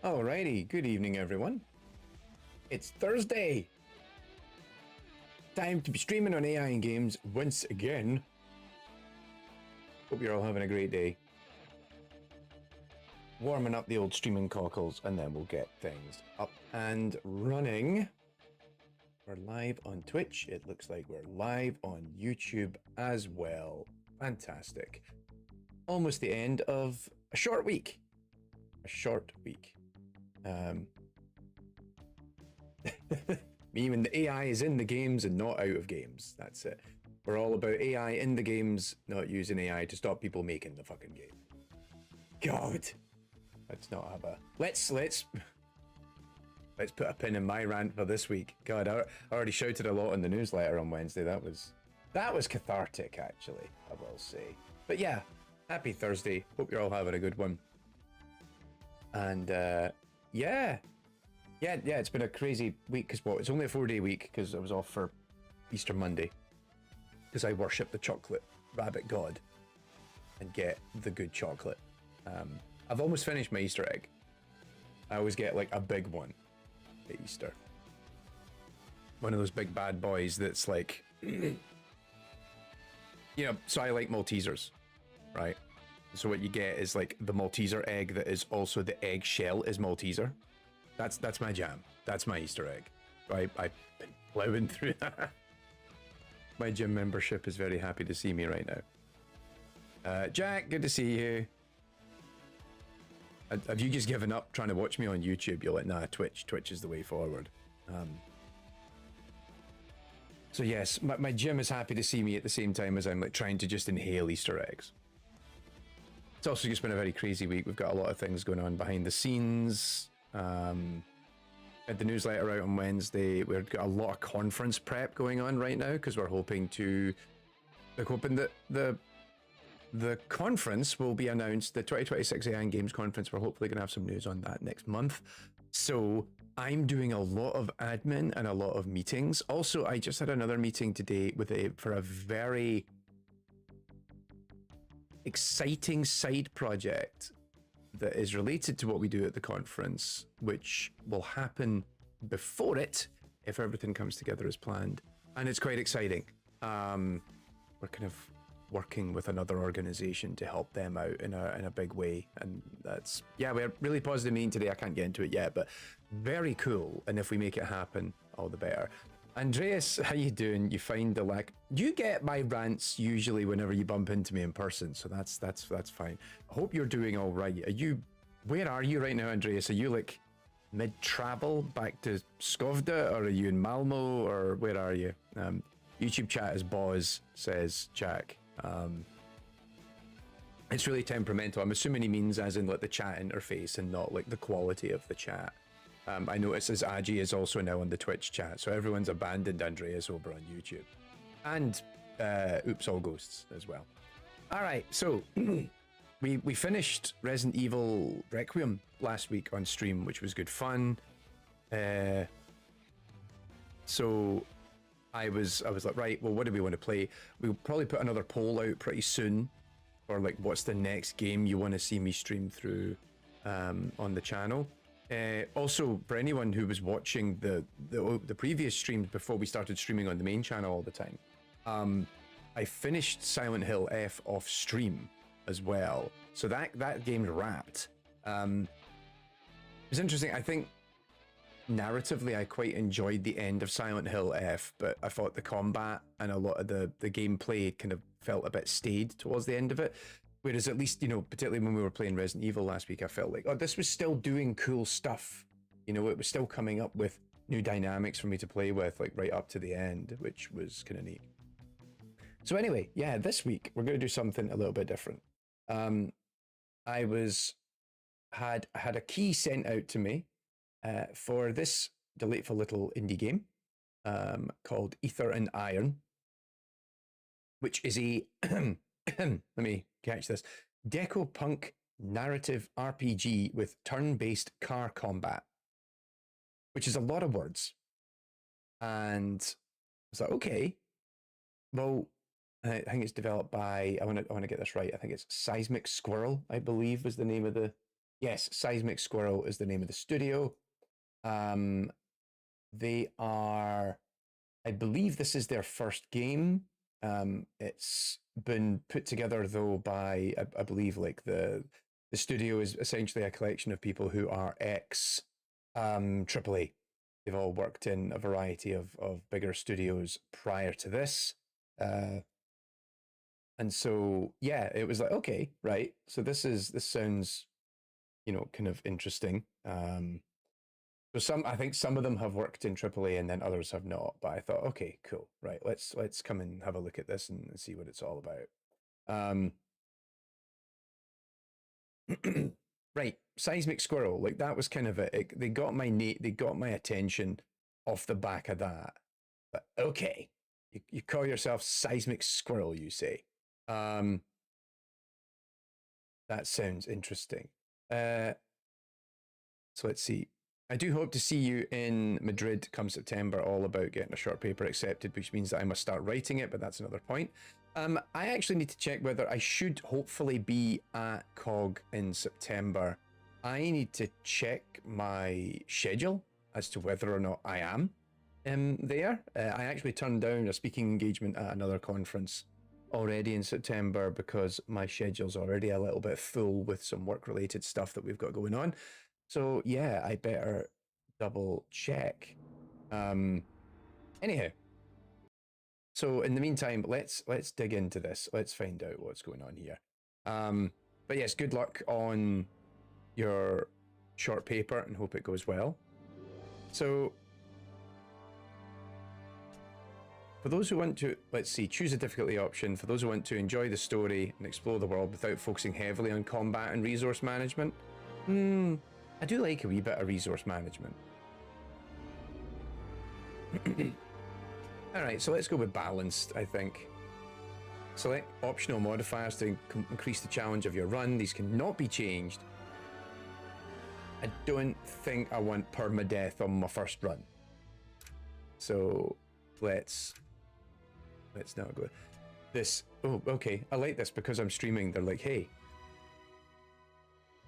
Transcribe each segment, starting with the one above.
Alrighty, good evening everyone. It's Thursday. Time to be streaming on AI and games once again. Hope you're all having a great day. Warming up the old streaming cockles and then we'll get things up and running. We're live on Twitch. It looks like we're live on YouTube as well. Fantastic. Almost the end of a short week. Meaning the AI is in the games and not out of games. That's it. We're all about AI in the games, not using AI to stop people making the fucking game. God, let's not have a let's put a pin in my rant for this week. God, I already shouted a lot in the newsletter on Wednesday. That was cathartic, actually, I will say. But yeah, happy Thursday. Hope you're all having a good one. And yeah, it's been a crazy week because it's only a 4-day week because I was off for Easter Monday because I worship the chocolate rabbit god and get the good chocolate. I've almost finished my Easter egg. I always get like a big one at Easter. One of those big bad boys that's like, so I like Maltesers, right? So what you get is like the Malteser egg that is also the egg shell is Malteser. That's my jam. That's my Easter egg. I've been plowing through that. My gym membership is very happy to see me right now. Jack, good to see you. Have you just given up trying to watch me on YouTube? You're like, nah, Twitch is the way forward. So yes, my gym is happy to see me at the same time as I'm like trying to just inhale Easter eggs. It's also just been a very crazy week. We've got a lot of things going on behind the scenes. Had the newsletter out on Wednesday. We've got a lot of conference prep going on right now because we're hoping that the conference will be announced, the 2026 AI and Games Conference. We're hopefully going to have some news on that next month. So I'm doing a lot of admin and a lot of meetings. Also, I just had another meeting today for a very exciting side project that is related to what we do at the conference, which will happen before it if everything comes together as planned. And it's quite exciting. We're kind of working with another organization to help them out in a big way. And we had a really positive meeting today. I can't get into it yet, but very cool. And if we make it happen, all the better. Andreas, how you doing? You find the lack. You get my rants usually whenever you bump into me in person, so that's fine. I hope you're doing all right. Where are you right now, Andreas? Are you like mid-travel back to Skovda, or are you in Malmo, or where are you? YouTube chat is Boz, says Jack. It's really temperamental. I'm assuming he means as in like the chat interface and not like the quality of the chat. I notice as Aji is also now on the Twitch chat, so everyone's abandoned Andreas over on YouTube. And Oops All Ghosts as well. All right, so we finished Resident Evil Requiem last week on stream, which was good fun. So I was like, right, well, what do we want to play? We'll probably put another poll out pretty soon, or like, what's the next game you want to see me stream through on the channel. Also, for anyone who was watching the previous streams before we started streaming on the main channel all the time, I finished Silent Hill F off stream as well. So that game's wrapped. It's interesting. I think narratively, I quite enjoyed the end of Silent Hill F, but I thought the combat and a lot of the gameplay kind of felt a bit staid towards the end of it. Whereas at least, particularly when we were playing Resident Evil last week, I felt like, oh, this was still doing cool stuff. It was still coming up with new dynamics for me to play with, like right up to the end, which was kind of neat. So anyway, yeah, this week we're going to do something a little bit different. I had a key sent out to me for this delightful little indie game called Aether Iron, which is a let me catch this, Decopunk Narrative RPG with turn-based car combat, which is a lot of words. And I was like, okay, well, I think it's developed by, I want to get this right, I think it's Seismic Squirrel, I believe was the name of the Yes, Seismic Squirrel is the name of the studio. They are, I believe this is their first game. It's been put together though by, I believe, like the studio is essentially a collection of people who are ex AAA. They've all worked in a variety of bigger studios prior to this. And so, yeah, it was like, okay, right. So this sounds, you know, kind of interesting. So I think some of them have worked in AAA and then others have not. But I thought, okay, cool, right. Let's come and have a look at this and see what it's all about. Right, Seismic Squirrel, like that was kind of it. They got my attention off the back of that. But okay, you call yourself Seismic Squirrel, you say? That sounds interesting. So let's see. I do hope to see you in Madrid come September, all about getting a short paper accepted, which means that I must start writing it, but that's another point. I actually need to check whether I should hopefully be at COG in September. I need to check my schedule as to whether or not I am there. I actually turned down a speaking engagement at another conference already in September because my schedule's already a little bit full with some work-related stuff that we've got going on. So yeah, I better double check. Anyhow, so in the meantime, let's dig into this. Let's find out what's going on here. But yes, good luck on your short paper and hope it goes well. So for those who want to, let's see, choose a difficulty option. For those who want to enjoy the story and explore the world without focusing heavily on combat and resource management. I do like a wee bit of resource management. Alright, so let's go with balanced, I think. Select optional modifiers to increase the challenge of your run. These cannot be changed. I don't think I want permadeath on my first run. So let's not go. This, oh, okay, I like this because I'm streaming. They're like, hey,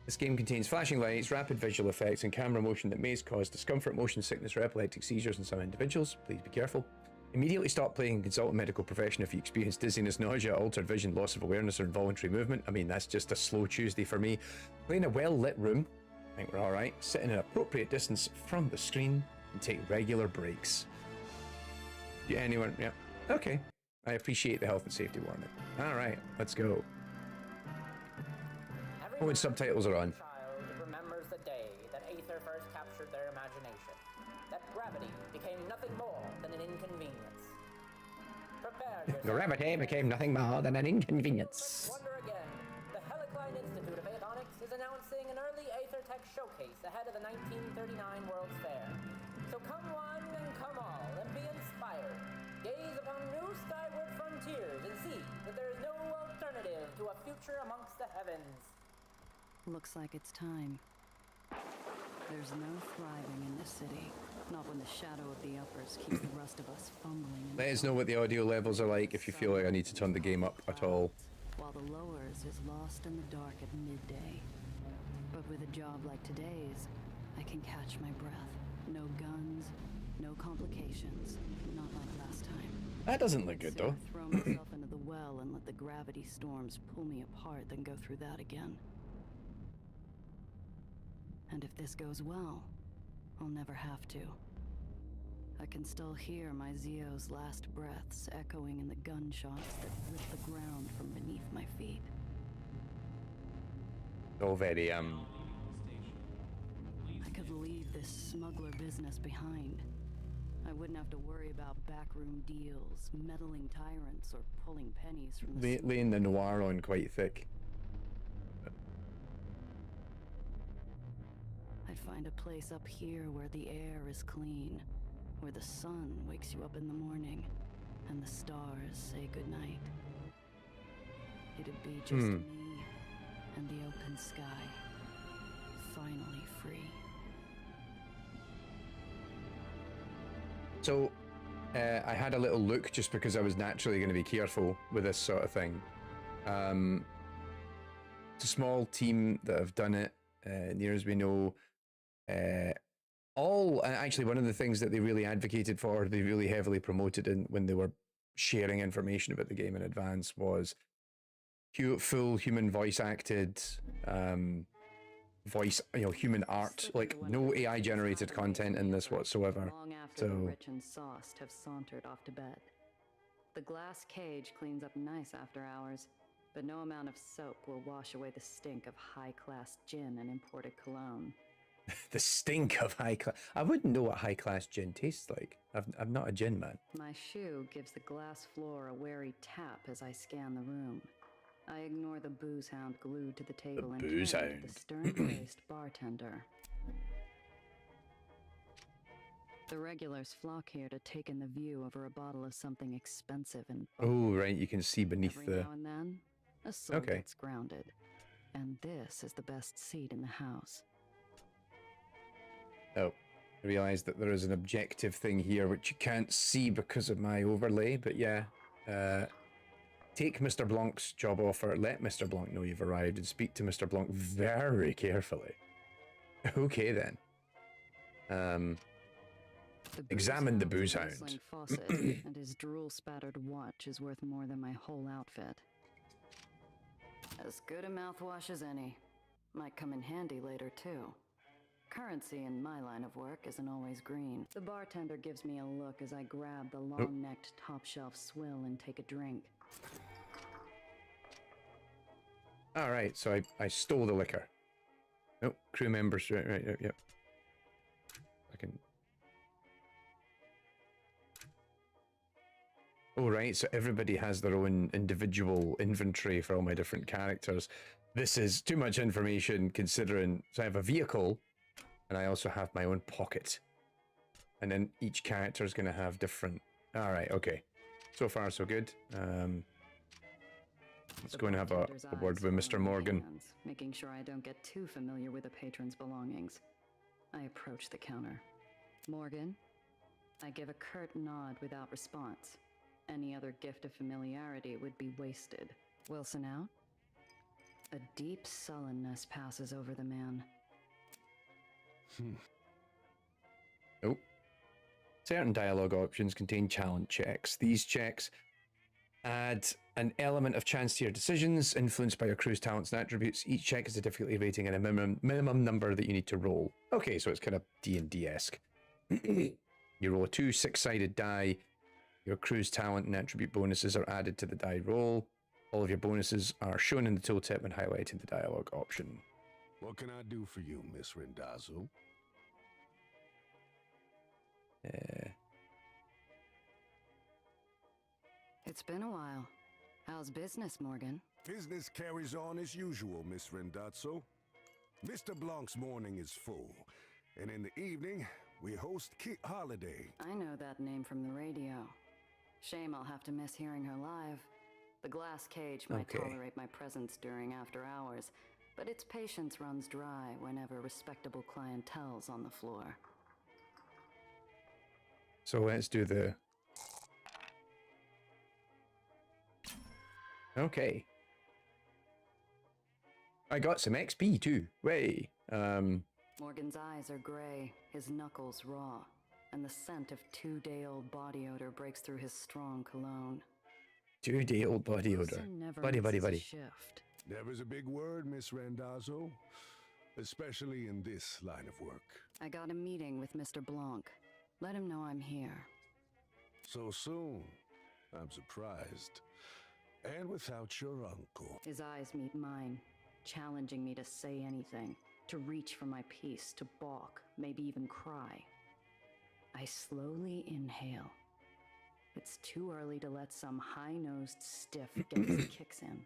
this game contains flashing lights, rapid visual effects, and camera motion that may cause discomfort, motion sickness, or epileptic seizures in some individuals. Please be careful. Immediately stop playing and consult a medical professional if you experience dizziness, nausea, altered vision, loss of awareness, or involuntary movement. I mean, that's just a slow Tuesday for me. Play in a well-lit room. I think we're all right. Sit in an appropriate distance from the screen and take regular breaks. Yeah, anyone? Yeah. Okay. I appreciate the health and safety warning. All right, let's go. Oh, and subtitles are on. Child remembers the day that Aether first captured their imagination. That gravity became nothing more than an inconvenience. Prepare yourself. Gravity became nothing more than an inconvenience. Wonder again. The Helicline Institute of Aethonics is announcing an early Aether Tech showcase ahead of the 1939 World's Fair. So come one and come all and be inspired. Gaze upon new skyward frontiers and see that there is no alternative to a future amongst the heavens. Looks like it's time. There's no thriving in this city. Not when the shadow of the uppers keeps the rest of us fumbling. Let us know what the audio levels are like if you feel like I need to turn the game up at all. While the lowers is lost in the dark at midday. But with a job like today's, I can catch my breath. No guns, no complications. Not like last time. That doesn't look good though. Throw myself into the well and let the gravity storms pull me apart, then go through that again. And if this goes well, I'll never have to. I can still hear my Zio's last breaths echoing in the gunshots that rip the ground from beneath my feet. Oh, very, I could leave this smuggler business behind. I wouldn't have to worry about backroom deals, meddling tyrants, or pulling pennies from the... laying the noir on quite thick. I'd find a place up here where the air is clean, where the sun wakes you up in the morning, and the stars say goodnight. It'd be just me and the open sky, finally free. So, I had a little look just because I was naturally going to be careful with this sort of thing. It's a small team that have done it. near as we know. Actually, one of the things that they really advocated for, they really heavily promoted when they were sharing information about the game in advance, was full human voice acted, human art, like no AI generated content in this whatsoever. Long after the rich and sauced have sauntered off to bed. The glass cage cleans up nice after hours, but no amount of soap will wash away the stink of high-class gin and imported cologne. The stink of high class. I wouldn't know what high class gin tastes like. I'm not a gin man. My shoe gives the glass floor a wary tap as I scan the room. I ignore the booze hound glued to the table and turn to the stern-faced bartender. The regulars flock here to take in the view over a bottle of something expensive and oh, right, you can see beneath every the... now and then, a soul gets grounded. And this is the best seat in the house. Oh, I realised that there is an objective thing here which you can't see because of my overlay, but yeah. Take Mr. Blanc's job offer, let Mr. Blanc know you've arrived, and speak to Mr. Blanc very carefully. Okay then. Examine the booze hound. And his drool-spattered watch is worth more than my whole outfit. As good a mouthwash as any. Might come in handy later, too. Currency in my line of work isn't always green. The bartender gives me a look as I grab the long-necked top-shelf swill and take a drink. Alright, so I stole the liquor. Nope, crew members, right, yep. I can... Oh, right, so everybody has their own individual inventory for all my different characters. This is too much information considering... So I have a vehicle, and I also have my own pocket. And then each character is going to have different... Alright, okay. So far, so good. Let's go and have a word with Mr. Morgan. Making sure I don't get too familiar with the patron's belongings. I approach the counter. Morgan? I give a curt nod without response. Any other gift of familiarity would be wasted. Wilson out? A deep sullenness passes over the man. Oh. Certain dialogue options contain challenge checks. These checks add an element of chance to your decisions, influenced by your crew's talents and attributes. Each check is a difficulty rating and a minimum number that you need to roll. Okay, so it's kind of D&D-esque. You roll a 2 6-sided die. Your crew's talent and attribute bonuses are added to the die roll. All of your bonuses are shown in the tooltip and highlighted in the dialogue option. What can I do for you, Miss Rendazzo? It's been a while. How's business, Morgan? Business carries on as usual, Miss Rendazzo. Mr. Blanc's morning is full, and in the evening, we host Holiday. I know that name from the radio. Shame I'll have to miss hearing her live. The glass cage might tolerate my presence during after hours, but its patience runs dry whenever respectable clientele's on the floor. So let's do the... Okay. I got some XP too. Way. Morgan's eyes are gray, his knuckles raw, and the scent of 2-day-old body odor breaks through his strong cologne. 2-day-old body odor. Buddy. Shift. Never's a big word, Miss Rendazzo, especially in this line of work. I got a meeting with Mr. Blanc. Let him know I'm here. So soon? I'm surprised. And without your uncle. His eyes meet mine, challenging me to say anything, to reach for my piece, to balk, maybe even cry. I slowly inhale. It's too early to let some high-nosed stiff get his kicks in.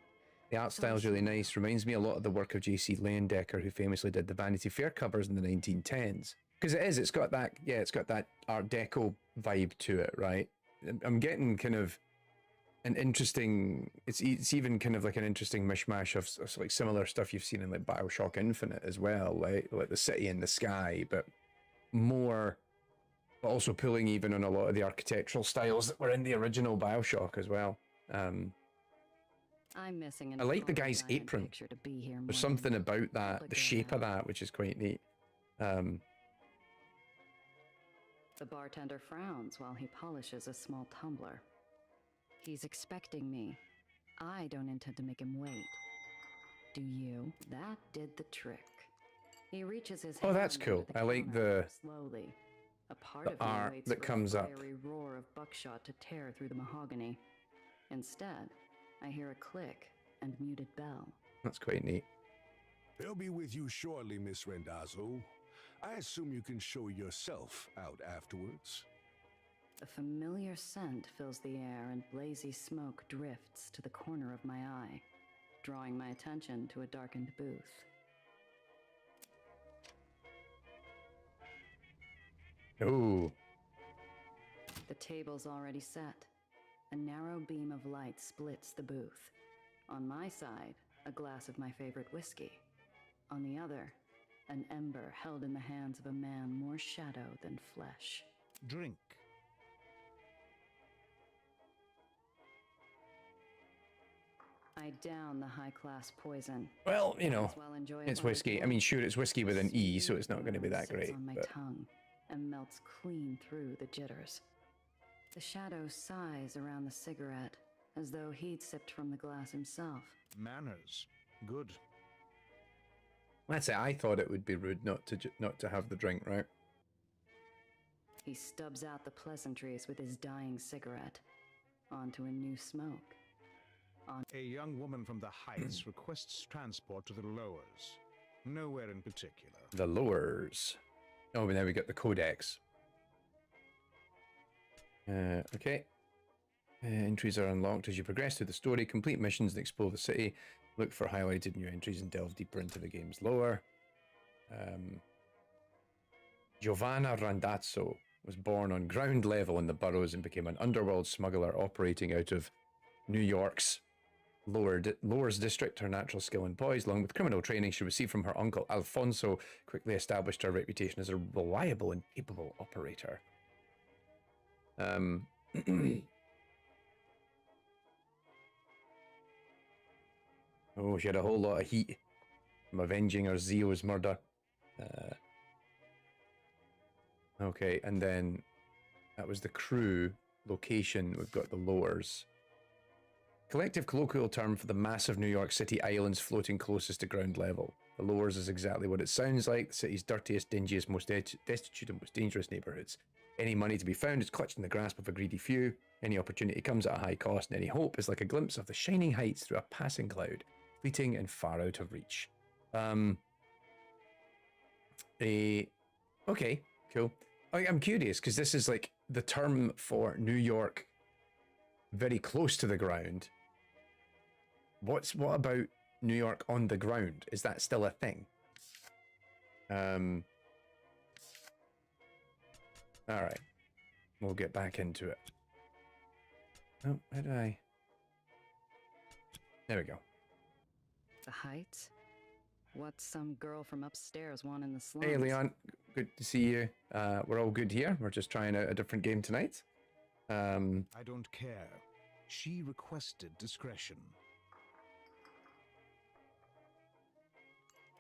The art style's really nice. Reminds me a lot of the work of J.C. Leyendecker, who famously did the Vanity Fair covers in the 1910s. Because it's got that, it's got that Art Deco vibe to it, right? I'm getting kind of an interesting, it's even kind of like an interesting mishmash of like similar stuff you've seen in like BioShock Infinite as well, like the city in the sky, but also pulling even on a lot of the architectural styles that were in the original BioShock as well. I'm missing an I like the Aurora guy's Diamond apron. picture to be here, There's Morgan. something about that, Look the good shape of now. that, which is quite neat. The bartender frowns while he polishes a small tumbler. He's expecting me. I don't intend to make him wait. Do you? That did the trick. He reaches his Oh, that's hand under cool. I like counter the slowly. A part of me art waits that for comes the up. fiery roar of buckshot to tear through the mahogany. Instead, I hear a click and muted bell. That's quite neat. They'll be with you shortly, Miss Rendazzo. I assume you can show yourself out afterwards. A familiar scent fills the air and blazy smoke drifts to the corner of my eye, drawing my attention to a darkened booth. Oh, The table's already set. A narrow beam of light splits the booth. On my side, a glass of my favorite whiskey. On the other, an ember held in the hands of a man more shadow than flesh. Drink. I down the high-class poison. well, you know, As well enjoy it it's while whiskey. I boils. mean, sure, it's whiskey with an E, so it's not going to be that Sits great. on my But tongue and melts clean through the jitters. The shadow sighs around the cigarette, as though he'd sipped from the glass himself. Manners. Good. that's it. I thought it would be rude not to have the drink, right? He stubs out the pleasantries with his dying cigarette. Onto a new smoke. A young woman from the Heights requests transport to the Lowers. Nowhere in particular. The lowers. Oh, but now we got the codex. Okay. Entries are unlocked as you progress through the story, complete missions and explore the city. Look for highlighted new entries and delve deeper into the game's lore. Giovanna Randazzo was born on ground level in the boroughs and became an underworld smuggler operating out of New York's Lowers district. Her natural skill and poise, along with criminal training she received from her uncle Alfonso, quickly established her reputation as a reliable and capable operator. Oh, she had a whole lot of heat from avenging her Zio's murder. Okay, and then that was the crew location. We've got the lowers. Collective colloquial term for the massive New York City islands floating closest to ground level. The lowers is exactly what it sounds like. The city's dirtiest, dingiest, most destitute and most dangerous neighborhoods. Any money to be found is clutched in the grasp of a greedy few. Any opportunity comes at a high cost, and any hope is like a glimpse of the shining heights through a passing cloud, fleeting and far out of reach. Okay, cool. I'm curious, because this is like the term for New York very close to the ground. What about New York on the ground? Is that still a thing? All right, we'll get back into it. Oh, where did I? There we go. The Heights? What's some girl from upstairs want in the slums? Hey, Leon. Good to see you. We're all good here. We're just trying a different game tonight. I don't care. She requested discretion.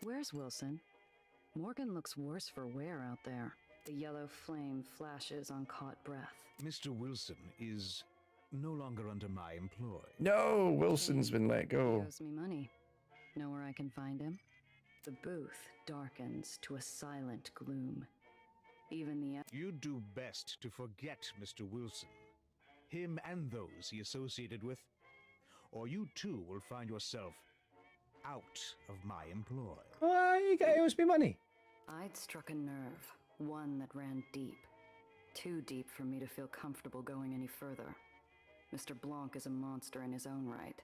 Where's Wilson? Morgan looks worse for wear out there. The yellow flame flashes on caught breath. Mr. Wilson is no longer under my employ. No, Wilson's been let He go. owes me money. Know where I can find him? The booth darkens to a silent gloom. Even the You'd do best to forget Mr. Wilson. Him and those he associated with. Or you too will find yourself out of my employ. You guy owes me money. I'd struck a nerve, one that ran deep. Too deep for me to feel comfortable going any further. Mr. Blanc is a monster in his own right.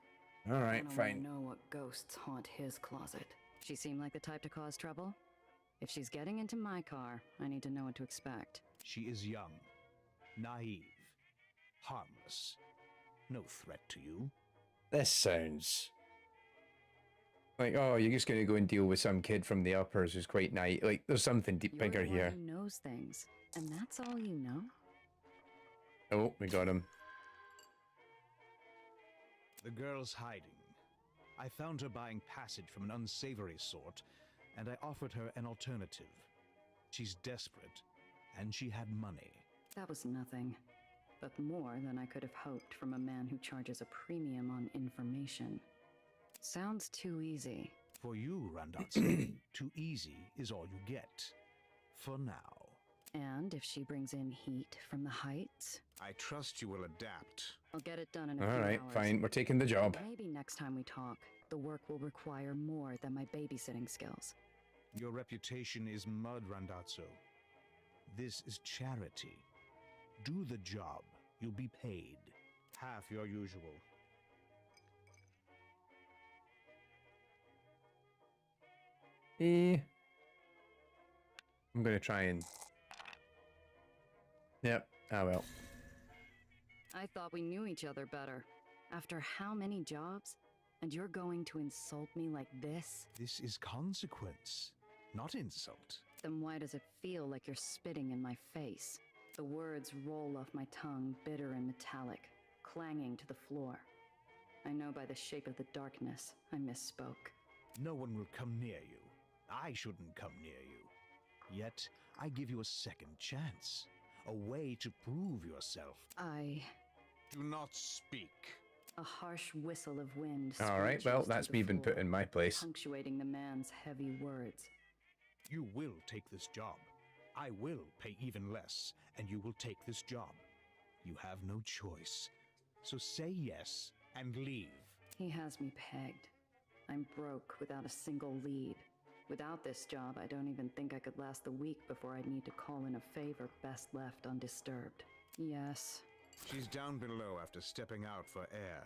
All I right, don't fine. know what ghosts haunt his closet. She seem like the type to cause trouble? If she's getting into my car, I need to know what to expect. She is young, naive, harmless. No threat to you. This sounds like, oh, you're just going to go and deal with some kid from the uppers who's quite nice. Like, there's something You're bigger the one here. who knows things, and that's all you know? Oh, we got him. The girl's hiding, I found her buying passage from an unsavory sort, and I offered her an alternative. She's desperate, and she had money. That was nothing, but more than I could have hoped from a man who charges a premium on information. Sounds too easy. For you, Randazzo, too easy is all you get. For now. And if she brings in heat from the heights? I trust you will adapt. I'll get it done in a All few right, hours. fine. We're taking the job. Maybe next time we talk, the work will require more than my babysitting skills. Your reputation is mud, Randazzo. This is charity. Do the job. You'll be paid. Half your usual. I'm going to try and... Yep, I will. I thought we knew each other better. After how many jobs? And you're going to insult me like this? This is consequence, not insult. Then why does it feel like you're spitting in my face? The words roll off my tongue, bitter and metallic, clanging to the floor. I know by the shape of the darkness I misspoke. No one will come near you. I shouldn't come near you. Yet, I give you a second chance. A way to prove yourself. Do not speak. A harsh whistle of wind. All right, well, screeches that's through me the been put floor, in my place. punctuating the man's heavy words. You will take this job. I will pay even less, and you will take this job. You have no choice. So say yes and leave. He has me pegged. I'm broke without a single lead. Without this job, I don't even think I could last the week before I'd need to call in a favor best left undisturbed. Yes. She's down below after stepping out for air.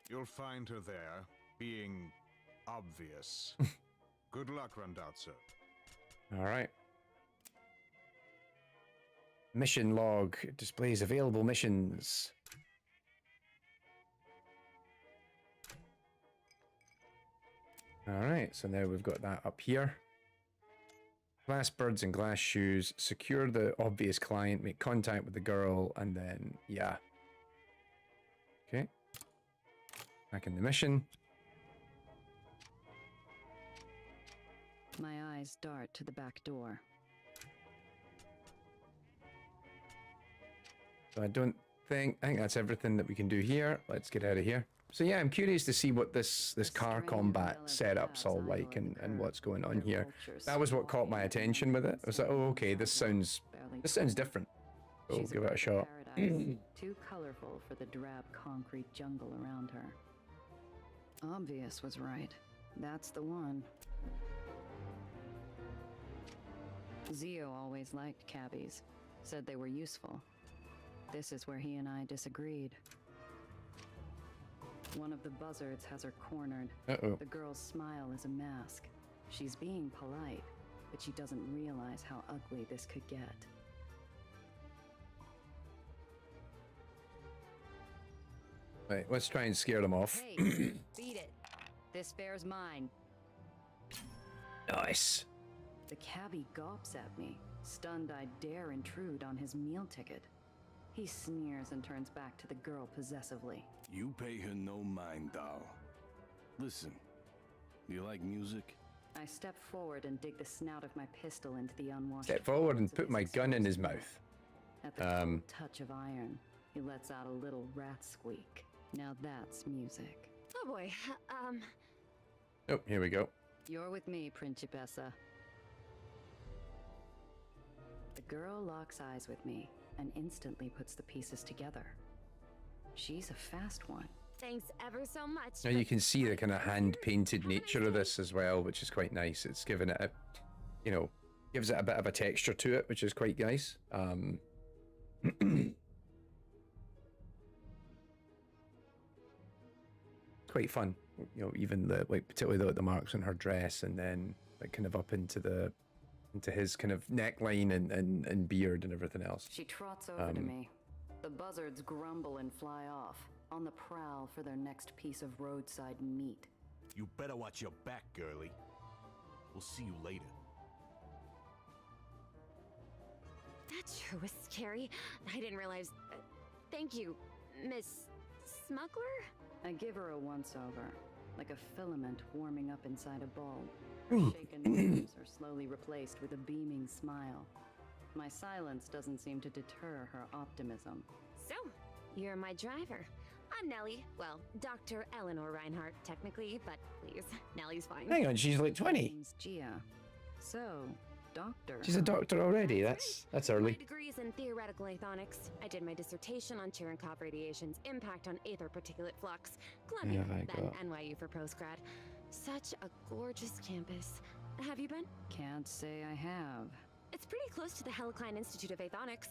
You'll find her there, being obvious. Good luck, Randazzo. All right. Mission log displays available missions. All right, so now we've got that up here. Glass birds and glass shoes. Secure the obvious client. Make contact with the girl, and then yeah. Okay. Back in the mission. My eyes dart to the back door. So I think that's everything that we can do here. Let's get out of here. So yeah, I'm curious to see what this car combat setup's all like and what's going on here. That was what caught my attention with it. I was like, oh, okay, this sounds different. So we'll give it a shot. Paradise, too colorful for the drab concrete jungle around her. Obvious was right. That's the one. Zio always liked cabbies. Said they were useful. This is where he and I disagreed. One of the buzzards has her cornered. Uh-oh. The girl's smile is a mask. She's being polite, but she doesn't realize how ugly this could get. Right, let's try and scare them off. Hey, beat it. This fare's mine. Nice. The cabbie gawps at me, stunned I dare intrude on his meal ticket. He sneers and turns back to the girl possessively. You pay her no mind, doll. Listen, do you like music? I step forward and dig the snout of my pistol into the unwashed. Step forward and folds of put his my gun in his exposed mouth. At the cold touch of iron, he lets out a little rat squeak. Now that's music. Oh boy, Oh, here we go. You're with me, Principessa. The girl locks eyes with me and instantly puts the pieces together. She's a fast one. thanks ever so much. Now you can see the kind of hand-painted nature of this as well, which is quite nice. It's given it a, you know, gives it a bit of a texture to it, which is quite nice. Quite fun, you know, even the, like, particularly the marks on her dress, and then like kind of up into his kind of neckline and beard and everything else. She trots over to me. The buzzards grumble and fly off, on the prowl for their next piece of roadside meat. You better watch your back, girlie. We'll see you later. That sure was scary. I didn't realize. Thank you, Miss Smuggler? I give her a once-over. like a filament warming up inside a bulb. Her shaken nerves are slowly replaced with a beaming smile. My silence doesn't seem to deter her optimism. So, you're my driver. I'm Nellie. Well, Dr. Eleanor Reinhardt, technically, but please, Nellie's fine. Hang on, she's like My 20. name's Gia. So, doctor. She's a doctor already. That's My early. degree's in theoretical aethonics. I did my dissertation on Cherenkov radiation's impact on aether particulate flux. Columbia, Yeah, I then got- NYU for postgrad. Such a gorgeous campus. Have you been? Can't say I have. It's pretty close to the Helicline Institute of Aethonics.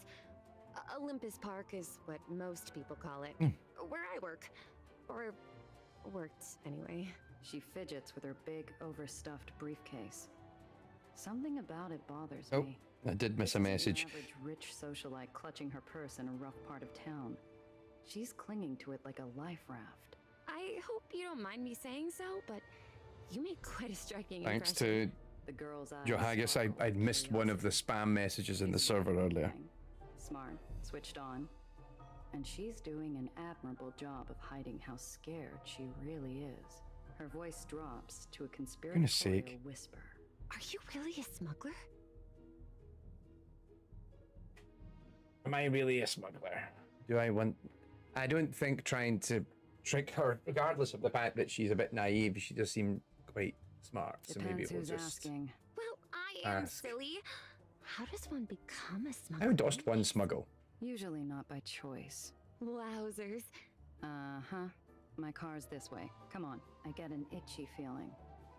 Olympus Park is what most people call it. Where I work. Or worked, anyway. She fidgets with her big, overstuffed briefcase. Something about it bothers Oh, me. I did miss a This isn't message. an average rich socialite clutching her purse in a rough part of town. She's clinging to it like a life raft. I hope you don't mind me saying so, but you make quite a striking Thanks impression. to The girl's eyes. Joe Haggis, I'd missed one of the spam messages in the server earlier. Smart, switched on. And she's doing an admirable job of hiding how scared she really is. Her voice drops to a conspiratorial sake. whisper. Are you really a smuggler? Am I really a smuggler? Do I want... I don't think trying to trick her, regardless of the fact that she's a bit naive, she does seem quite smart. So maybe Depends we'll who's just... asking. Well, I am Ask. silly. How does one become a smuggler? How dost one smuggle? Usually not by choice. Wowzers. Uh-huh. My car's this way. Come on. I get an itchy feeling.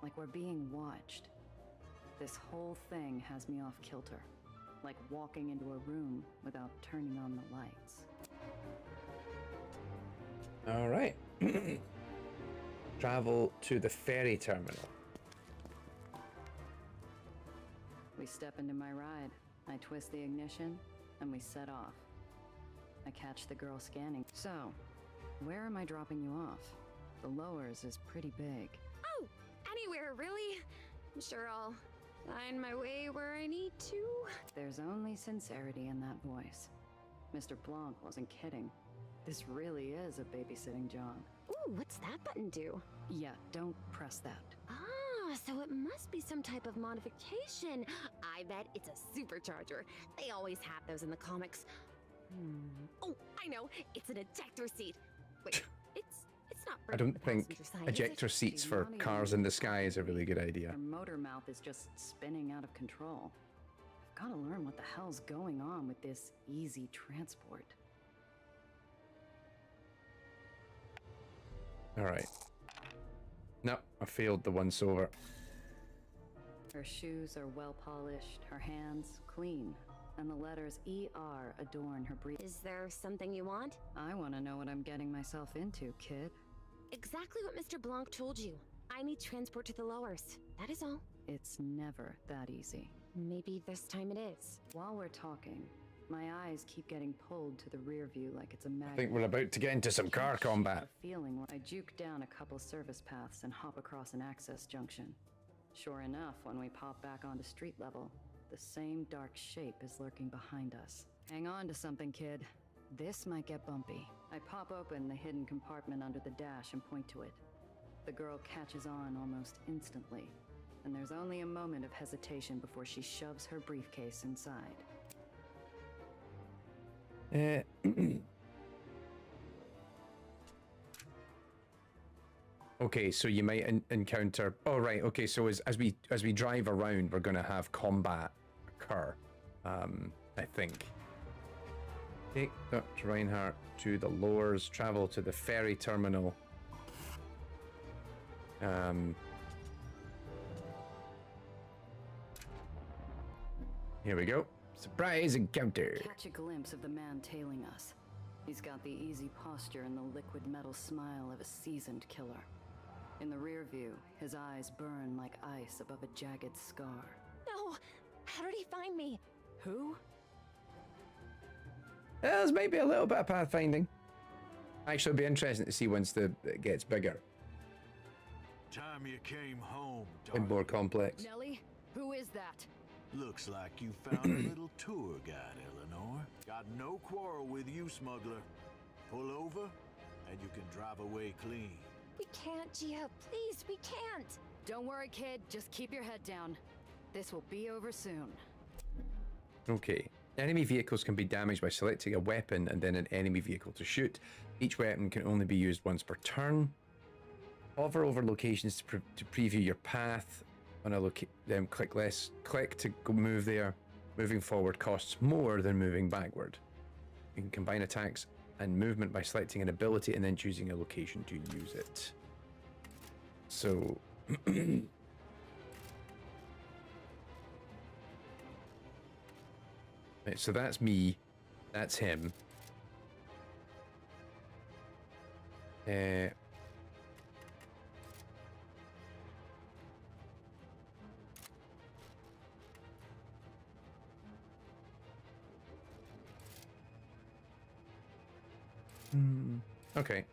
Like we're being watched. This whole thing has me off kilter. Like walking into a room without turning on the lights. All right. Travel to the ferry terminal. We step into my ride. I twist the ignition, and we set off. I catch the girl scanning. So, where am I dropping you off? The lowers is pretty big. Oh, anywhere, really? I'm sure I'll find my way where I need to. There's only sincerity in that voice. Mr. Blanc wasn't kidding. This really is a babysitting job. Ooh, what's that button do? Yeah, don't press that. Ah, so it must be some type of modification. I bet it's a supercharger. They always have those in the comics. Oh, I know. It's an ejector seat. Wait, it's not for I don't the think passenger side, is it? ejector seats She's for not even cars in the moving. sky is a really good idea. Her motor mouth is just spinning out of control. I've got to learn what the hell's going on with this easy transport. All right. No, I failed the once over. Her shoes are well polished, her hands clean, and the letters ER adorn her brief. Is there something you want? I want to know what I'm getting myself into, kid. Exactly what Mr. Blanc told you. I need transport to the lowers. That is all. It's never that easy. Maybe this time it is. While we're talking, my eyes keep getting pulled to the rear view like it's a magnet. I think we're about to get into some car combat. A feeling where I juke down a couple service paths and hop across an access junction. Sure enough, when we pop back onto street level, the same dark shape is lurking behind us. Hang on to something, kid. This might get bumpy. I pop open the hidden compartment under the dash and point to it. The girl catches on almost instantly, and there's only a moment of hesitation before she shoves her briefcase inside. Okay, so you might encounter. Oh right. Okay, so as we drive around, we're gonna have combat occur. I think. Take Dr. Reinhardt to the lowers. Travel to the ferry terminal. Here we go. Surprise encounter. Catch a glimpse of the man tailing us. He's got the easy posture and the liquid metal smile of a seasoned killer. In the rear view, his eyes burn like ice above a jagged scar. No! How did he find me? Who? There's maybe a little bit of pathfinding. Actually, it'll be interesting to see once it gets bigger Time you came home, and darling. more complex. Nellie? Who is that? Looks like you found a little tour guide, Eleanor. Got no quarrel with you, smuggler. Pull over, and you can drive away clean. We can't, Gia. Please, we can't. Don't worry, kid. Just keep your head down. This will be over soon. Okay. Enemy vehicles can be damaged by selecting a weapon and then an enemy vehicle to shoot. Each weapon can only be used once per turn. Hover over locations to preview your path. On a then click to go move there. Moving forward costs more than moving backward. You can combine attacks and movement by selecting an ability and then choosing a location to use it. So right, so that's me. That's him. Okay.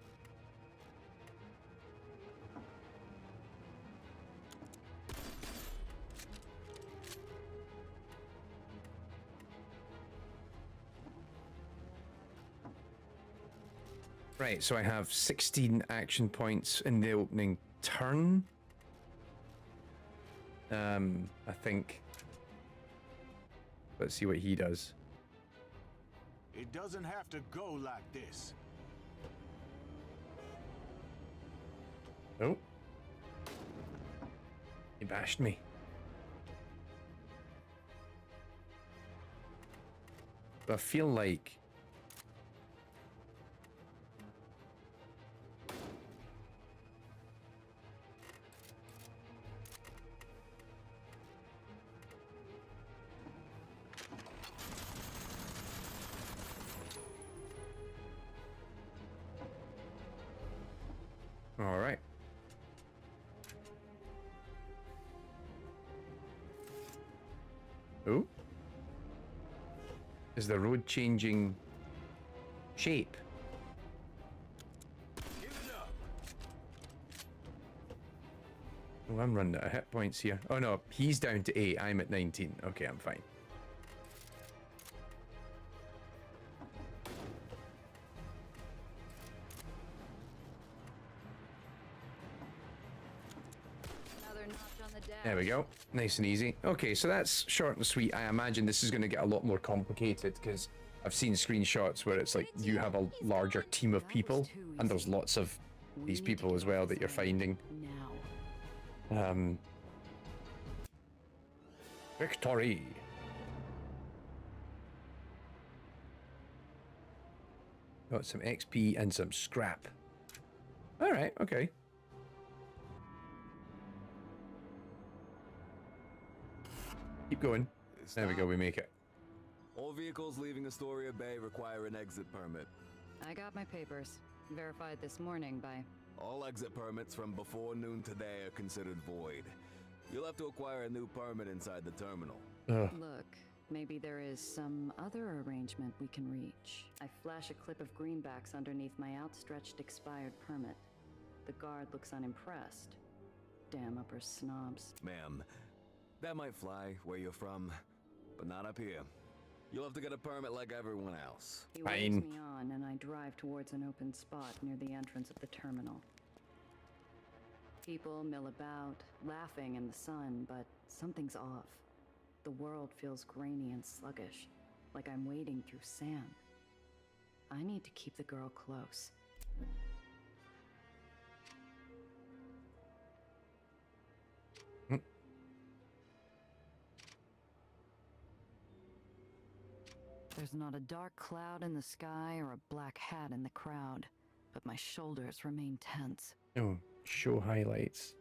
Right, so I have 16 action points in the opening turn. I think. Let's see what he does. It doesn't have to go like this. Oh. He bashed me. But I feel like all right. Oh. Is the road changing shape? Give it up. Oh, I'm running out of hit points here. Oh no, he's down to 8. I'm at 19. Okay, I'm fine. Another notch on the dash. There we go. Nice and easy. Okay, so that's short and sweet. I imagine this is going to get a lot more complicated because I've seen screenshots where it's like you have a larger team of people and there's lots of these people as well that you're finding. Now. Victory. Got some XP and some scrap. All right, okay. Keep going. There we go, we make it. All vehicles leaving Astoria Bay require an exit permit. I got my papers. Verified this morning by... All exit permits from before noon today are considered void. You'll have to acquire a new permit inside the terminal. Ugh. Look, maybe there is some other arrangement we can reach. I flash a clip of greenbacks underneath my outstretched expired permit. The guard looks unimpressed. Damn upper snobs. Ma'am, that might fly where you're from, but not up here. You'll have to get a permit like everyone else. He Fine. waves me on, and I drive towards an open spot near the entrance of the terminal. People mill about, laughing in the sun, but something's off. The world feels grainy and sluggish, like I'm wading through sand. I need to keep the girl close. There's not a dark cloud in the sky or a black hat in the crowd, but my shoulders remain tense. Oh, show highlights.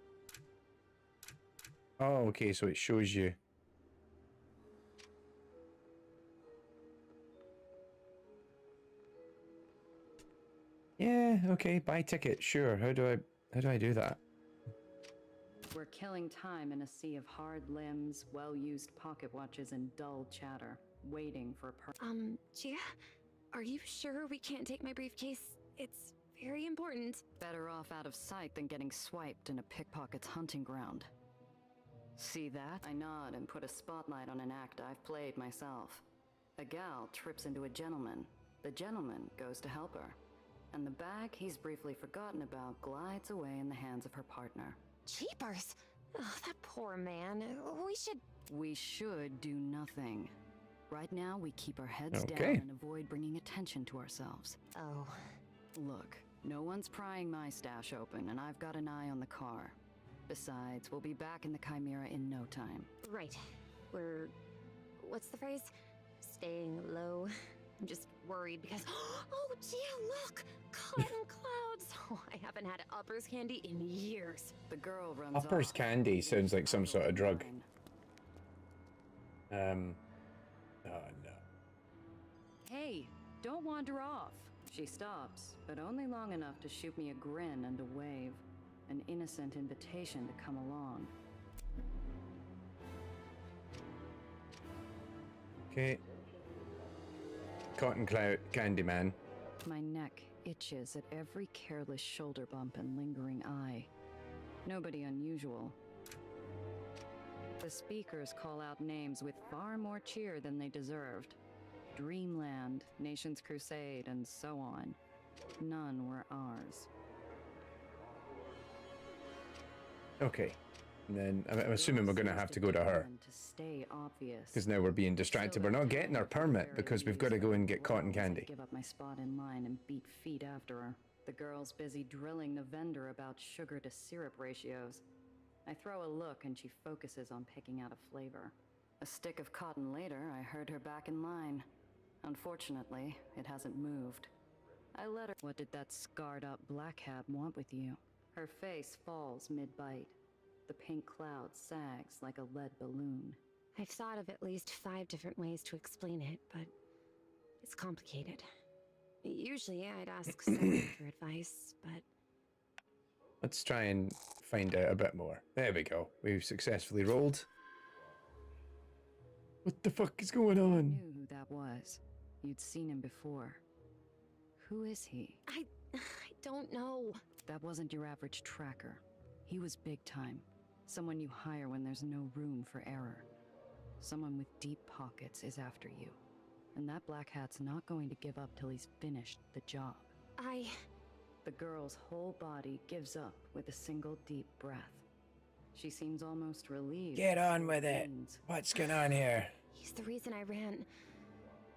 Oh, okay, so it shows you. Yeah, okay, buy ticket, sure. How do I do that? We're killing time in a sea of hard limbs, well-used pocket watches, and dull chatter, waiting for Gia, are you sure we can't take my briefcase? It's very important. Better off out of sight than getting swiped in a pickpocket's hunting ground. See that? I nod and put a spotlight on an act I've played myself. A gal trips into a gentleman. The gentleman goes to help her. And the bag he's briefly forgotten about glides away in the hands of her partner. Jeepers! Oh, that poor man. We should do nothing. Right now, we keep our heads Okay. down and avoid bringing attention to ourselves. Oh. Look, no one's prying my stash open, and I've got an eye on the car. Besides, we'll be back in the Chimera in no time. Right. What's the phrase? Staying low. I'm just worried because, oh, Gia, look! Cotton clouds! Oh, I haven't had uppers candy in years. The girl runs Uppers off. candy sounds like some sort of drug. Oh no. Hey, don't wander off. She stops, but only long enough to shoot me a grin and a wave. An innocent invitation to come along. Okay. Cotton cloud candy man. My neck itches at every careless shoulder bump and lingering eye. Nobody unusual. The speakers call out names with far more cheer than they deserved. Dreamland, Nation's Crusade, and so on. None were ours. Okay. And then I'm assuming we're gonna have to go to her. To stay obvious. Because now we're being distracted. We're not getting our permit because we've got to go and get cotton candy. Give up my spot in line and beat feet after her. The girl's busy drilling the vendor about sugar to syrup ratios. I throw a look and she focuses on picking out a flavor. A stick of cotton later, I heard her back in line. Unfortunately, it hasn't moved. I let her. What did that scarred up black hat want with you? Her face falls mid-bite. The pink cloud sags like a lead balloon. I've thought of at least 5 different ways to explain it, but it's complicated. Usually I'd ask someone for advice, but... Let's try and find out a bit more. There we go. We've successfully rolled. What the fuck is going I on? knew who that was. You'd seen him before. Who is he? I don't know. That wasn't your average tracker. He was big time. Someone you hire when there's no room for error. Someone with deep pockets is after you. And that black hat's not going to give up till he's finished the job. The girl's whole body gives up with a single deep breath. She seems almost relieved. Get on with it. What's going on here? He's the reason I ran.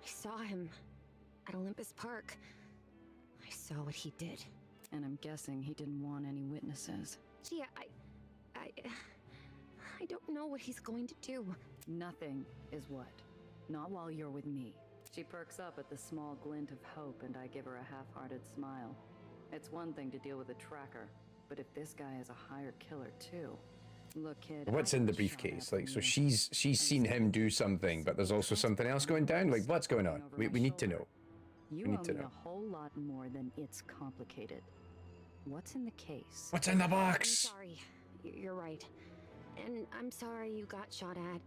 I saw him at Olympus Park. I saw what he did. And I'm guessing he didn't want any witnesses. Gee, I don't know what he's going to do. Nothing is what. Not while you're with me. She perks up at the small glint of hope and I give her a half-hearted smile. It's one thing to deal with a tracker, but if this guy is a hired killer too. Look, kid. What's in the briefcase? Like, so she's seen him do something, but there's also something else going down? Like, what's going on? We need to know. You We need owe to me know. a whole lot more than it's complicated. What's in the case? What's in the I'm box? sorry. You're right. And I'm sorry you got shot at.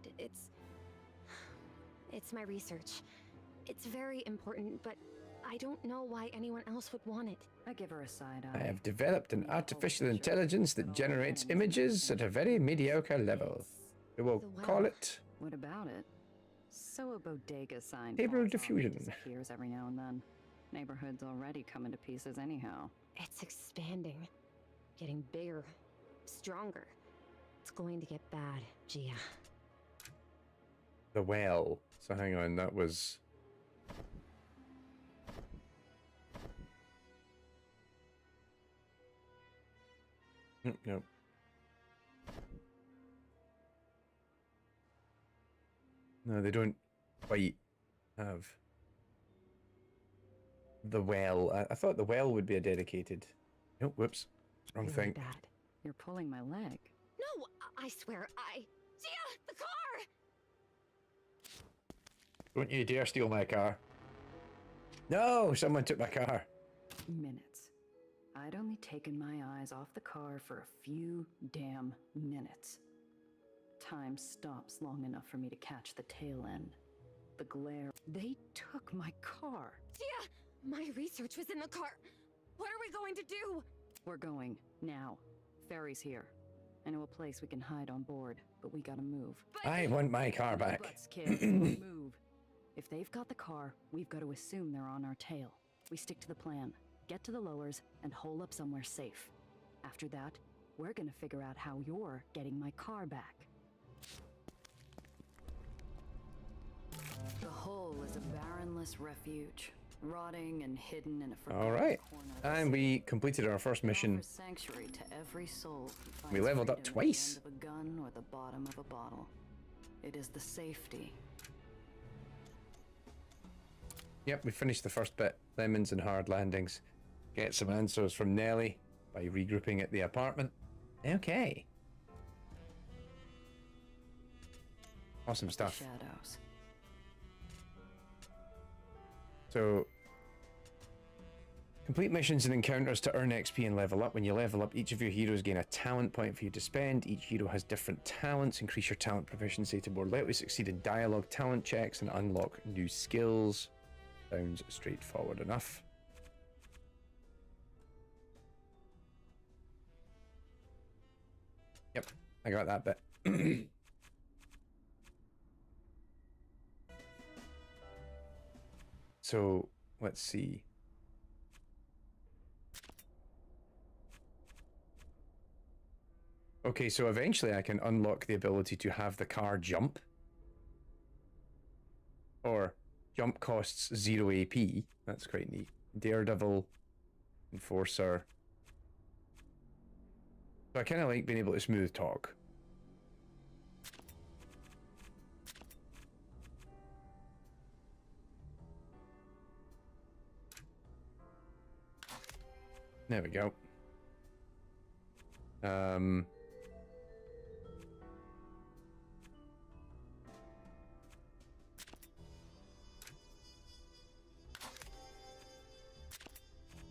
It's my research. It's very important, but I don't know why anyone else would want it. I give her a side I eye. have developed an artificial intelligence that generates images at a very mediocre level. We will The call well. it What about it? So a bodega sign Table falls off diffusion. and disappears every now and then. Neighborhood's already coming to pieces anyhow. It's expanding. Getting bigger. Stronger. It's going to get bad, Gia. the well. So hang on, that was... Nope. No, they don't quite have the well. I thought the well would be a dedicated... Oh, whoops. Wrong Really thing. bad. You're pulling my leg. No, I swear, Gia, the car! Don't you dare steal my car. No, someone took my car. Minutes. I'd only taken my eyes off the car for a few damn minutes. Time stops long enough for me to catch the tail end. The glare. They took my car. Gia, my research was in the car. What are we going to do? We're going now. Ferry's here. I know a place we can hide on board, but we gotta move. I want my car back. Butts, kid. Move. If they've got the car, we've got to assume they're on our tail. We stick to the plan. get to the lowers, and hole up somewhere safe. After that, we're gonna figure out how you're getting my car back. The hole is a barrenless refuge, rotting and hidden in a forgotten All right, corner of the and we completed our first city. It mission. offers sanctuary to every soul who finds We leveled up freedom at the twice. end of a gun or the bottom of a bottle. It is the safety. Yep, we finished the first bit. Lemons and hard landings. Get some answers from Nelly by regrouping at the apartment. Okay. Awesome stuff. Shadows. So, complete missions and encounters to earn XP and level up. When you level up, each of your heroes gain a talent point for you to spend. Each hero has different talents. Increase your talent proficiency to more likely succeed in dialogue talent checks and unlock new skills. Sounds straightforward enough. Yep, I got that bit. So, let's see. Okay, so eventually I can unlock the ability to have the car jump. Or jump costs 0 AP. That's quite neat. Daredevil, Enforcer. So I kind of like being able to smooth talk. There we go.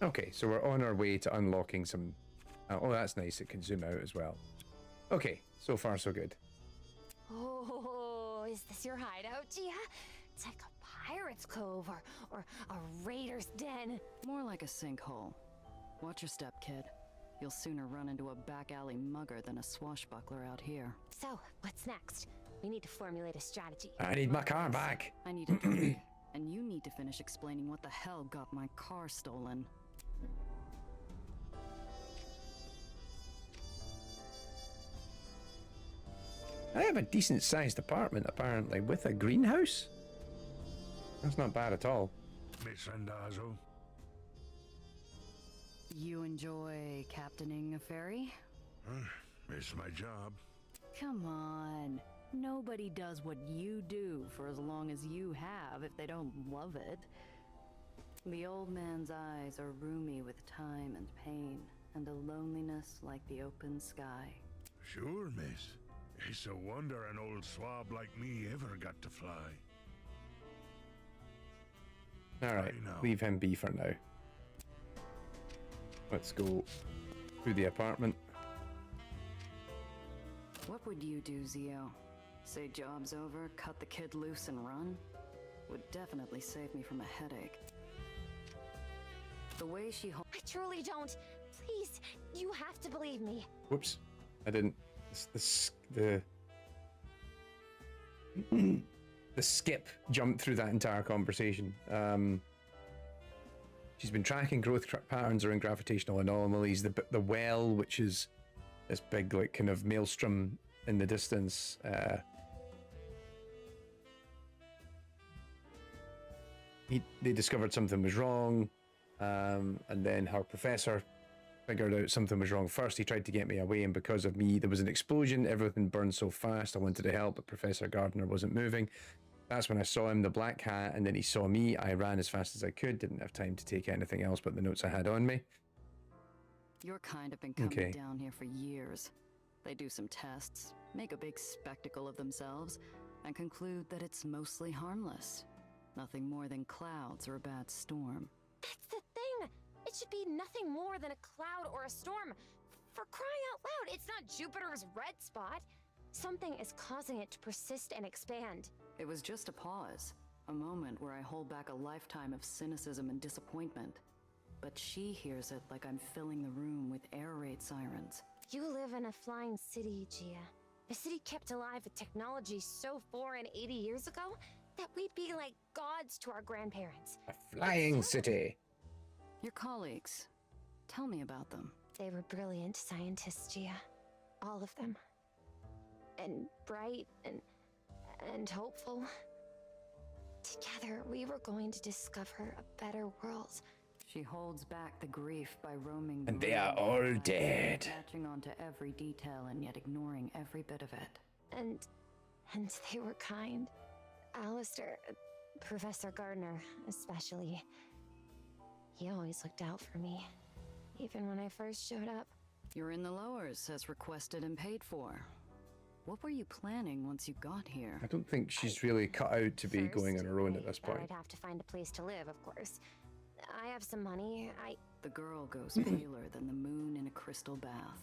Okay, so we're on our way to unlocking some... oh, that's nice. It can zoom out as well. Okay, so far so good. Oh, is this your hideout, Gia? It's like a pirate's cove or a raider's den. More like a sinkhole. Watch your step, kid. You'll sooner run into a back alley mugger than a swashbuckler out here. So, what's next? We need to formulate a strategy. I need my car back. I need a drink, and you need to finish explaining what the hell got my car stolen. I have a decent sized apartment, apparently, with a greenhouse. That's not bad at all. Miss Randazzo? You enjoy captaining a ferry? It's my job. Come on. Nobody does what you do for as long as you have if they don't love it. The old man's eyes are roomy with time and pain, and a loneliness like the open sky. Sure, miss. It's a wonder an old swab like me ever got to fly. Alright, I know. leave him be for now. Let's go through the apartment. What would you do, Zio? Say job's over, cut the kid loose and run? Would definitely save me from a headache. The way she I truly don't. Please, you have to believe me. Whoops, I didn't. The skip jumped through that entire conversation. She's been tracking growth patterns around gravitational anomalies. The well, which is this big, like, kind of maelstrom in the distance. They discovered something was wrong, and then her professor figured out something was wrong first. He tried to get me away, and because of me, there was an explosion. Everything burned so fast. I wanted to help, but Professor Gardner wasn't moving. That's when I saw him, the black hat, and then he saw me. I ran as fast as I could. Didn't have time to take anything else but the notes I had on me. Your kind have been coming down here for years. They do some tests, make a big spectacle of themselves, and conclude that it's mostly harmless. Nothing more than clouds or a bad storm. That's the thing. It should be nothing more than a cloud or a storm. For crying out loud, it's not Jupiter's red spot. Something is causing it to persist and expand. It was just a pause, a moment where I hold back a lifetime of cynicism and disappointment. But she hears it like I'm filling the room with air raid sirens. You live in a flying city, Gia. A city kept alive with technology so foreign 80 years ago that we'd be like gods to our grandparents. A flying city. Your colleagues. Tell me about them. They were brilliant scientists, Gia. All of them. And bright and hopeful. Together, we were going to discover a better world. She holds back the grief by roaming the And they are room, all dead. latching onto every detail and yet ignoring every bit of it. And they were kind. Alistair, Professor Gardner, especially. He always looked out for me, even when I first showed up. You're in the lowers, as requested and paid for. What were you planning once you got here? I don't think she's really cut out to be going on her own at this Thought point. I'd have to find a place to live, of course. I have some money. The girl goes paler than the moon in a crystal bath.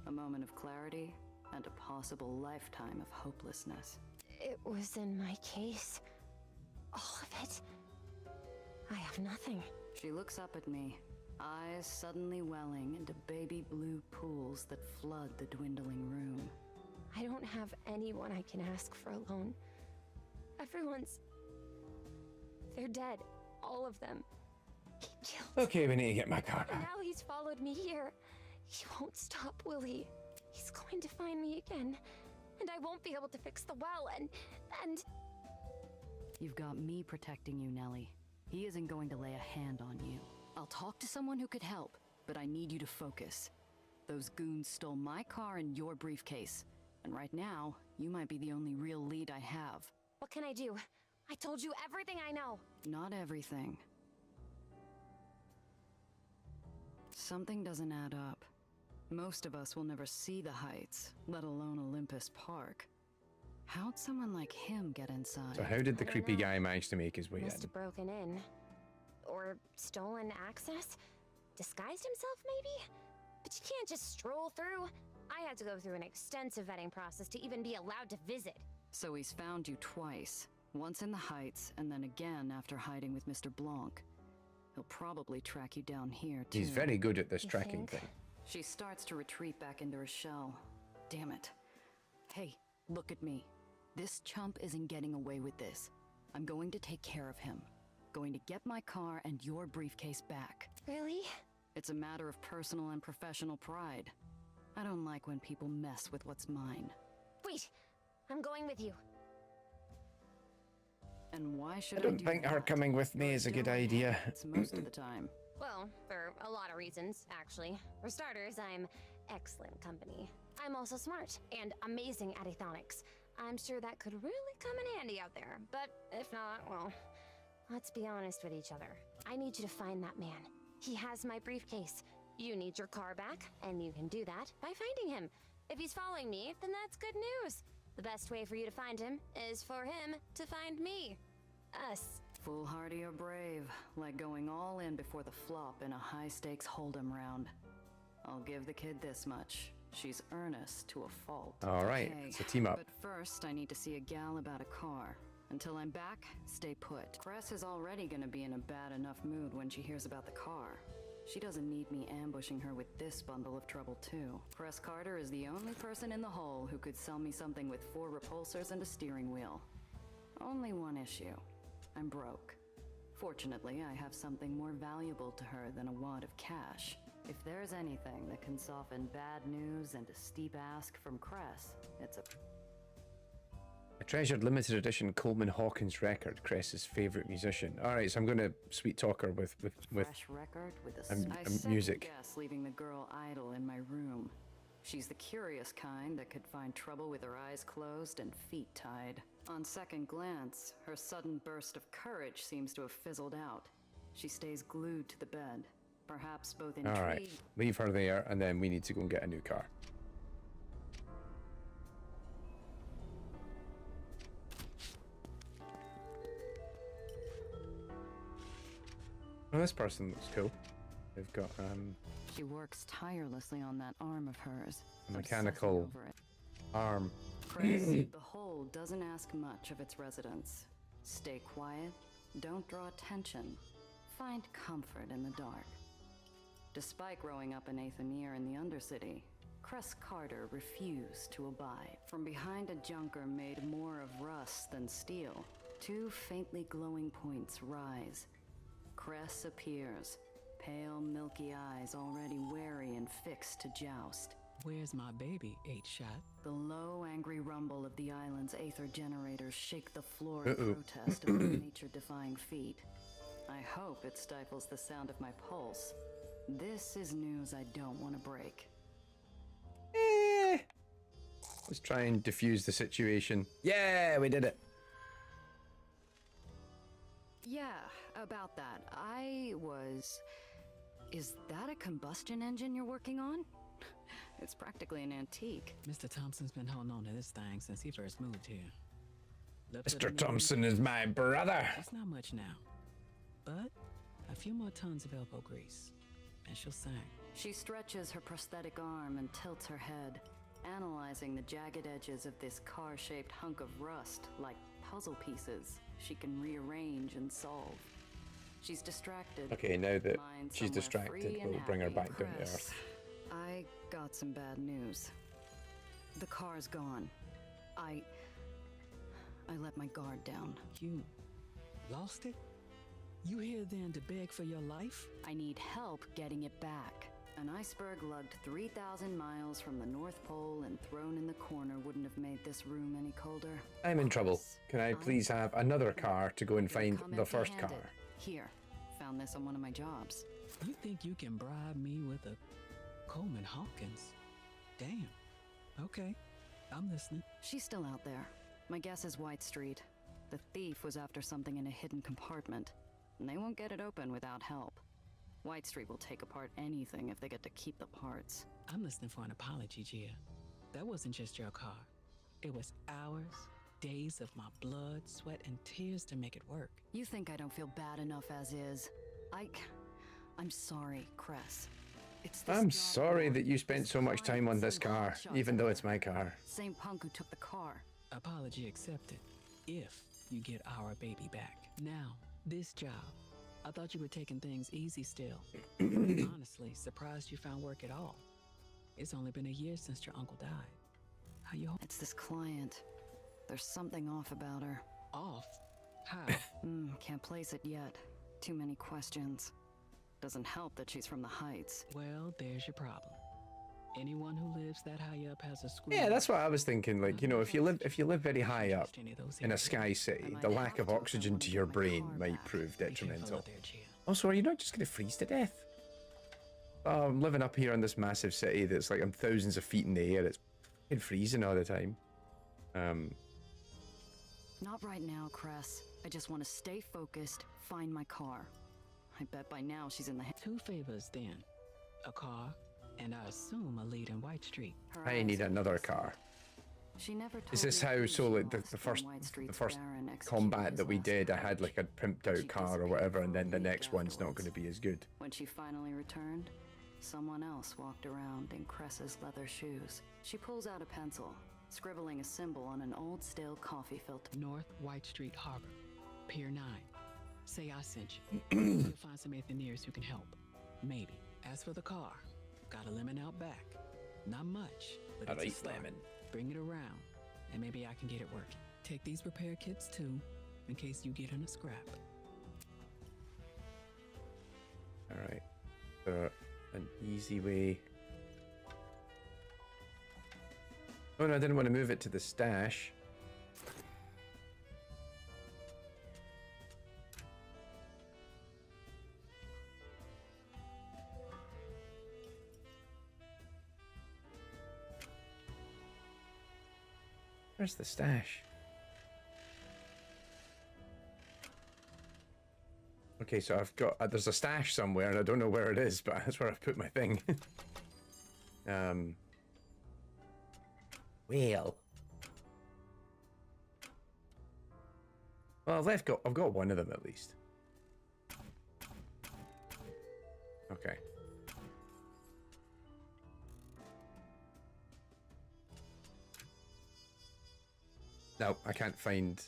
A moment of clarity and a possible lifetime of hopelessness. It was in my case. All of it. I have nothing. She looks up at me, eyes suddenly welling into baby blue pools that flood the dwindling room. I don't have anyone I can ask for a loan. Everyone's... They're dead. All of them. He killed... Okay, we need to get my car And back. now he's followed me here. He won't stop, will he? He's going to find me again. And I won't be able to fix the well, and... You've got me protecting you, Nellie. He isn't going to lay a hand on you. I'll talk to someone who could help, but I need you to focus. Those goons stole my car and your briefcase. And right now, you might be the only real lead I have. What can I do? I told you everything I know. Not everything. Something doesn't add up. Most of us will never see the Heights, let alone Olympus Park. How'd someone like him get inside? So how did the I don't creepy know. guy manage to make his way Must in? have broken in. Or stolen access? Disguised himself, maybe? But you can't just stroll through. I had to go through an extensive vetting process to even be allowed to visit. So he's found you twice. Once in the Heights, and then again after hiding with Mr. Blanc. He'll probably track you down here, too. He's very good at this You tracking think? thing. She starts to retreat back into her shell. Damn it. Hey, look at me. This chump isn't getting away with this. I'm going to take care of him. Going to get my car and your briefcase back. Really? It's a matter of personal and professional pride. I don't like when people mess with what's mine. Wait, I'm going with you. And why should I don't do think her that? coming with me is a good idea. It's most of the time. Well, for a lot of reasons, actually. For starters, I'm excellent company. I'm also smart and amazing at Aethonics. I'm sure that could really come in handy out there. But if not, well, let's be honest with each other. I need you to find that man. He has my briefcase. You need your car back, and you can do that by finding him. If he's following me, then that's good news. The best way for you to find him is for him to find me. Us. Foolhardy or brave, like going all in before the flop in a high-stakes hold'em round. I'll give the kid this much. She's earnest to a fault. All right, Okay, it's a team up. But first, I need to see a gal about a car. Until I'm back, stay put. Cress is already gonna be in a bad enough mood when she hears about the car. She doesn't need me ambushing her with this bundle of trouble, too. Cress Carter is the only person in the whole who could sell me something with 4 repulsors and a steering wheel. Only one issue. I'm broke. Fortunately, I have something more valuable to her than a wad of cash. If there's anything that can soften bad news and a steep ask from Cress, it's A treasured limited edition Coleman Hawkins record, Cress's favourite musician. All right, so I'm going to sweet talk her with fresh record with a music. guess leaving the girl idle in my room. She's the curious kind that could find trouble with her eyes closed and feet tied. On second glance, her sudden burst of courage seems to have fizzled out. She stays glued to the bed, perhaps both intrigued. All right, leave her there, and then we need to go and get a new car. Oh, this person looks cool. They've got She works tirelessly on that arm of hers. a mechanical obsessing over it. arm. Chris, the Hole doesn't ask much of its residents. Stay quiet, don't draw attention, find comfort in the dark. Despite growing up in Aether in the Undercity, Cress Carter refused to abide. From behind a junker made more of rust than steel, 2 faintly glowing points rise. Cress appears, pale, milky eyes already wary and fixed to joust. Where's my baby, 8-Shot? The low, angry rumble of the island's Aether generators shake the floor in protest of their nature-defying feat. I hope it stifles the sound of my pulse. This is news I don't want to break. Let's try and diffuse the situation. Yeah, we did it. Yeah, about that. Is that a combustion engine you're working on? It's practically an antique. Mr. Thompson's been holding on to this thing since he first moved here. Left it Mr. in Thompson is my brother. It's not much now, but a few more tons of elbow grease, and she'll sing. She stretches her prosthetic arm and tilts her head, analyzing the jagged edges of this car-shaped hunk of rust like puzzle pieces she can rearrange and solve. She's distracted. Okay, now that Mind she's somewhere distracted, free and we'll bring her happy. back down to Cress, earth. I got some bad news. The car's gone. I let my guard down. You lost it? You here then to beg for your life? I need help getting it back. An iceberg lugged 3,000 miles from the North Pole and thrown in the corner wouldn't have made this room any colder. I'm in trouble. Chris, Can I please have another car to go and find come the first car? empty-handed. Here, found this on one of my jobs. You think you can bribe me with a Coleman Hawkins? Damn. Okay, I'm listening. She's still out there. My guess is White Street. The thief was after something in a hidden compartment, and they won't get it open without help. White Street will take apart anything if they get to keep the parts. I'm listening for an apology, Gia. That wasn't just your car. It was hours, days of my blood, sweat, and tears to make it work. You think I don't feel bad enough as is? I'm sorry, Cress. It's this I'm job sorry board, that you spent this so much time on this clients and car, hotshots even out though it's there. my car. Same punk who took the car. Apology accepted. If you get our baby back. Now, this job. I thought you were taking things easy still. Honestly, surprised you found work at all. It's only been a year since your uncle died. How you It's this client. There's something off about her. off? How? Can't place it yet. Too many questions. Doesn't help that she's from the Heights. Well, there's your problem. Anyone who lives that high up has a screw. Yeah, that's what I was thinking. Like, you know, if you live very high up Any of those in a areas. sky city, might the have lack of to if I oxygen want to to your get my brain car might back. prove Be careful detrimental. out there, Gia. Also, are you not just going to freeze to death? Oh, I'm living up here in this massive city that's like I'm thousands of feet in the air. It's fucking freezing all the time. Not right now, Cress. I just want to stay focused, find my car. I bet by now she's in the... Two favors then. A car, and I assume a lead in White Street. Her I eyes need are another fixed. car. She never told Is this me how? who So she like the lost when first White Street's the first Baron executed combat his that we last did, I patch. had like a pimped out She car or disappeared whatever, for and a then the week next one's not afterwards. going to be as good. When she finally returned, someone else walked around in Cress's leather shoes. She pulls out a pencil, scribbling a symbol on an old stale coffee filter. North White Street Harbor, Pier 9. Say I sent you. You'll find some engineers who can help. Maybe. As for the car, got a lemon out back. Not much, but All it's a right, start. lemon. Bring it around, and maybe I can get it working. Take these repair kits too, in case you get in a scrap. All right. So an easy way. Oh no, I didn't want to move it to the stash. Where's the stash? Okay, so I've got there's a stash somewhere, and I don't know where it is, but that's where I've put my thing. Well, I've got one of them at least. Okay. No, I can't find.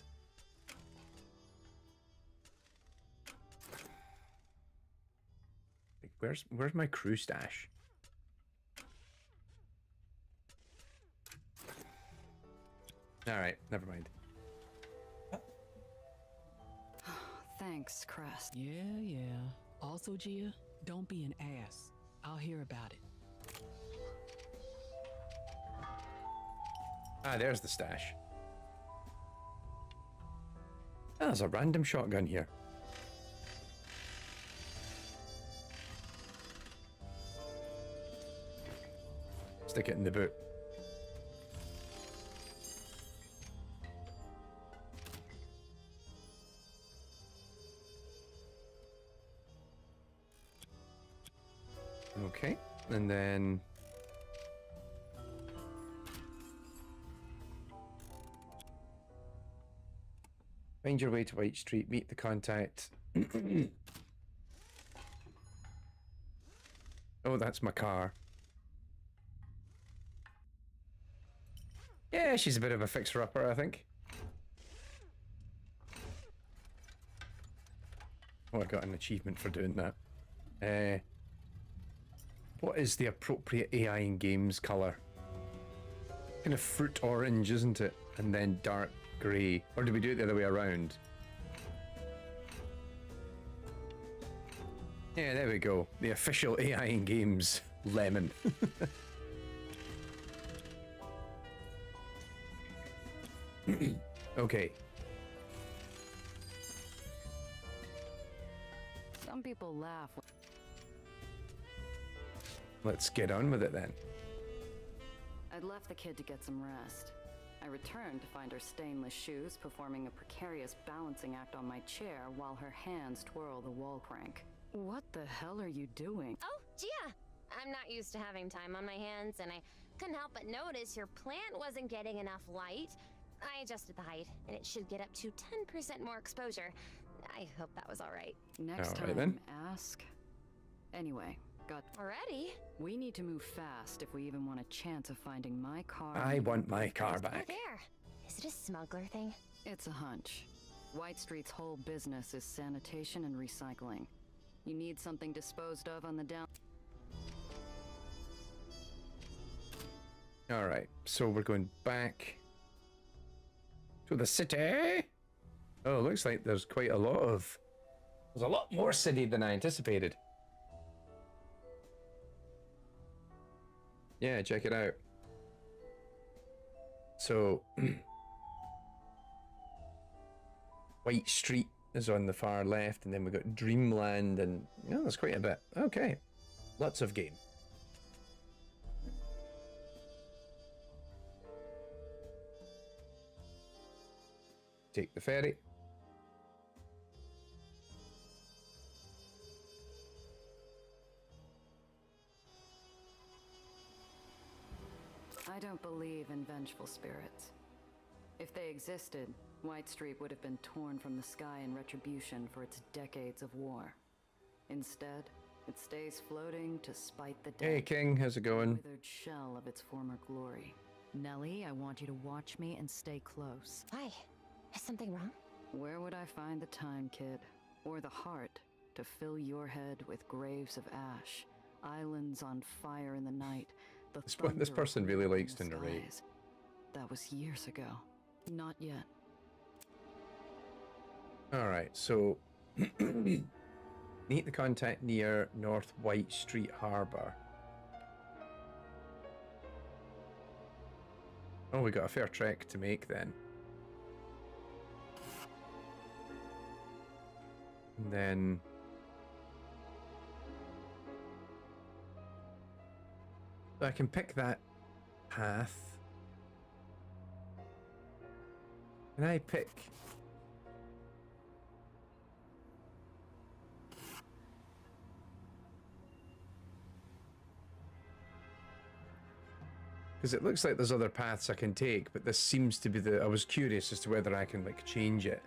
Like, where's my crew stash? All right, never mind. Thanks, Cress. Yeah. Also, Gia, Don't be an ass. I'll hear about it. Ah, there's the stash. Ah, there's a random shotgun here. Stick it in the boot. Okay, and then find your way to White Street, meet the contact. Oh, that's my car. Yeah, she's a bit of a fixer-upper, I think. Oh, I got an achievement for doing that. What is the appropriate AI in games color? Kind of fruit orange, isn't it? And then dark grey. Or did we do it the other way around? Yeah, there we go. The official AI in games lemon. Okay. Some people laugh. Let's get on with it then. I'd left the kid to get some rest. I returned to find her stainless shoes performing a precarious balancing act on my chair while her hands twirl the wall crank. What the hell are you doing? Oh, Gia! I'm not used to having time on my hands, and I couldn't help but notice your plant wasn't getting enough light. I adjusted the height, and it should get up to 10% more exposure. I hope that was all right. Next All right, time, then. ask. Anyway, Already? we need to move fast if we even want a chance of finding my car. I want my car back. There. Is it a smuggler thing? It's a hunch. White Street's whole business is sanitation and recycling. You need something disposed of on the down. All right, so we're going back to the city. Oh, looks like there's quite a lot of... There's a lot more city than I anticipated. Yeah, check it out. So... White Street is on the far left, and then we've got Dreamland, and... Oh, there's quite a bit. Okay. Lots of game. Take the ferry. I don't believe in vengeful spirits. If they existed, White Street would have been torn from the sky in retribution for its decades of war. Instead, it stays floating to spite the dead. Hey, King, how's it going? Withered shell of its former glory. Nellie, I want you to watch me and stay close. Why? Is something wrong? Where would I find the time, kid? Or the heart to fill your head with graves of ash, islands on fire in the night, the This person really likes to narrate. skies. That was years ago. Not yet. Alright, so... Meet the contact near North White Street Harbour. Oh, we got a fair trek to make then. And then... I can pick that path. Can I pick... Because it looks like there's other paths I can take, but this seems to be the... I was curious as to whether I can, like, change it.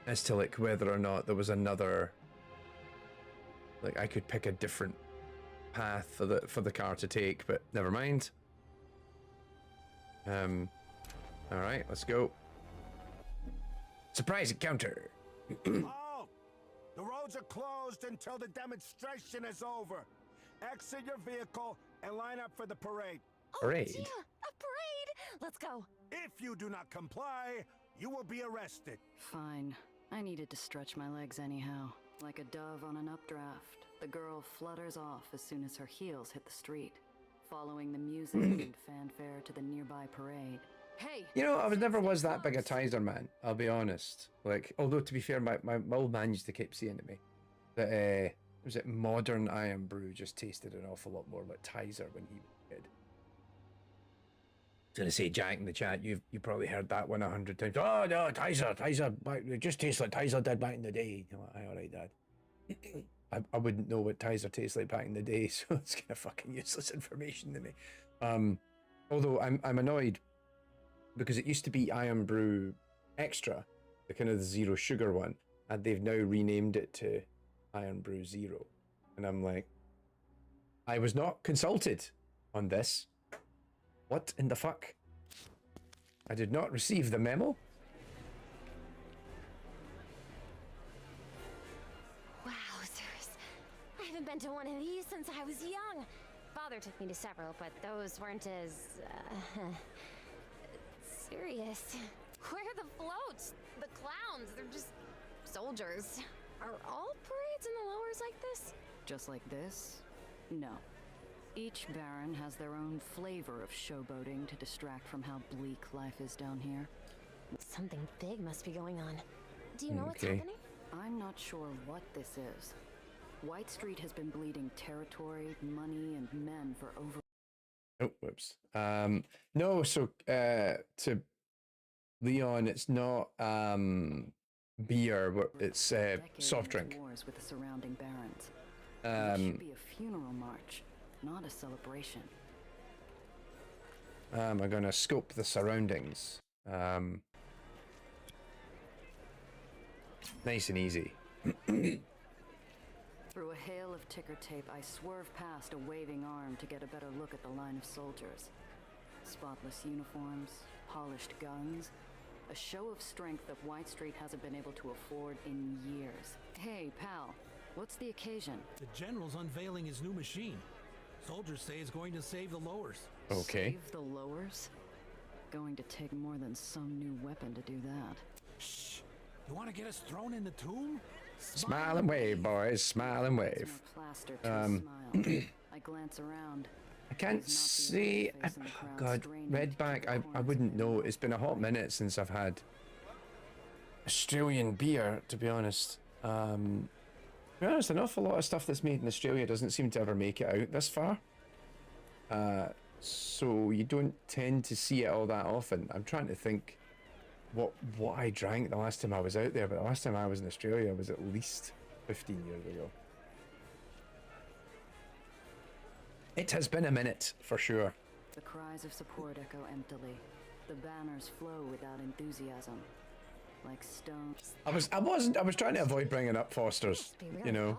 As to, like, whether or not there was another... Like, I could pick a different path for the car to take, but never mind. Alright, let's go. Surprise encounter! Halt! The roads are closed until the demonstration is over. Exit your vehicle and line up for the parade. Parade? Oh, yeah, a parade! Let's go. If you do not comply, you will be arrested. Fine. I needed to stretch my legs anyhow. Like a dove on an updraft, the girl flutters off as soon as her heels hit the street, following the music and fanfare to the nearby parade. Hey! You know, I never was that big a Tizer man, I'll be honest. Like, although to be fair, my old man used to keep saying to me that, was it modern Iron Brew just tasted an awful lot more like Tizer when he was a kid. I was gonna say, Jack in the chat, you probably heard that one 100 times. Oh no, Tizer, it just tastes like Tizer did back in the day. You're like, alright, Dad. I wouldn't know what Tizer tastes like back in the day, so it's kind of fucking useless information to me. Although I'm annoyed because it used to be Iron Brew Extra, the kind of the zero sugar one, and they've now renamed it to Iron Brew Zero. And I'm like, I was not consulted on this. What in the fuck? I did not receive the memo. Wowzers. I haven't been to one of these since I was young. Father took me to several, but those weren't as, serious. Where are the floats? The clowns? They're just soldiers. Are all parades in the lowers like this? Just like this? No. Each Baron has their own flavor of showboating to distract from how bleak life is down here. Something big must be going on. Do you know what's happening? I'm not sure what this is. White Street has been bleeding territory, money, and men for over... Oh, whoops. No, so to Leon, it's not beer, but it's soft drink. Wars with the surrounding barons. It should be a funeral march, not a celebration. I'm gonna scope the surroundings. Nice and easy. Through a hail of ticker tape, I swerve past a waving arm to get a better look at the line of soldiers. Spotless uniforms, polished guns, a show of strength that White Street hasn't been able to afford in years. Hey, pal, what's the occasion? The General's unveiling his new machine. Soldiers say it's going to save the lowers. Okay. Save the lowers? Going to take more than some new weapon to do that. Shh! You want to get us thrown in the tomb? Smile and wave, boys. Smile and wave. Plaster to a smile. I glance around. I can't see. Oh God, Redback. I wouldn't know. It's been a hot minute since I've had Australian beer, to be honest. To be honest, an awful lot of stuff that's made in Australia doesn't seem to ever make it out this far. So you don't tend to see it all that often. I'm trying to think what I drank the last time I was out there, but the last time I was in Australia was at least 15 years ago. It has been a minute, for sure. The cries of support echo emptily. The banners flow without enthusiasm. Like stones. I was trying to avoid bringing up Foster's, you know,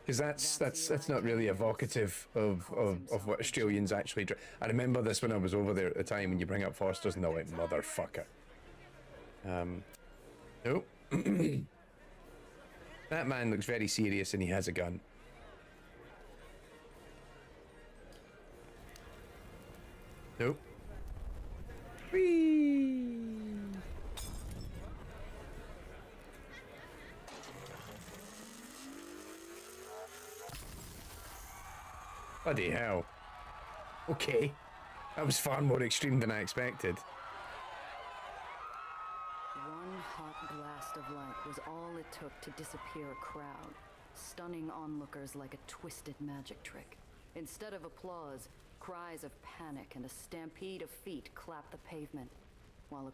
because that's not really evocative of what Australians actually drink. I remember this when I was over there at the time, when you bring up Foster's and they're like, motherfucker. Nope. That man looks very serious and he has a gun. Nope. Whee! Bloody hell. Okay. That was far more extreme than I expected. One hot blast of light was all it took to disappear a crowd, stunning onlookers like a twisted magic trick. Instead of applause, cries of panic and a stampede of feet clapped the pavement, while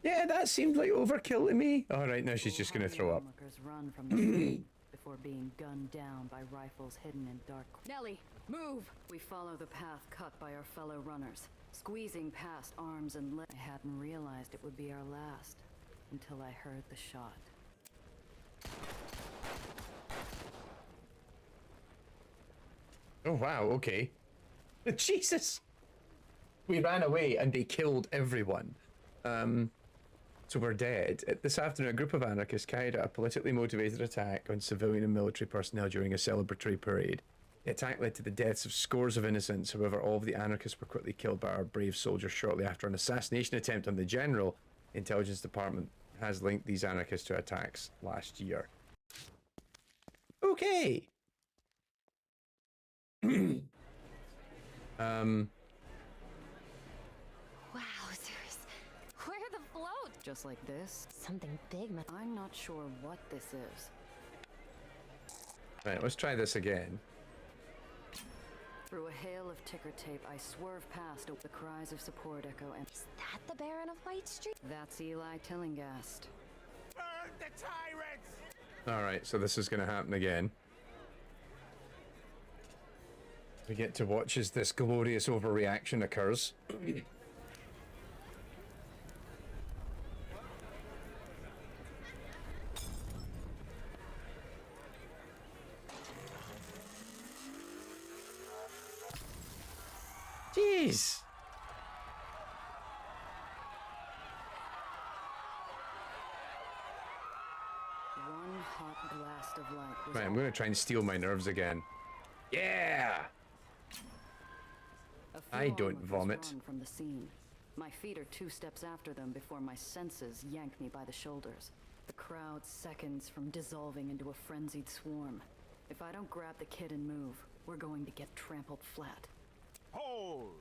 Yeah, that seemed like overkill to me. All right, now she's just gonna throw up. onlookers run from the scene before being gunned down by rifles hidden in dark. Nellie, move! We follow the path cut by our fellow runners, squeezing past arms and legs. I hadn't realized it would be our last until I heard the shot. Oh wow, okay. Jesus! We ran away and they killed everyone. So we're dead. This afternoon, a group of anarchists carried out a politically motivated attack on civilian and military personnel during a celebratory parade. The attack led to the deaths of scores of innocents. However, all of the anarchists were quickly killed by our brave soldiers shortly after an assassination attempt on the general Intelligence Department has linked these anarchists to attacks last year. Okay. Wowzers. Where are the floats? Just like this? Something big. I'm not sure what this is. Right, let's try this again. Through a hail of ticker tape, I swerve past the cries of support echo and... Is that the Baron of White Street? That's Eli Tillingast. Burn the tyrants! Alright, so this is going to happen again. We get to watch as this glorious overreaction occurs. Jeez! One hot blast of light was Right, I'm going to try and steal my nerves again. Yeah! I don't vomit. From the scene. My feet are 2 steps after them before my senses yank me by the shoulders. The crowd seconds from dissolving into a frenzied swarm. If I don't grab the kid and move, we're going to get trampled flat. Hold!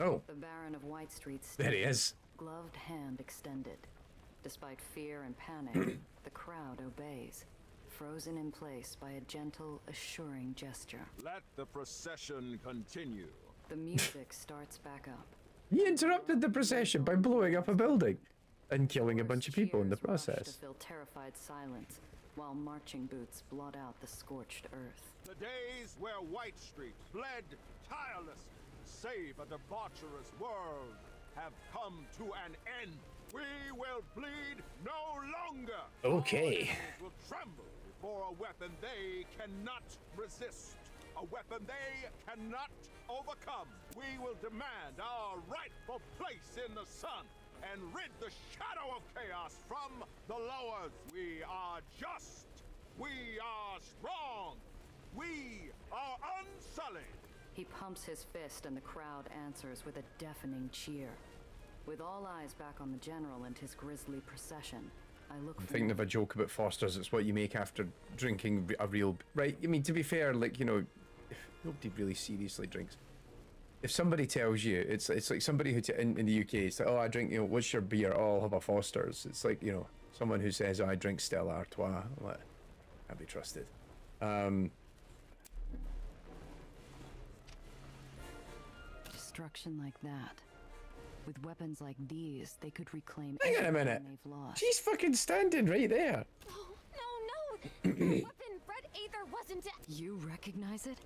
Oh, The Baron of White Street there he is. gloved hand extended. Despite fear and panic, the crowd obeys, frozen in place by a gentle, assuring gesture. Let the procession continue. The music starts back up. He interrupted the procession by blowing up a building and killing a bunch of people in the Cheers rush process. to fill terrified silence, while marching boots blot out the scorched earth. The days where White Street bled tirelessly to save a debaucherous world have come to an end. We will bleed no longer. Okay. Our enemies will tremble before a weapon they cannot resist. A weapon they cannot overcome. We will demand our rightful place in the sun and rid the shadow of chaos from the lowers. We are just. We are strong. We are unsullied. He pumps his fist and the crowd answers with a deafening cheer. With all eyes back on the general and his grisly procession, I look I'm thinking of a joke about Foster's. It's what you make after drinking a real... Right, I mean, to be fair, like, you know, if nobody really seriously drinks. If somebody tells you, it's like somebody who, in the UK, it's like, oh, I drink, you know, what's your beer? Oh, I'll have a Foster's. It's like, you know, someone who says, oh, I drink Stella Artois. I'm like, can't be trusted. destruction like that. With weapons like these, they could reclaim Hang on a everything minute. they've lost. She's fucking standing right there. Oh, no, no! The weapon Red Aether wasn't... You recognize it?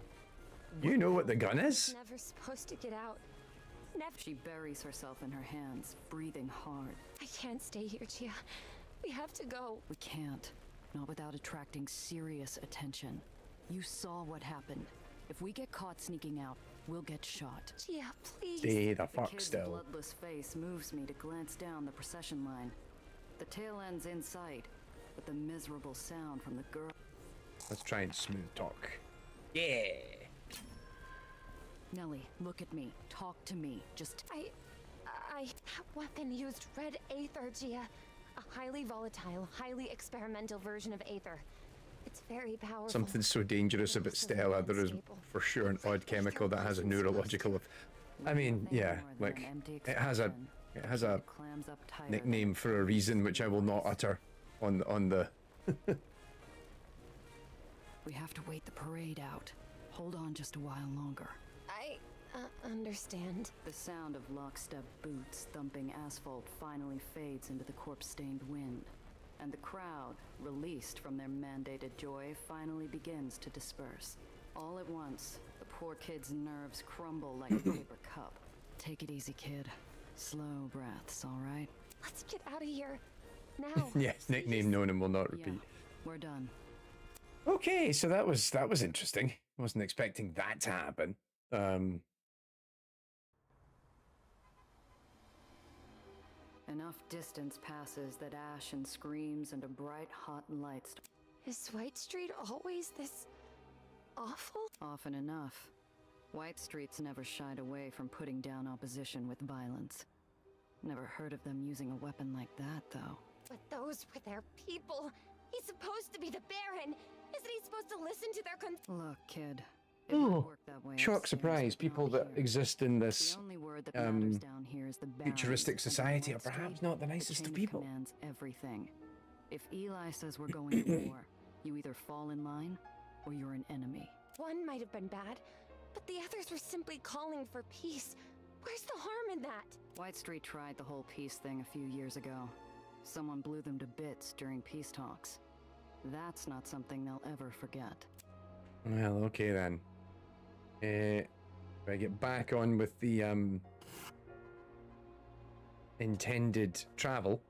You know what the gun is? Never supposed to get out. Never... She buries herself in her hands, breathing hard. I can't stay here, Gia. We have to go. We can't. Not without attracting serious attention. You saw what happened. If we get caught sneaking out, we'll get shot. Gia, please. Stay the The fuck kid's still. bloodless face moves me to glance down the procession line. The tail end's in sight, but the miserable sound from the girl... Let's try and smooth talk. Yeah. Nellie, look at me. Talk to me. Just... That weapon used Red Aether, Gia. A highly volatile, highly experimental version of Aether. It's very powerful. Something so dangerous about Stella, there is for sure an odd chemical that has a neurological... I mean, yeah, like, it has a clams up tighter. nickname for a reason which I will not utter on the... We have to wait the parade out. Hold on just a while longer. I understand. The sound of lockstep boots thumping asphalt finally fades into the corpse-stained wind, and the crowd, released from their mandated joy, finally begins to disperse. All at once, the poor kid's nerves crumble like a paper cup. Take it easy, kid. Slow breaths, all right? Let's get out of here. Now. Yes, nickname known and will not Yeah, repeat. we're done. Okay, so that was interesting. Wasn't expecting that to happen. Enough distance passes that Ashen screams and a bright hot light Is White Street always this awful? Often enough. White Street's never shied away from putting down opposition with violence. Never heard of them using a weapon like that, though. But those were their people. He's supposed to be the Baron. Isn't he supposed to listen to their Look, kid. It won't work that way Shock upstairs, surprise, but people not that here. exist in this The only word that matters down here is the Baron's, futuristic and society on are White perhaps Street, not the the nicest chain of of people. command's everything. If Eli says we're going to war, you either fall in line or you're an enemy. One might have been bad, but the others were simply calling for peace. Where's the harm in that? White Street tried the whole peace thing a few years ago. Someone blew them to bits during peace talks. That's not something they'll ever forget. Well, okay then. I get back on with the intended travel.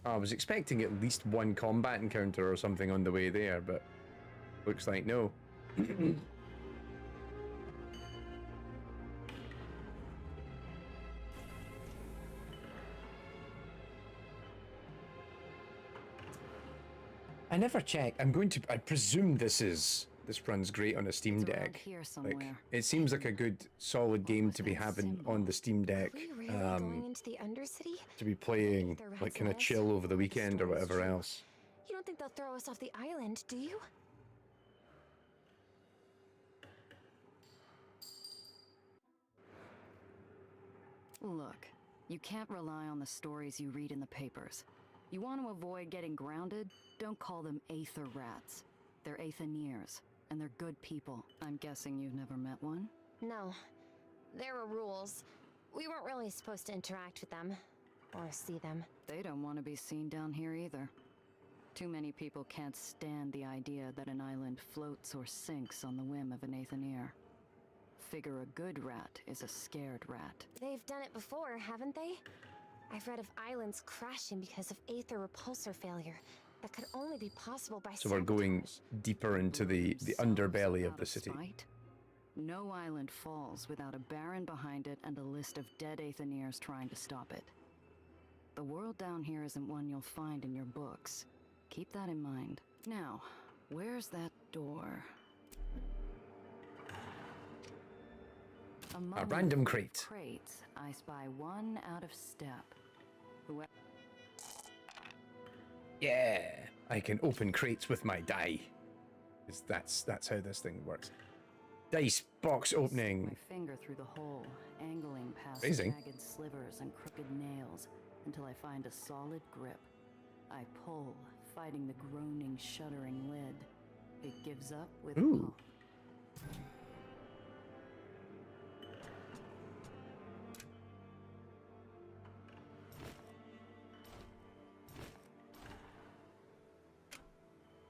I was expecting at least one combat encounter or something on the way there, but looks like no. I never check. I presume this runs great on a Steam It's around Deck. here Like, somewhere. it seems like a good solid game to be having on the Steam Deck. Are we really going into the Undercity? To be playing, Aether like, kind of Red's chill over the last? weekend or Story's whatever true. else. You don't think they'll throw us off the island, do you? Look, you can't rely on the stories you read in the papers. You want to avoid getting grounded? Don't call them Aether Rats. They're Aetheniers, and they're good people. I'm guessing you've never met one? No. There were rules. We weren't really supposed to interact with them. Or see them. They don't want to be seen down here either. Too many people can't stand the idea that an island floats or sinks on the whim of an Aethenier. Figure a good rat is a scared rat. They've done it before, haven't they? I've read of islands crashing because of Aether repulsor failure. That could only be possible by So we're going sabotage. deeper into the underbelly of the city. Spite? No island falls without a baron behind it and a list of dead Aetheniers trying to stop it. The world down here isn't one you'll find in your books. Keep that in mind. Now, where's that door? Among A random the crate. Crates, I spy one out of step. Whoever Yeah, I can open crates with my die. 'Cause that's how this thing works. Dice box my opening. finger through the hole, angling past Amazing. jagged slivers and crooked nails until I find a solid grip. I pull, fighting the groaning, shuddering lid. It gives up with a Ooh. pop.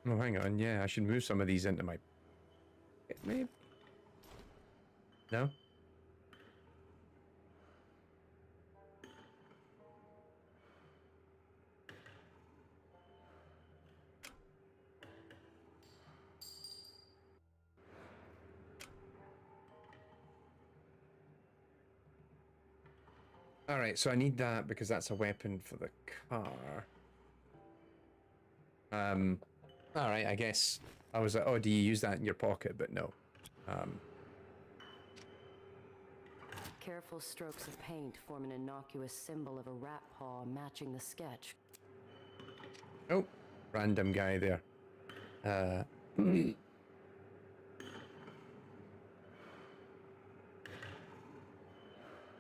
Oh, hang on. Yeah, I should move some of these into my... Maybe? No? Alright, so I need that because that's a weapon for the car. Alright, I guess I was like, oh, do you use that in your pocket? But no. Careful strokes of paint form an innocuous symbol of a rat paw matching the sketch. Oh, random guy there.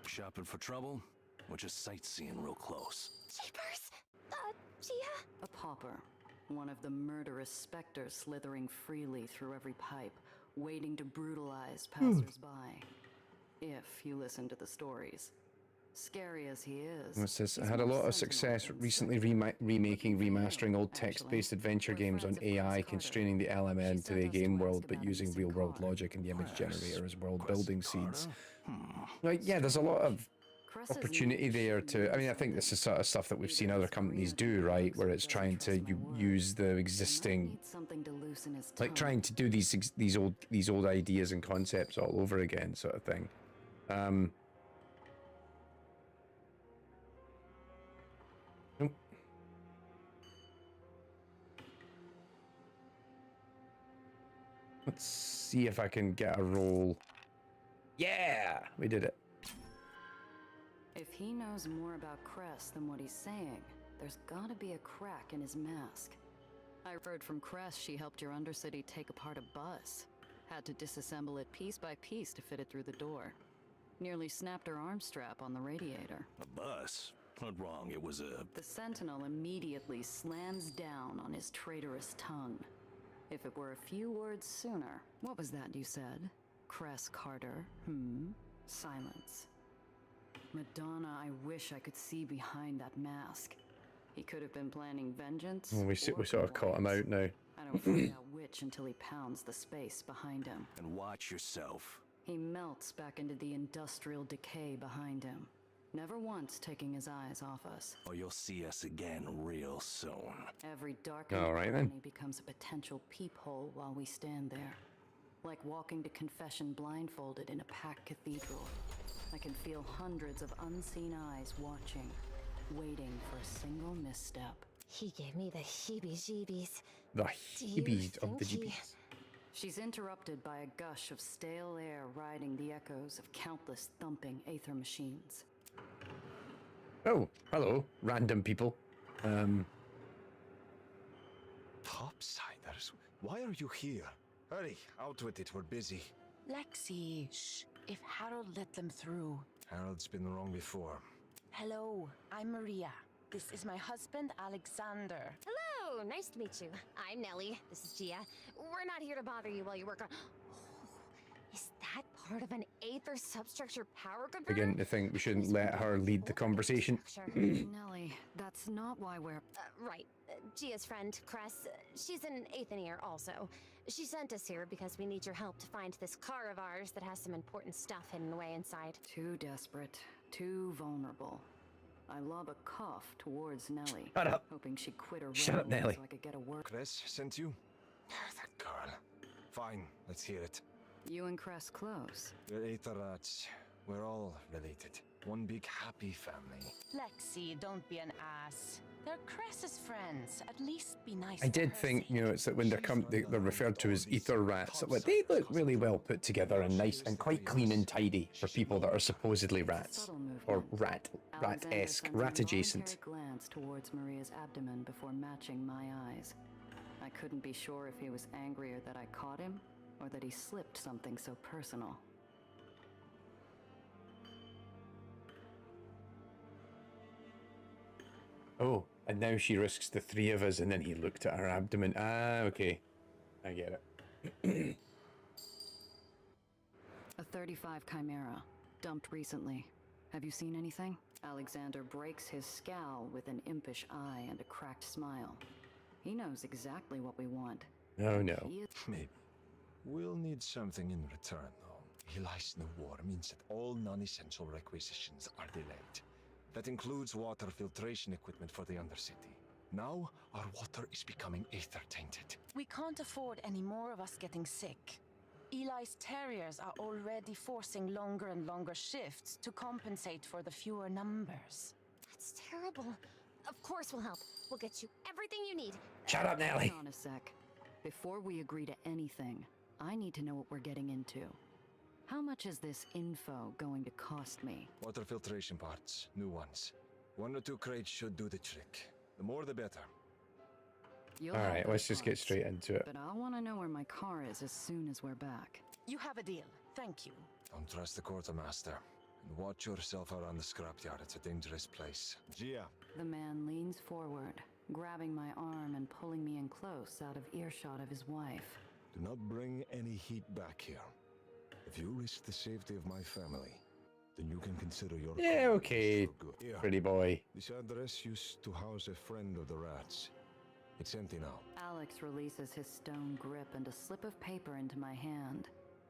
Shopping for trouble? Or just sightseeing real close? Jeepers! Gia? A pauper. One of the murderous specters slithering freely through every pipe, waiting to brutalize passers-by. If you listen to the stories. Scary as he is. It says, I he's had a more lot of sensible success than recently sick. remaking, remastering old Actually, text-based adventure we're games on friends of Chris AI, Carter. constraining the LMN She to sent the us to game ask world, but about a using missing real-world car. logic and the image generator as world-building seeds. Hmm. Like, yeah, there's a lot of Cress's opportunity name there should to... I mean, I be think this is sort of stuff that we've seen Either other his companies career do, right? looks Where or it's doesn't trying to trust my word. use the He might existing... need something to loosen his Like, tongue. trying to do these old ideas and concepts all over again, sort of thing. Nope. Let's see if I can get a roll Yeah, we did it. If he knows more about Cress than what he's saying, there's gotta be a crack in his mask. I heard from Cress she helped your Undercity take apart a bus. Had to disassemble it piece by piece to fit it through the door. Nearly snapped her arm strap on the radiator. A bus? Not wrong, it was a... The Sentinel immediately slams down on his traitorous tongue. If it were a few words sooner... What was that you said? Cress Carter, Silence. Madonna, I wish I could see behind that mask. He could have been planning vengeance. Well, we sort of caught him out now. I don't find out which until he pounds the space behind him. And watch yourself. He melts back into the industrial decay behind him, never once taking his eyes off us. Or you'll see us again real soon. Every dark becomes a potential peephole while we stand there. Like walking to confession blindfolded in a packed cathedral. I can feel hundreds of unseen eyes watching, waiting for a single misstep. He gave me the heebie-jeebies. The heebies of the jeebies. She's interrupted by a gush of stale air riding the echoes of countless thumping Aether machines. Oh, hello, random people. Topsiders, why are you here? Hurry, out with it, we're busy. Lexi, shh. If Harold let them through. Harold's been wrong before. Hello, I'm Maria. This is my husband, Alexander. Hello, nice to meet you. I'm Nellie. This is Gia. We're not here to bother you while you work on... Oh, is that part of an Aether substructure power converter? Again, I think we shouldn't let her lead the conversation. Nellie, that's not why we're... Right. Gia's friend, Cress, she's an Aethanier also. She sent us here because we need your help to find this car of ours that has some important stuff hidden away inside. Too desperate, too vulnerable. I lob a cough towards Nellie, Shut up. hoping she'd quit her Shut up, Nellie. so I could get a word. Cress sent you? That girl. Fine, let's hear it. You and Cress close. We're Aether rats. We're all related. One big happy family. Lexi, don't be an ass. They're Cress's friends. At least be nice. I did think, you know, it's that when they're referred to as Aether rats, like, they look really well put together and nice and quite clean and tidy for people that are supposedly rats. Or rat-esque, rat-adjacent. Glance towards Maria's abdomen before matching my eyes. I couldn't be sure if he was angrier that I caught him, or that he slipped something so personal. Oh, and now she risks the three of us, and then he looked at her abdomen. Ah, okay. I get it. A 35 Chimera, dumped recently. Have you seen anything? Alexander breaks his scowl with an impish eye and a cracked smile. He knows exactly what we want. Oh no. Maybe. We'll need something in return, though. Eli's new war means that all non-essential requisitions are delayed. That includes water filtration equipment for the Undercity. Now, our water is becoming Aether-tainted. We can't afford any more of us getting sick. Eli's terriers are already forcing longer and longer shifts to compensate for the fewer numbers. That's terrible. Of course we'll help. We'll get you everything you need. Shut up, Nellie. Hold on a sec. Before we agree to anything, I need to know what we're getting into. How much is this info going to cost me? Water filtration parts, new ones. 1 or 2 crates should do the trick. The more the better. Alright, let's just get straight into it. But I want to know where my car is as soon as we're back. You have a deal. Thank you. Don't trust the quartermaster. And watch yourself around the scrapyard. It's a dangerous place. Gia. The man leans forward, grabbing my arm and pulling me in close out of earshot of his wife. Do not bring any heat back here. If you risk the safety of my family, then you can consider your... Yeah, okay, pretty boy. This address used to house a friend of the rats. It's empty now. Alex releases his stone grip and a slip of paper into my hand.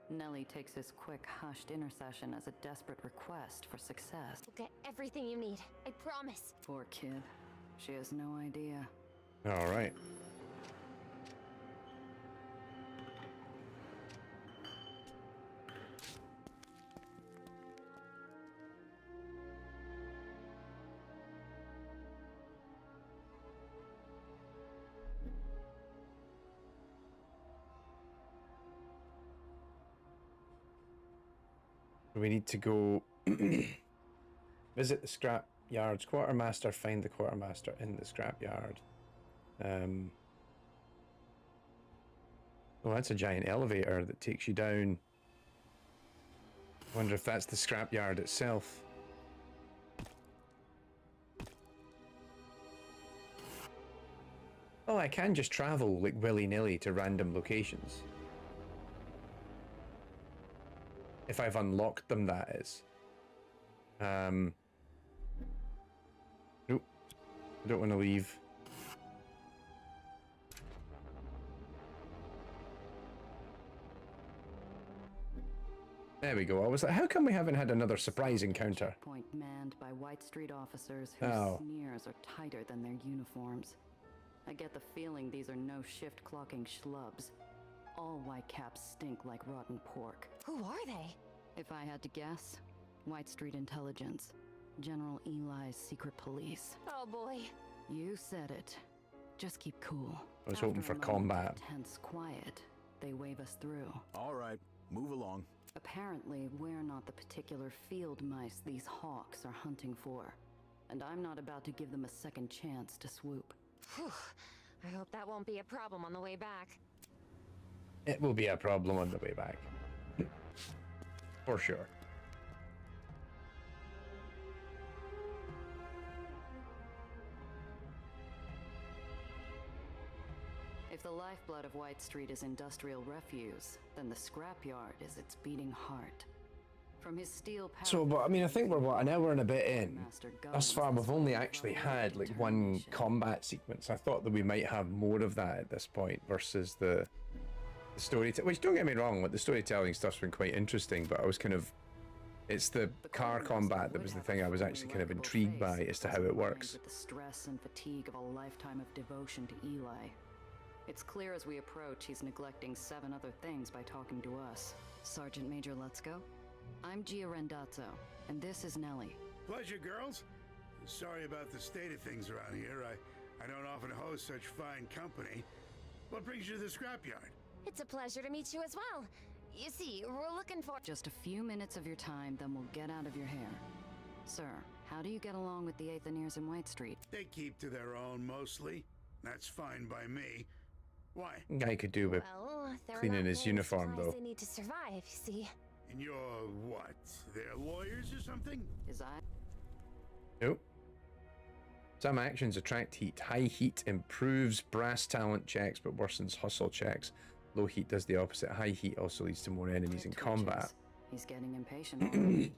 Nellie takes his quick, hushed intercession as a desperate request for success. We'll get everything you need. I promise. Poor kid. She has no idea. Alright. We need to go visit the scrap yards. Quartermaster, find the quartermaster in the scrap yard. Oh, that's a giant elevator that takes you down. Wonder if that's the scrap yard itself. Oh, I can just travel like willy-nilly to random locations. If I've unlocked them, that is. Nope. I don't want to leave. There we go. I was like, how come we haven't had another surprise encounter? Point manned by White Street officers whose sneers are tighter than their uniforms. I get the feeling these are no shift clocking schlubs. All white caps stink like rotten pork. Who are they? If I had to guess, White Street Intelligence. General Eli's secret police. Oh boy. You said it. Just keep cool. I was hoping for combat. Tense quiet. They wave us through. All right, move along. Apparently, we're not the particular field mice these hawks are hunting for. And I'm not about to give them a second chance to swoop. Whew. I hope that won't be a problem on the way back. It will be a problem on the way back. For sure. If the lifeblood of White Street is industrial refuse, then the scrapyard is its beating heart. From his steel So, but I mean, I think we're what, an hour and a bit in. Thus far, we've only actually had like one combat sequence. I thought that we might have more of that at this point versus the storytelling. Which, don't get me wrong, like the storytelling stuff's been quite interesting, but I was kind of, it's the car combat that was the thing I was actually kind of intrigued by as to how it works. With the stress and fatigue of a lifetime of devotion to Eli. It's clear as we approach he's neglecting 7 other things by talking to us. Sergeant Major Let's Go. I'm Gia Rendazzo, and this is Nellie. Pleasure, girls. Sorry about the state of things around here. I don't often host such fine company. What brings you to the scrapyard? It's a pleasure to meet you as well. You see, we're looking for— Just a few minutes of your time, then we'll get out of your hair. Sir, how do you get along with the Aethoniers in White Street? They keep to their own, mostly. That's fine by me. Why? Guy could do with cleaning his uniform, though. They need to survive, you see. And you're what? They're lawyers or something? Is I? Nope. Some actions attract heat. High heat improves brass talent checks but worsens hustle checks. Low heat does the opposite. High heat also leads to more enemies in combat. He's getting impatient already.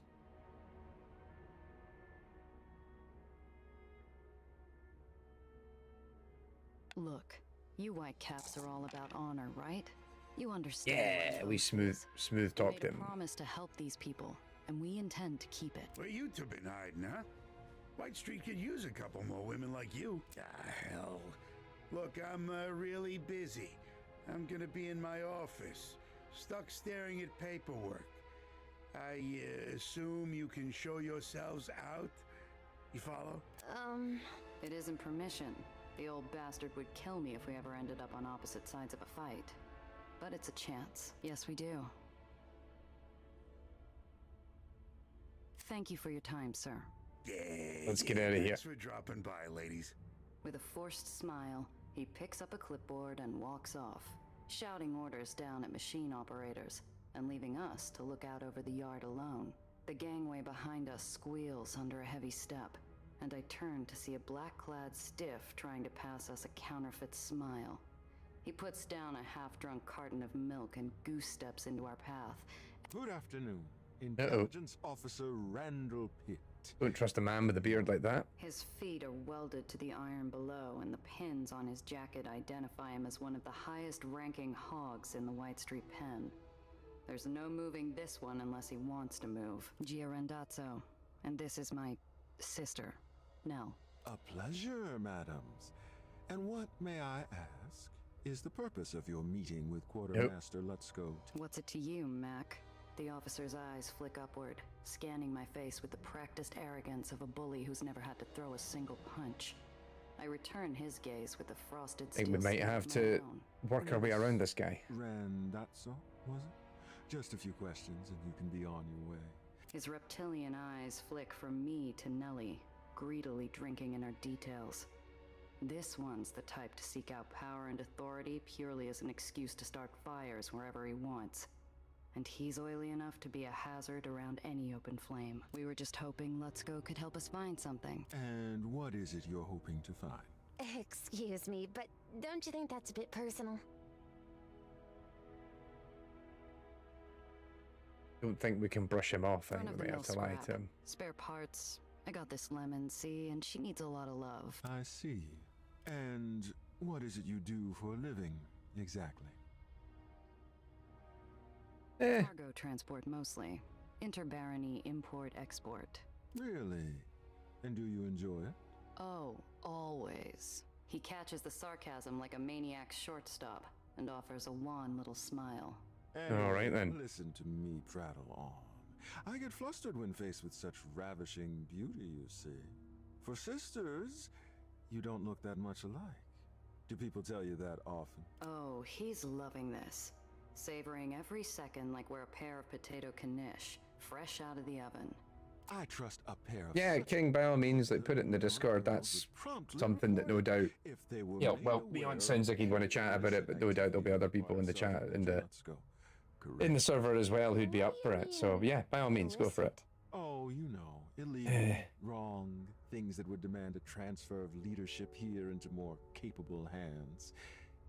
Look, you white caps are all about honor, right? You understand. Yeah, we smooth talked him. We promise to help these people, and we intend to keep it. Where you two been hiding, huh? White Street could use a couple more women like you. Ah, hell. Look, I'm really busy. I'm gonna be in my office, stuck staring at paperwork. I assume you can show yourselves out? You follow? It isn't permission. The old bastard would kill me if we ever ended up on opposite sides of a fight. But it's a chance. Yes, we do. Thank you for your time, sir. Yeah, let's get out of here. Thanks for dropping by, ladies. With a forced smile, he picks up a clipboard and walks off, shouting orders down at machine operators, and leaving us to look out over the yard alone. The gangway behind us squeals under a heavy step, and I turn to see a black-clad stiff trying to pass us a counterfeit smile. He puts down a half-drunk carton of milk and goose steps into our path. Good afternoon. Intelligence Officer Randall Pitt. Don't trust a man with a beard like that. His feet are welded to the iron below, and the pins on his jacket identify him as one of the highest-ranking hogs in the White Street pen. There's no moving this one unless he wants to move. Gia Rendazzo, and this is my sister, Nell. A pleasure, madams. And what, may I ask, is the purpose of your meeting with Quartermaster Let's Go? What's it to you, Mac? The officer's eyes flick upward, scanning my face with the practiced arrogance of a bully who's never had to throw a single punch. I return his gaze with a frosted I think we might have to work our way around this guy. Randazzo, was it? Just a few questions and you can be on your way. His reptilian eyes flick from me to Nellie, greedily drinking in her details. This one's the type to seek out power and authority purely as an excuse to start fires wherever he wants. And he's oily enough to be a hazard around any open flame. We were just hoping Let's Go could help us find something. And what is it you're hoping to find? Excuse me, but don't you think that's a bit personal? Don't think we can brush him off. I think we might have to lie Run-of-the-mill to him. Spare parts. I got this lemon, see, and she needs a lot of love. I see. And what is it you do for a living, exactly? Cargo transport mostly. Interbarony import-export. Really? And do you enjoy it? Oh, always. He catches the sarcasm like a maniac's shortstop and offers a wan little smile. All right, then. Listen to me prattle on. I get flustered when faced with such ravishing beauty, you see. For sisters, you don't look that much alike. Do people tell you that often? Oh, he's loving this. Savoring every second like we're a pair of potato knish, fresh out of the oven. I trust a pair of... Yeah, King, by all means, like, put it in the Discord. That's something that no doubt... Yeah, well, Beyond sounds like he'd want to chat about it, but no doubt there'll be other people in the chat, in the server as well who'd be up for it. So, yeah, by all means, go for it. Oh, you know, illegal, wrong, things that would demand a transfer of leadership here into more capable hands.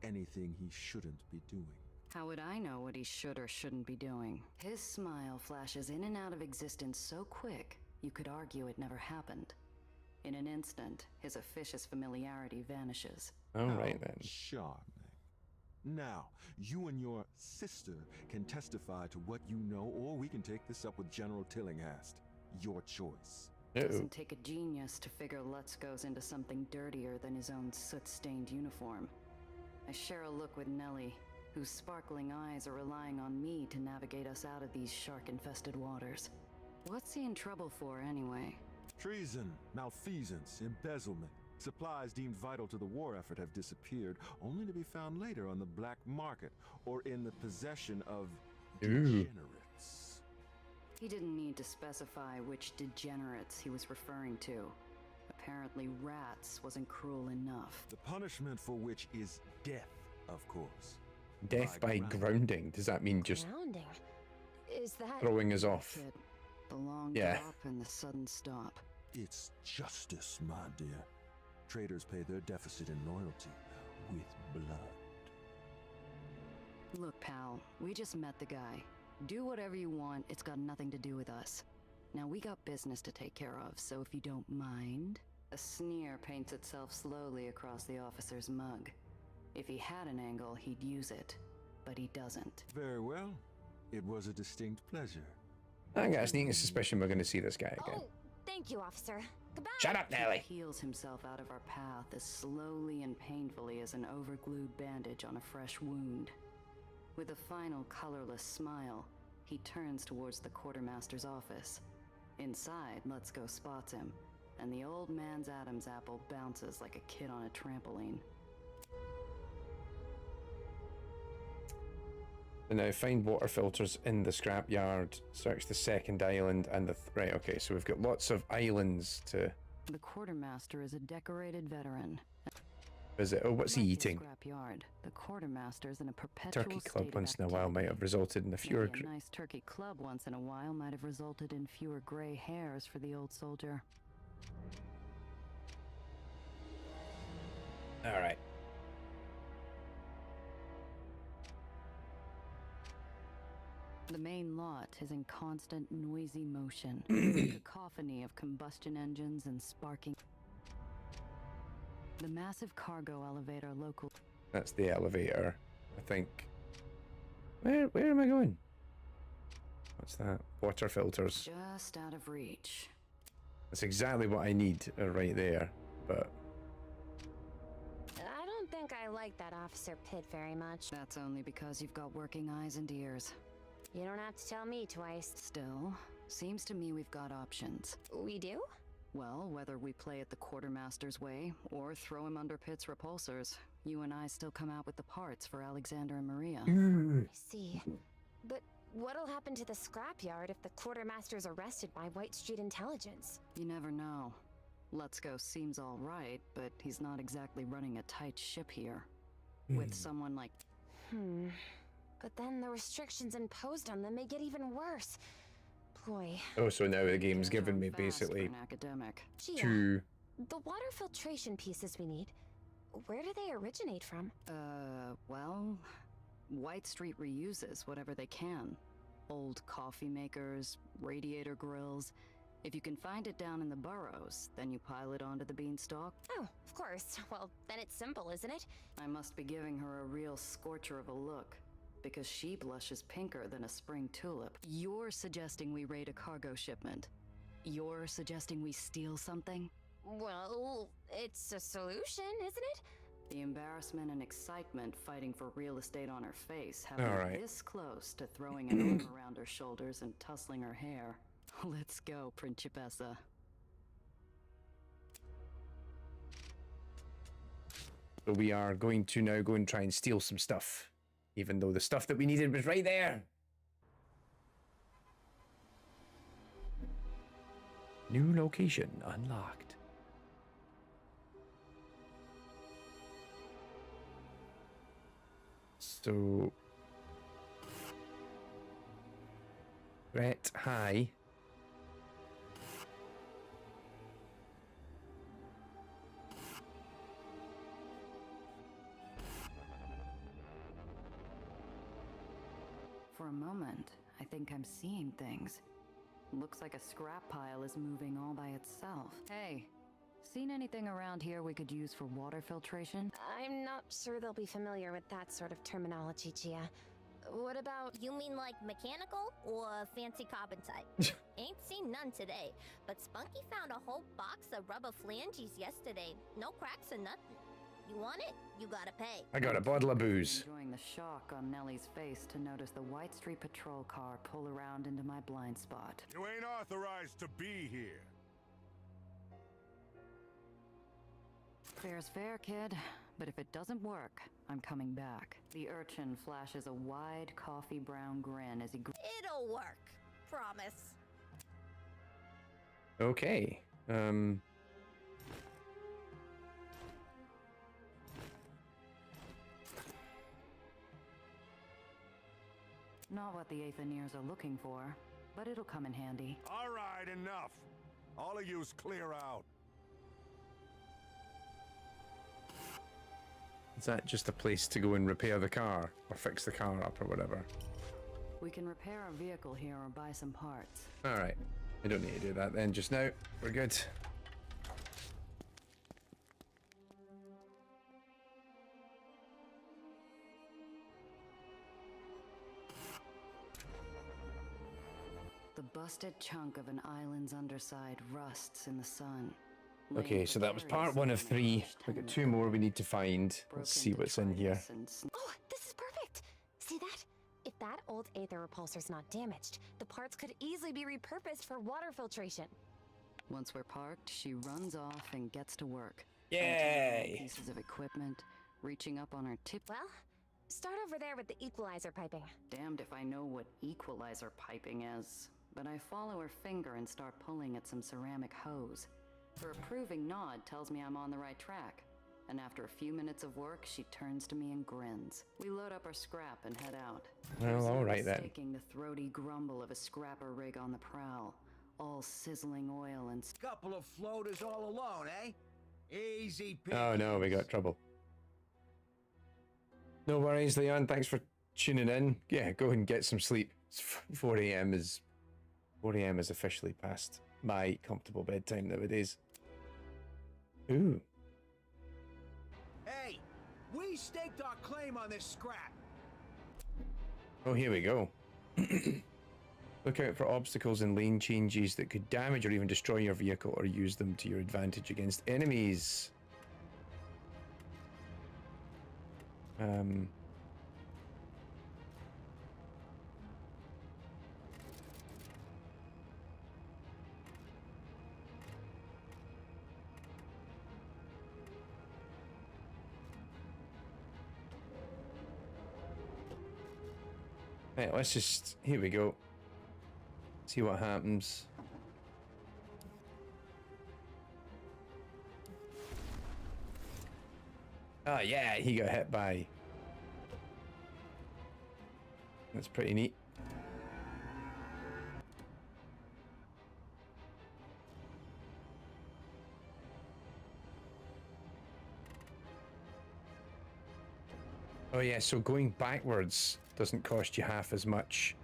Anything he shouldn't be doing. How would I know what he should or shouldn't be doing? His smile flashes in and out of existence so quick, you could argue it never happened. In an instant, his officious familiarity vanishes. All right, then. Charming. Now, you and your sister can testify to what you know, or we can take this up with General Tillinghast. Your choice. Doesn't take a genius to figure Lutz goes into something dirtier than his own soot-stained uniform. I share a look with Nellie, whose sparkling eyes are relying on me to navigate us out of these shark-infested waters. What's he in trouble for, anyway? Treason, malfeasance, embezzlement. Supplies deemed vital to the war effort have disappeared, only to be found later on the black market or in the possession of degenerates. He didn't need to specify which degenerates he was referring to. Apparently rats wasn't cruel enough. The punishment for which is death, of course. Death by grounding. Does that mean just Grounding? Is that... throwing us off? The long Yeah. drop and the sudden stop. It's justice, my dear. Traders pay their deficit in loyalty with blood. Look, pal, we just met the guy. Do whatever you want, it's got nothing to do with us. Now we got business to take care of, so if you don't mind... A sneer paints itself slowly across the officer's mug. If he had an angle, he'd use it. But he doesn't. Very well. It was a distinct pleasure. I got a sneaking suspicion we're going to see this guy again. Oh, thank you, officer. Goodbye. Shut up, Nelly. He heals himself out of our path as slowly and painfully as an overglued bandage on a fresh wound. With a final colorless smile, he turns towards the quartermaster's office. Inside, Let's Go spots him, and the old man's Adam's apple bounces like a kid on a trampoline. And now find water filters in the scrapyard, search the second island and the... right, okay, so we've got lots of islands to... The quartermaster is a decorated veteran. visit. Oh, what's he eating? Scrapyard. The quartermaster's in a perpetual Turkey state club of once in a while might have resulted in fewer... Maybe a nice turkey club once in a while might have resulted in fewer gray hairs for the old soldier. All right. The main lot is in constant noisy motion, a cacophony of combustion engines and sparking. The massive cargo elevator local. That's the elevator, I think. Where am I going? What's that? Water filters. Just out of reach. That's exactly what I need right there, but... I don't think I like that Officer Pitt very much. That's only because you've got working eyes and ears. You don't have to tell me twice. Still, seems to me we've got options. We do? Well, whether we play it the quartermaster's way, or throw him under Pitt's repulsors, you and I still come out with the parts for Alexander and Maria. I see. But What'll happen to the scrapyard if the quartermaster's arrested by White Street Intelligence? You never know. Let's Go seems all right, but he's not exactly running a tight ship here. With someone like... But then the restrictions imposed on them may get even worse. Boy. Oh, so now the game's given me basically two... The water filtration pieces we need, where do they originate from? Well... White Street reuses whatever they can. Old coffee makers, radiator grills. If you can find it down in the burrows, then you pile it onto the beanstalk. Oh, of course. Well, then it's simple, isn't it? I must be giving her a real scorcher of a look, because she blushes pinker than a spring tulip. You're suggesting we raid a cargo shipment. You're suggesting we steal something? Well, it's a solution, isn't it? The embarrassment and excitement fighting for real estate on her face have been this close to throwing an arm around her shoulders and tussling her hair. Let's go, Principessa. So we are going to now go and try and steal some stuff, even though the stuff that we needed was right there. New location unlocked. So, Brett, hi. For a moment, I think I'm seeing things. Looks like a scrap pile is moving all by itself. Hey, seen anything around here we could use for water filtration? I'm not sure they'll be familiar with that sort of terminology, Gia. What about... You mean like mechanical or fancy carbon type? Ain't seen none today, but Spunky found a whole box of rubber flanges yesterday. No cracks or nothing. You want it? You gotta pay. I got a bottle of booze. Enjoying the shock on Nellie's face to notice the White Street patrol car pull around into my blind spot. You ain't authorized to be here. Fair's fair, kid. But if it doesn't work, I'm coming back. The urchin flashes a wide coffee brown grin as he... It'll work. Promise. Okay. Not what the Aetherians are looking for, but it'll come in handy. All right, enough. All of yous clear out. Is that just a place to go and repair the car or fix the car up or whatever? We can repair our vehicle here or buy some parts. All right. I don't need to do that then just now. We're good. The busted chunk of an island's underside rusts in the sun. Okay, so that was part 1 of 3. We've got 2 more we need to find. Let's see what's in here. Oh, this is perfect! See that? If that old Aether repulsor's not damaged, the parts could easily be repurposed for water filtration. Once we're parked, she runs off and gets to work. Yay! Pieces of equipment, reaching up on her tip. Well, start over there with the equalizer piping. Damned if I know what equalizer piping is, but I follow her finger and start pulling at some ceramic hose. Her approving nod tells me I'm on the right track, and after a few minutes of work, she turns to me and grins. We load up our scrap and head out. Well, all right then. Taking the throaty grumble of a scrapper rig on the prowl, all sizzling oil and... Couple of floaters all alone, eh? Easy pick. Oh no, we got trouble. No worries, Leon. Thanks for tuning in. Yeah, go and get some sleep. It's 4 a.m. is officially past my comfortable bedtime nowadays. Ooh. Hey, we staked our claim on this scrap. Oh, here we go. Look out for obstacles and lane changes that could damage or even destroy your vehicle, or use them to your advantage against enemies. Right, let's just, here we go. See what happens. Oh yeah, he got hit by. That's pretty neat. Oh yeah, so going backwards doesn't cost you half as much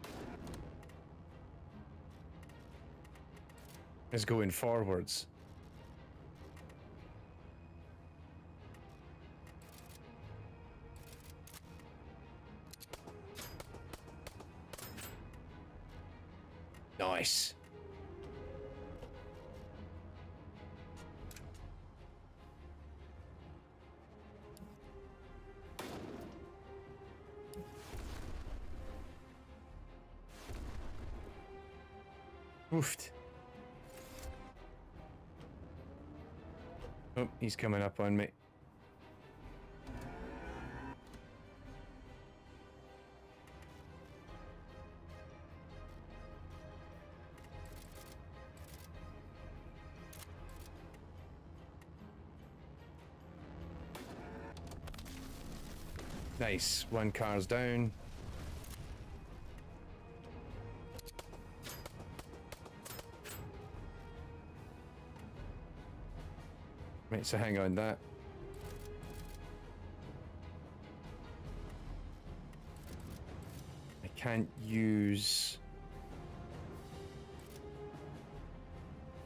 as going forwards. Nice. Oofed. Oh, he's coming up on me. Nice. One car's down. Right, so hang on that. I can't use...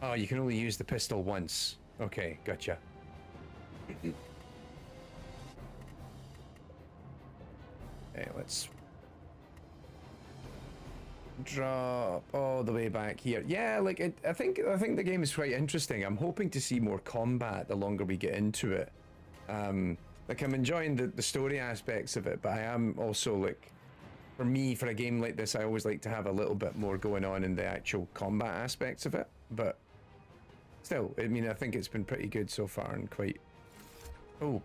Oh, you can only use the pistol once. Okay, gotcha. Okay, let's drop all the way back here. Yeah, like I think the game is quite interesting. I'm hoping to see more combat the longer we get into it. Like I'm enjoying the story aspects of it, but I am also like, for me, for a game like this, I always like to have a little bit more going on in the actual combat aspects of it. But still, I mean, I think it's been pretty good so far and quite... Oh,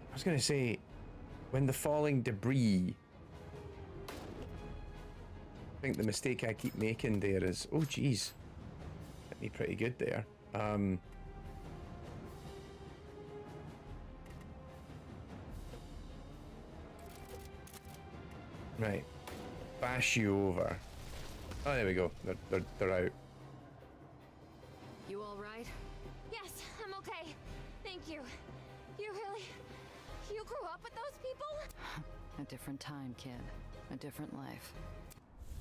I was gonna say, when the falling debris... I think the mistake I keep making there is... Oh, geez. Hit me pretty good there. Right. Bash you over. Oh, there we go. They're out. You all right? Yes, I'm okay. Thank you. You grew up with those people? A different time, kid. A different life.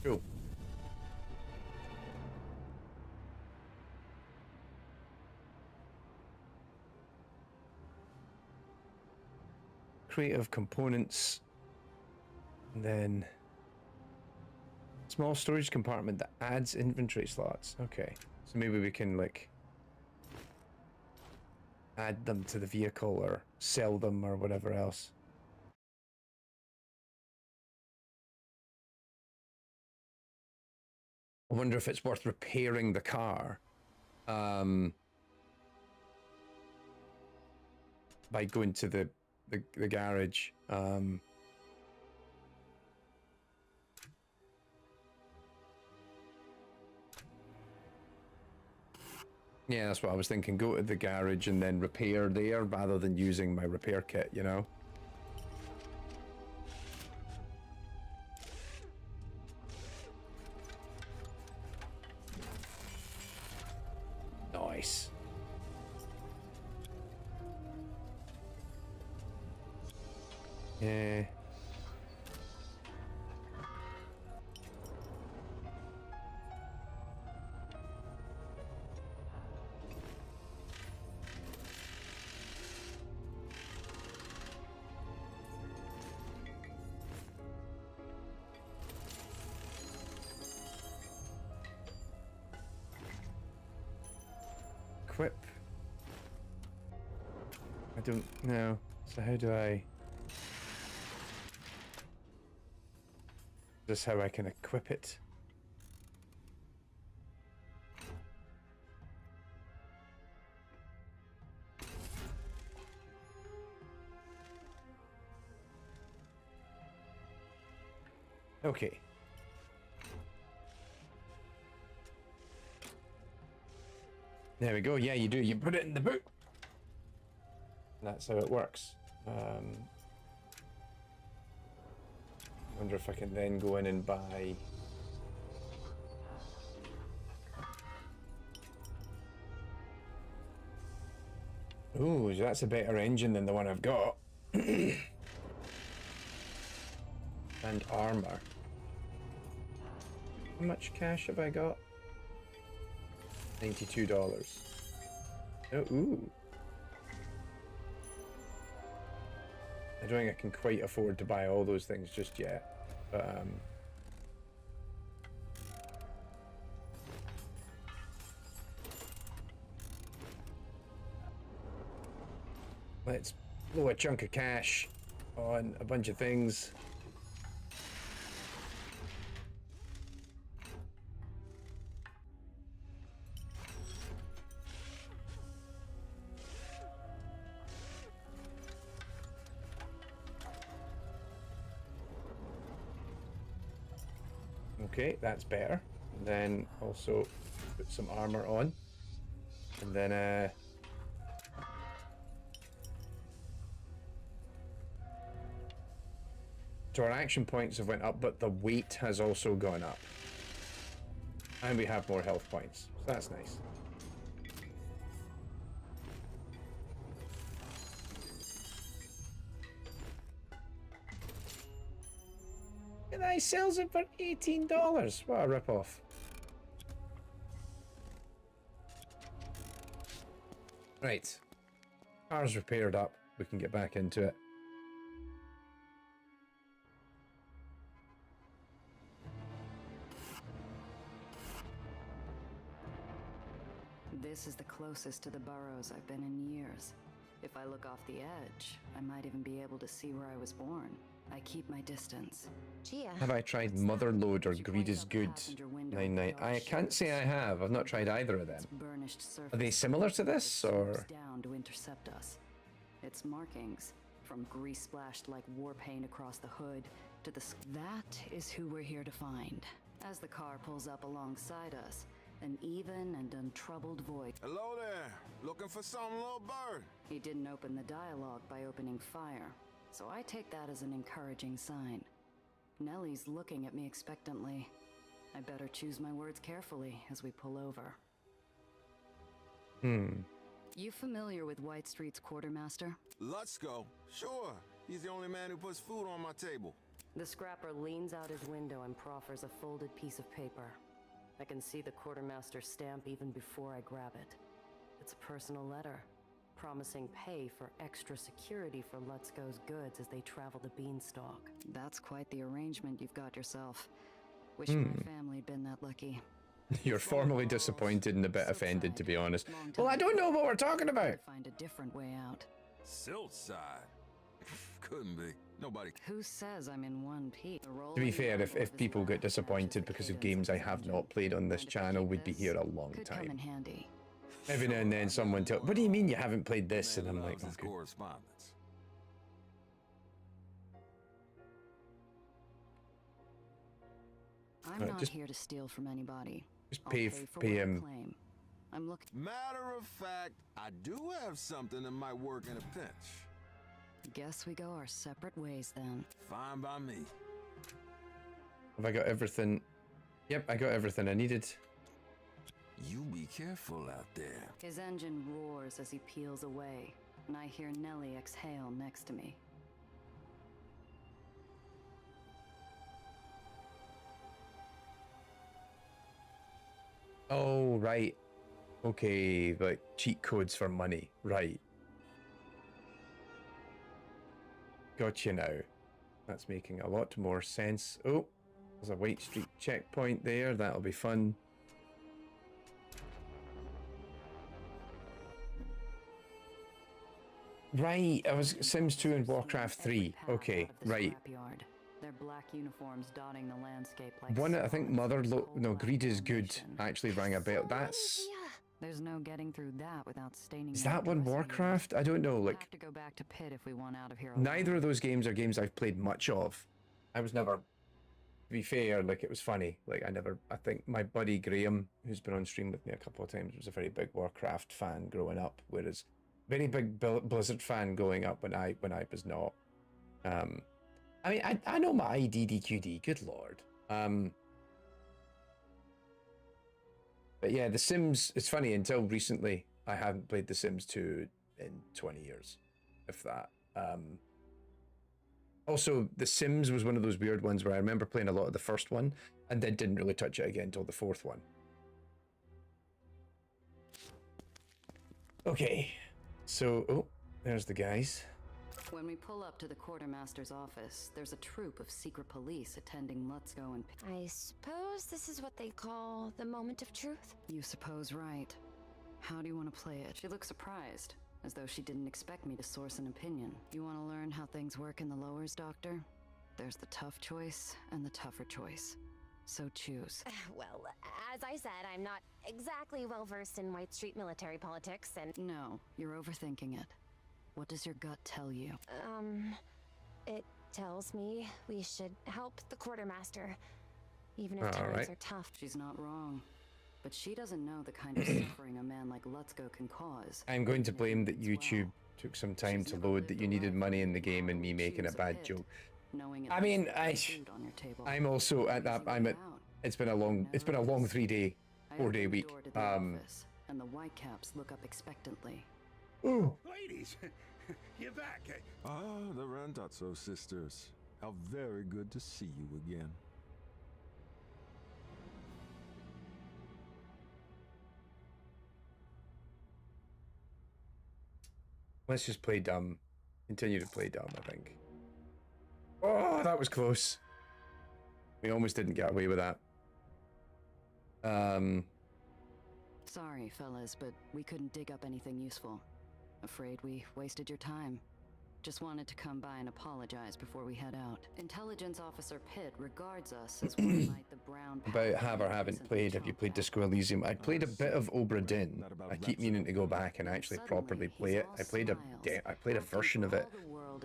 Cool. Creative components. And then small storage compartment that adds inventory slots. Okay. So maybe we can like add them to the vehicle or sell them or whatever else. I wonder if it's worth repairing the car by going to the garage. Yeah, that's what I was thinking. Go to the garage and then repair there rather than using my repair kit, you know? Nice. Yeah. Equip. I don't know. So how do I... Is this how I can equip it? Okay. There we go. Yeah, you do. You put it in the boot. That's how it works. Wonder if I can then go in and buy. Ooh, that's a better engine than the one I've got. And armor. How much cash have I got? $92. Oh, ooh. I don't think I can quite afford to buy all those things just yet, but let's blow a chunk of cash on a bunch of things. Okay, that's better. And then also put some armor on. And then so our action points have went up, but the weight has also gone up. And we have more health points. So that's nice. And I sells it for $18. What a ripoff. Right. Car's repaired up. We can get back into it. This is the closest to the burrows I've been in years. If I look off the edge, I might even be able to see where I was born. I keep my distance. Gia. Have I tried Motherload or Greed is Good? 99. I can't say I have. I've not tried either of them. Are they similar to this, or? Down to intercept us. Its markings, from grease splashed like war paint across the hood to the. That is who we're here to find. As the car pulls up alongside us, an even and untroubled voice. Hello there. Looking for something, little bird? He didn't open the dialogue by opening fire, so I take that as an encouraging sign. Nellie's looking at me expectantly. I better choose my words carefully as we pull over. You familiar with White Street's quartermaster? Let's go. Sure. He's the only man who puts food on my table. The scrapper leans out his window and proffers a folded piece of paper. I can see the quartermaster's stamp even before I grab it. It's a personal letter, promising pay for extra security for Let's Go's goods as they travel the beanstalk. That's quite the arrangement you've got yourself. Wish my family had been that lucky. You're formally disappointed and a bit offended, to be honest. Well, I don't know what we're talking about. Find a different way out. Silt side. Couldn't be. Nobody. Who says I'm in one piece? To be fair, if people get disappointed because of games I have not played on this channel, we'd be here a long time. Every now and then someone tells, what do you mean you haven't played this? And I'm like, okay. Correspondence. I'm not here to steal from anybody. Just pay him. I'm looking. Matter of fact, I do have something that might work in a pinch. Guess we go our separate ways then. Fine by me. Have I got everything? Yep, I got everything I needed. You be careful out there. His engine roars as he peels away, and I hear Nellie exhale next to me. Oh, right. Okay, like cheat codes for money. Right. Gotcha now. That's making a lot more sense. Oh, there's a White Street checkpoint there. That'll be fun. Right, I was Sims 2 and Warcraft 3. Okay, right. Their black uniforms dotting the landscape like One, I think Greed is Good actually rang a bell. That's... There's no getting through that without staining. Is that one Warcraft? I don't know. Like, have to go back to Pit if we want out of here. Neither of those games are games I've played much of. I was never be fair, like, it was funny. Like, I think my buddy Graham, who's been on stream with me a couple of times, was a very big Warcraft fan growing up, whereas very big Blizzard fan growing up when I was not. I mean, I know my IDDQD, good lord. But yeah, The Sims, it's funny, until recently, I haven't played The Sims 2 in 20 years, if that. Also, The Sims was one of those weird ones where I remember playing a lot of the first one, and then didn't really touch it again until the fourth one. Okay, so, oh, there's the guys. When we pull up to the quartermaster's office, there's a troop of secret police attending Let's Go and... I suppose this is what they call the moment of truth? You suppose right. How do you want to play it? She looks surprised, as though she didn't expect me to source an opinion. You want to learn how things work in the lowers, Doctor? There's the tough choice and the tougher choice. So choose. Well, as I said, I'm not exactly well-versed in White Street military politics, and... No, you're overthinking it. What does your gut tell you? It tells me we should help the quartermaster, even if times are tough. She's not wrong. But she doesn't know the kind of suffering a man like Let's Go can cause. I'm going to blame that YouTube took some time to load that you needed money in the game and me making a bad joke. I mean, I'm also at that. It's been a long 4-day week. And the Whitecaps look up expectantly. Ooh. Ladies, you're back. Ah, the Randazzo sisters. How very good to see you again. Let's just play dumb. Continue to play dumb, I think. Oh, that was close. We almost didn't get away with that. Sorry, fellas, but we couldn't dig up anything useful. Afraid we wasted your time. Just wanted to come by and apologize before we head out. Intelligence Officer Pitt regards us as one like the brown... About have or haven't played. Have you played Disco Elysium? I played a bit of Obra Dinn. I keep meaning to go back and actually properly play it. I played a version of it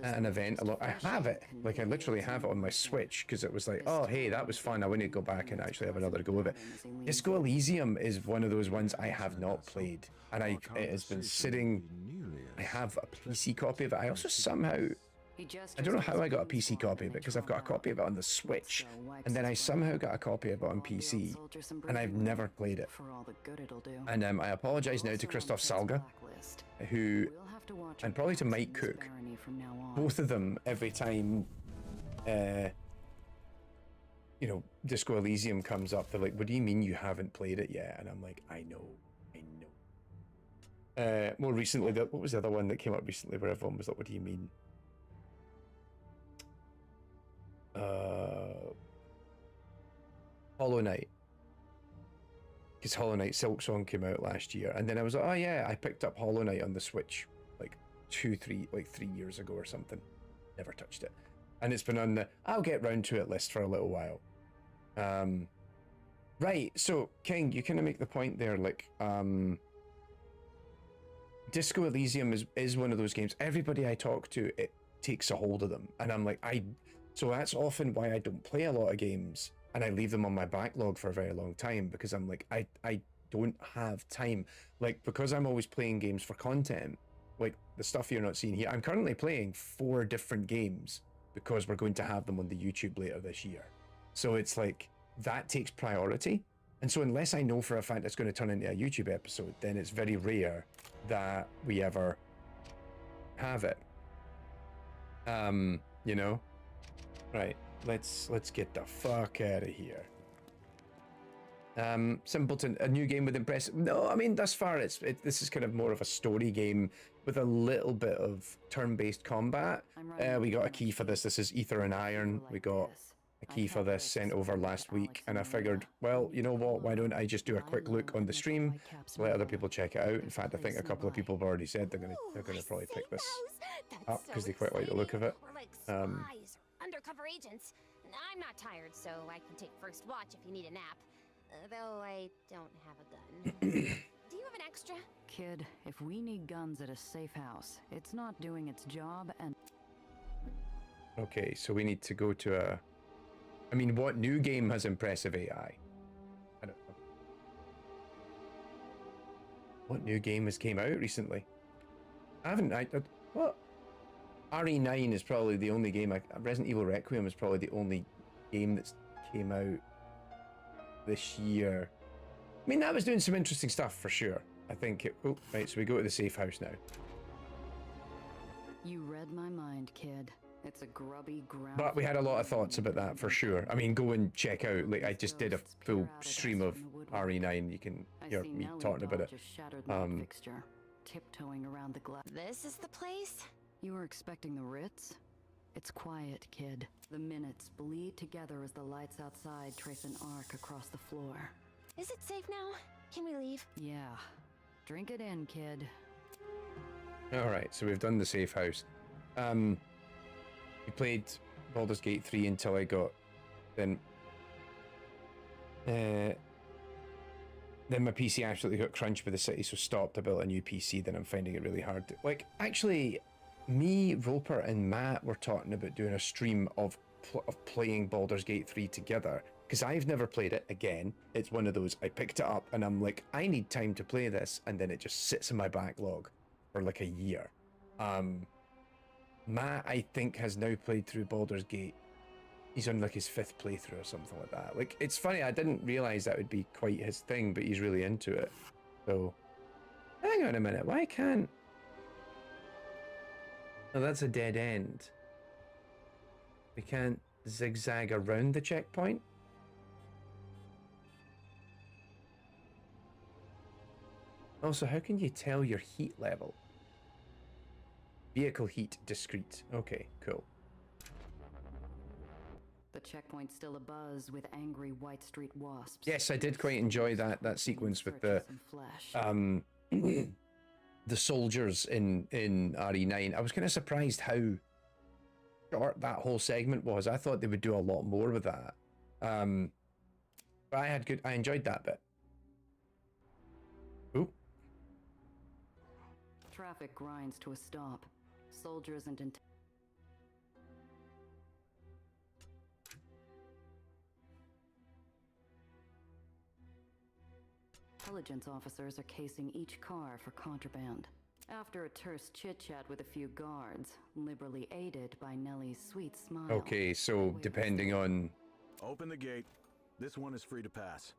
at an event. I have it. Like, I literally have it on my Switch because it was like, oh, hey, that was fun. I want to go back and actually have another go of it. Disco Elysium is one of those ones I have not played. And it has been sitting... I have a PC copy of it. I also somehow... I don't know how I got a PC copy of it, because I've got a copy of it on the Switch, and then I somehow got a copy of it on PC, and I've never played it. And I apologize now to Christoph Salga, who, and probably to Mike Cook, both of them, every time, you know, Disco Elysium comes up, they're like, what do you mean you haven't played it yet? And I'm like, I know. More recently, what was the other one that came up recently where everyone was like, what do you mean? Hollow Knight. Because Hollow Knight Silksong came out last year. And then I was like, oh yeah, I picked up Hollow Knight on the Switch like 3 years ago or something. Never touched it. And it's been on the I'll get round to it list for a little while. Right, so King, you kind of make the point there, like, Disco Elysium is one of those games. Everybody I talk to, it takes a hold of them. And I'm like, so that's often why I don't play a lot of games and I leave them on my backlog for a very long time, because I'm like, I don't have time. Like, because I'm always playing games for content, like the stuff you're not seeing here. I'm currently playing 4 different games because we're going to have them on the YouTube later this year. So it's like, that takes priority. And so unless I know for a fact it's going to turn into a YouTube episode, then it's very rare that we ever have it. You know? Right, let's get the fuck out of here. Simpleton, a new game with impressive... No, I mean, thus far, this is kind of more of a story game with a little bit of turn-based combat. We got a key for this. This is Aether Iron. We got a key for this sent over last week, and I figured, well, you know what, why don't I just do a quick look on the stream, let other people check it out. In fact, I think a couple of people have already said they're gonna probably pick this up because they quite like the look of it. We're like spies or undercover agents. I'm not tired, so I can take first watch if you need a nap. Though I don't have a gun. Do you have an extra? Kid, if we need guns at a safe house, it's not doing its job and... Okay, so we need to go to a... I mean, what new game has impressive AI? I don't know. What new game has came out recently? I haven't. What? RE9 is probably the only game. Resident Evil Requiem is probably the only game that's came out this year. I mean, that was doing some interesting stuff for sure. I think it. Oh, right. So we go to the safe house now. You read my mind, kid. It's a grubby ground. But we had a lot of thoughts about that for sure. I mean, go and check out. Like, I just did a full stream of RE9. You can hear me talking about it. Fixture, tiptoeing around the glass. This is the place? You were expecting the Ritz? It's quiet, kid. The minutes bleed together as the lights outside trace an arc across the floor. Is it safe now? Can we leave? Yeah. Drink it in, kid. Alright, so we've done the safe house. We played Baldur's Gate 3 until I got... Then my PC absolutely got crunched with the city, so stopped. I built a new PC, then I'm finding it really hard to... Like, actually, me, Roper, and Matt were talking about doing a stream of playing Baldur's Gate 3 together. Because I've never played it again. It's one of those, I picked it up and I'm like, I need time to play this, and then it just sits in my backlog for like a year. Matt, I think, has now played through Baldur's Gate. He's on like his 5th playthrough or something like that. Like, it's funny, I didn't realize that would be quite his thing, but he's really into it. So, hang on a minute, why can't... Oh, that's a dead end. We can't zigzag around the checkpoint? Also, how can you tell your heat level? Vehicle heat discrete. Okay, cool. The checkpoint's still abuzz with angry White Street wasps. Yes, I did quite enjoy that sequence with the the soldiers in RE9. I was kind of surprised how short that whole segment was. I thought they would do a lot more with that. But I enjoyed that bit. Ooh. Traffic grinds to a stop. Soldiers and intelligence officers are casing each car for contraband. After a terse chit-chat with a few guards, liberally aided by Nellie's sweet smile. Okay, so depending on... Open the gate. This one is free to pass.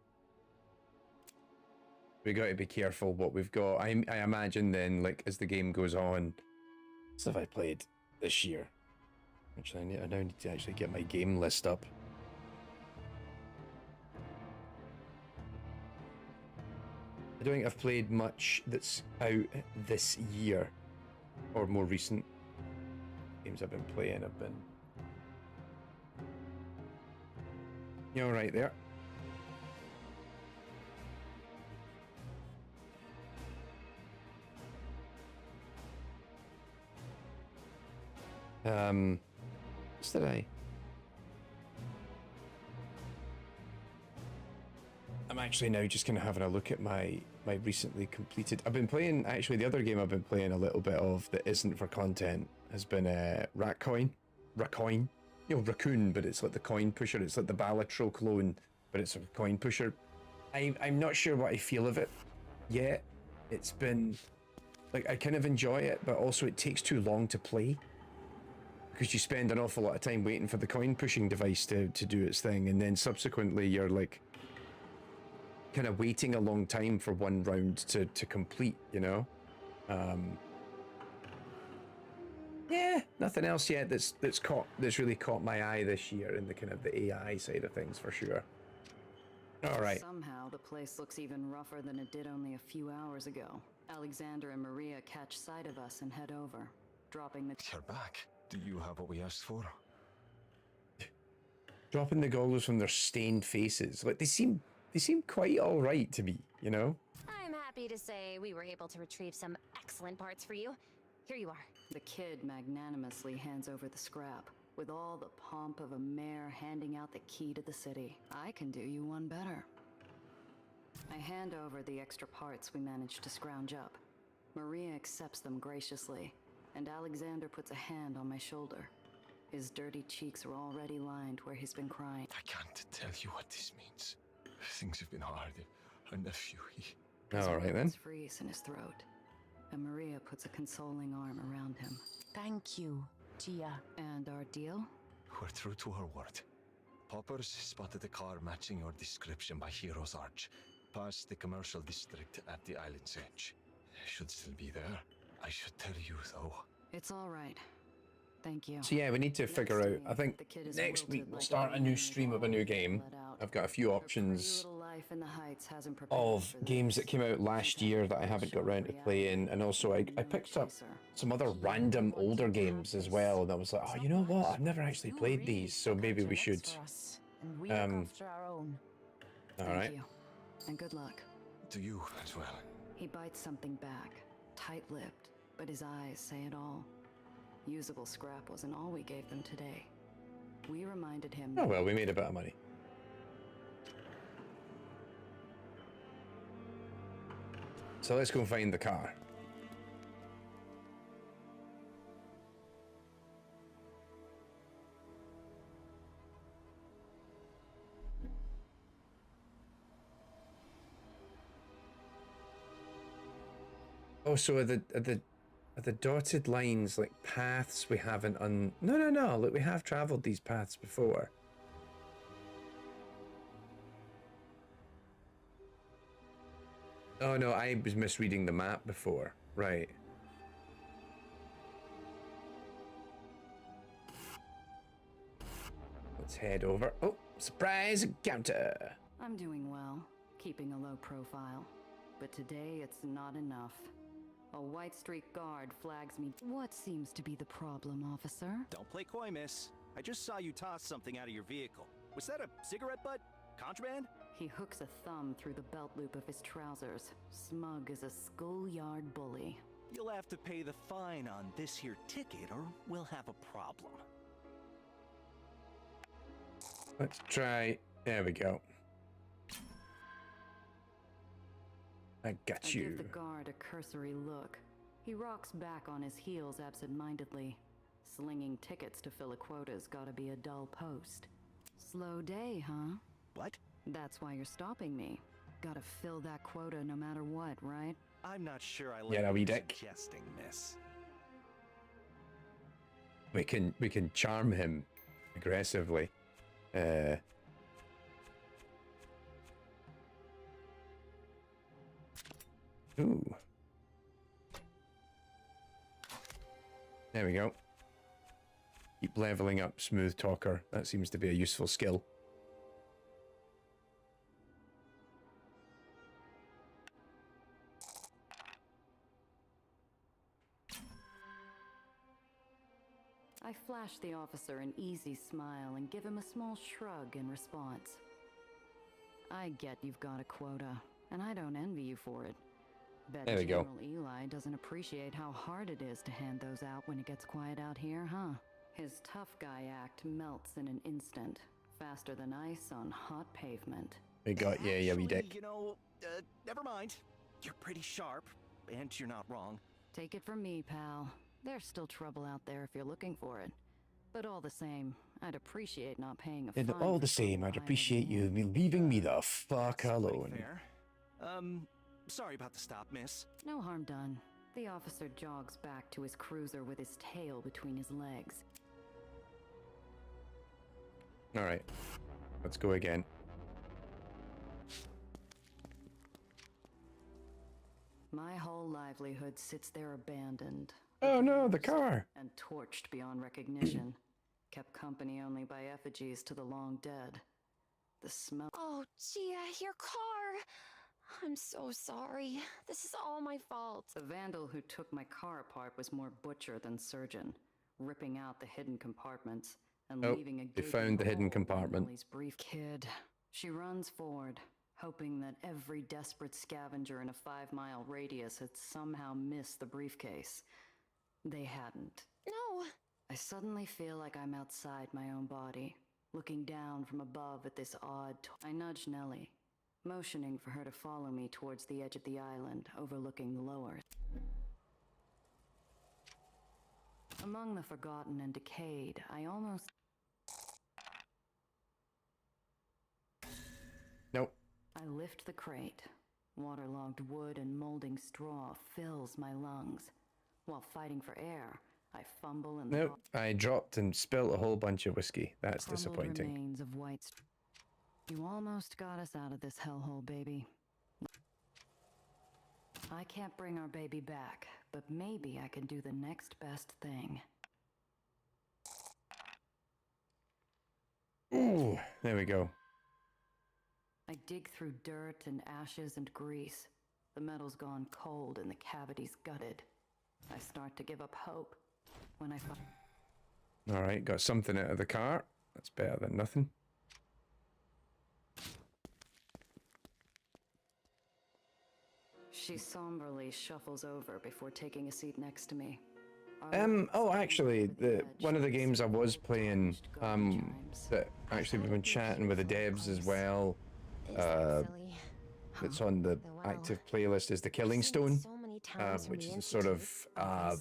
We got to be careful what we've got. I imagine then, like, as the game goes on, stuff I played this year. Actually, I now need to actually get my game list up. I don't think I've played much that's out this year, or more recent games I've been playing. I've been... You're all right there. What's today? I'm actually now just kind of having a look at my recently completed... I've been playing, actually the other game I've been playing a little bit of that isn't for content has been Raccoon. You know, Raccoon, but it's like the coin pusher. It's like the Balatro clone, but it's a coin pusher. I'm not sure what I feel of it yet. It's been... Like, I kind of enjoy it, but also it takes too long to play. Because you spend an awful lot of time waiting for the coin pushing device to do its thing, and then subsequently you're like kind of waiting a long time for one round to complete, you know? Yeah, nothing else yet that's really caught my eye this year in the kind of the AI side of things for sure. All right. Somehow the place looks even rougher than it did only a few hours ago. Alexander and Maria catch sight of us and head over, dropping the... You're back. Do you have what we asked for? Dropping the goggles from their stained faces. Like, they seem quite all right to me, you know? I'm happy to say we were able to retrieve some excellent parts for you. Here you are. The kid magnanimously hands over the scrap, with all the pomp of a mayor handing out the key to the city. I can do you one better. I hand over the extra parts we managed to scrounge up. Maria accepts them graciously, and Alexander puts a hand on my shoulder. His dirty cheeks are already lined where he's been crying. I can't tell you what this means. Things have been hard. Our nephew, All right then. His freeze in his throat, and Maria puts a consoling arm around him. Thank you, Gia. And our deal? We're true to our word. Poppers spotted a car matching your description by Hero's Arch, past the commercial district at the island's edge. Should still be there. I should tell you, though. It's all right. Thank you. So yeah, we need to figure out. I think next week we'll start a new stream of a new game. I've got a few options of games that came out last year that I haven't got around to playing, and also I picked up some other random older games as well, and I was like, oh, you know what? I've never actually played these, so maybe we should. All right. And good luck. To you as well. He bites something back, tight-lipped, but his eyes say it all. Usable scrap wasn't all we gave them today. We reminded him. Oh well, we made a bit of money. So let's go and find the car. Oh, so are the dotted lines like paths we haven't No, look, we have traveled these paths before. Oh no, I was misreading the map before. Right. Let's head over. Oh, surprise encounter. I'm doing well, keeping a low profile. But today it's not enough. A White Streak guard flags me. What seems to be the problem, officer? Don't play coy, miss. I just saw you toss something out of your vehicle. Was that a cigarette butt? Contraband? He hooks a thumb through the belt loop of his trousers, smug as a schoolyard bully. You'll have to pay the fine on this here ticket or we'll have a problem. Let's try. There we go. I got you. I give the guard a cursory look. He rocks back on his heels absent-mindedly. Slinging tickets to fill a quota's gotta be a dull post. Slow day, huh? What? That's why you're stopping me. Gotta fill that quota no matter what, right? I'm not sure I Yeah, like we what you're dick. suggesting, miss. We can charm him aggressively. Ooh. There we go. Keep leveling up, smooth talker. That seems to be a useful skill. I flash the officer an easy smile and give him a small shrug in response. I get you've got a quota, and I don't envy you for it. Bet There we go. General Eli doesn't appreciate how hard it is to hand those out when it gets quiet out here, huh? His tough guy act melts in an instant, faster than ice on hot pavement. We got you, yeah, we dick. You know, never mind. You're pretty sharp, and you're not wrong. Take it from me, pal. There's still trouble out there if you're looking for it. But all the same, I'd appreciate not paying a fine. And all the same, I'd appreciate you leaving me the fuck alone. Fair. Sorry about the stop, miss. No harm done. The officer jogs back to his cruiser with his tail between his legs. All right, let's go again. My whole livelihood sits there abandoned. Oh no, the car! And torched beyond recognition. Kept company only by effigies to the long dead. The smell. Oh, Gia, your car! I'm so sorry. This is all my fault. The vandal who took my car apart was more butcher than surgeon, ripping out the hidden compartments and leaving a they found the hidden compartment. Emily's brief kid. She runs forward, hoping that every desperate scavenger in a 5-mile radius had somehow missed the briefcase. They hadn't. No! I suddenly feel like I'm outside my own body, looking down from above at this odd... I nudge Nellie, motioning for her to follow me towards the edge of the island, overlooking the lower. A Among the forgotten and decayed, I almost... Nope. I lift the crate. Waterlogged wood and molding straw fills my lungs. While fighting for air, I fumble and... Nope. I dropped and spilt a whole bunch of whiskey. That's disappointing. Remains of white... You almost got us out of this hellhole, baby. I can't bring our baby back, but maybe I can do the next best thing. Ooh, there we go. I dig through dirt and ashes and grease. The metal's gone cold and the cavity's gutted. I start to give up hope when I find... Alright, got something out of the car. That's better than nothing. She somberly shuffles over before taking a seat next to me. Oh, actually, one of the games I was playing, that actually we've been chatting with the devs as well, that's on the active playlist is The Killing Stone, which is a sort of, but I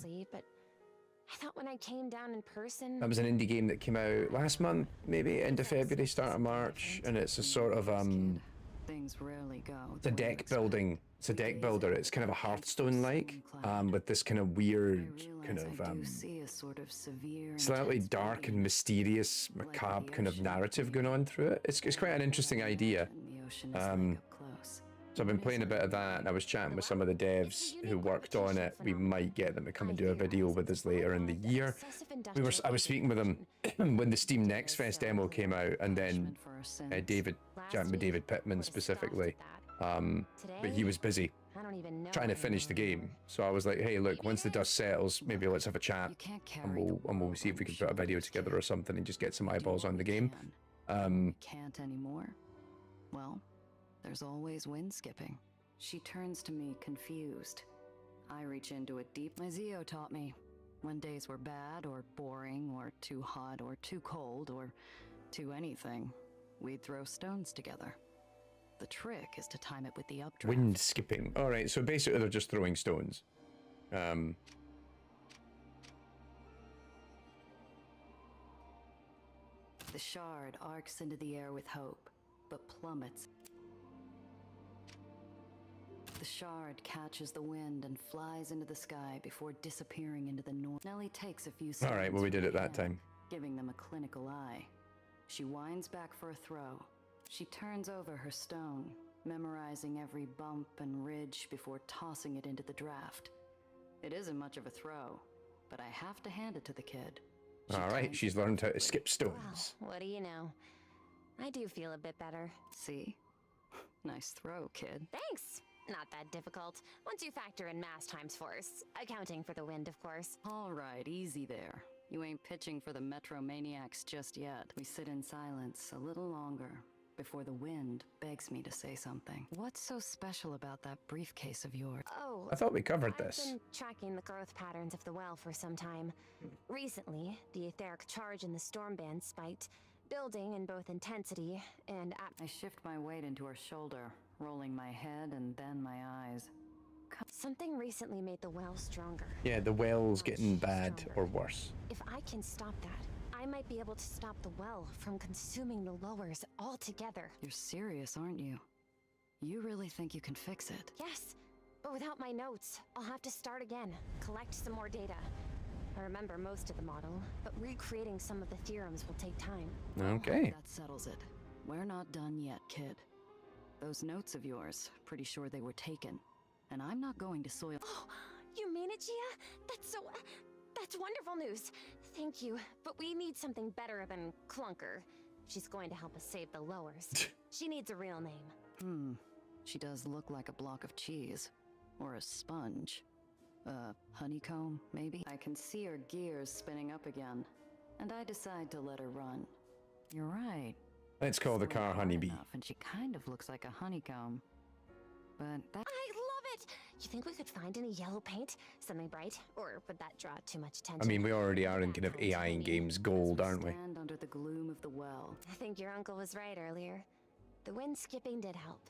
thought when I came down in person... that was an indie game that came out last month, maybe, end of February, start of March, and it's a sort of, Things rarely go. it's a deck building. It's a deck builder. It's kind of a Hearthstone-like, with this kind of weird, kind of slightly dark and mysterious, macabre kind of narrative going on through it. It's quite an interesting idea. So I've been playing a bit of that, and I was chatting with some of the devs who worked on it. We might get them to come and do a video with us later in the year. I was speaking with them when the Steam Next Fest demo came out, and then chatting with David Pittman specifically. But he was busy trying to finish the game. So I was like, hey, look, once the dust settles, maybe let's have a chat, and we'll see if we can put a video together or something and just get some eyeballs on the game. Can't anymore? Well, there's always wind skipping. She turns to me confused. I reach into it deep. My Zio taught me when days were bad or boring or too hot or too cold or too anything, we'd throw stones together. The trick is to time it with the updraft. Wind skipping. All right, so basically they're just throwing stones. The shard arcs into the air with hope, but plummets. The shard catches the wind and flies into the sky before disappearing into the north. Nellie takes a few seconds. All right, well, we did it that time. Giving them a clinical eye. She winds back for a throw. She turns over her stone, memorizing every bump and ridge before tossing it into the draft. It isn't much of a throw, but I have to hand it to the kid. All right, she's learned how to skip stones. Well, what do you know? I do feel a bit better. See? Nice throw, kid. Thanks! Not that difficult, once you factor in mass times force. Accounting for the wind, of course. All right, easy there. You ain't pitching for the Metromaniacs just yet. We sit in silence a little longer before the wind begs me to say something. What's so special about that briefcase of yours? Oh, I thought we covered this. I've been tracking the growth patterns of the well for some time. Recently, the etheric charge in the storm band spiked, building in both intensity and... I shift my weight into her shoulder, rolling my head and then my eyes. Something recently made the well stronger. Yeah, the well's getting bad or worse. If I can stop that, I might be able to stop the well from consuming the lowers altogether. You're serious, aren't you? You really think you can fix it? Yes, but without my notes, I'll have to start again, collect some more data. I remember most of the model, but recreating some of the theorems will take time. Okay. That settles it. We're not done yet, kid. Those notes of yours, pretty sure they were taken. And I'm not going to soil... Oh, you mean it, Gia? That's wonderful news. Thank you, but we need something better than Clunker. She's going to help us save the lowers. She needs a real name. She does look like a block of cheese. Or a sponge. Honeycomb, maybe? I can see her gears spinning up again. And I decide to let her run. You're right. Let's call the car Honeybee. And she kind of looks like a honeycomb. But that... I love it! You think we could find any yellow paint? Something bright? Or would that draw too much attention? I mean, we already are in kind of AI in games gold, aren't we? Stand under the gloom of the well. I think your uncle was right earlier. The wind skipping did help.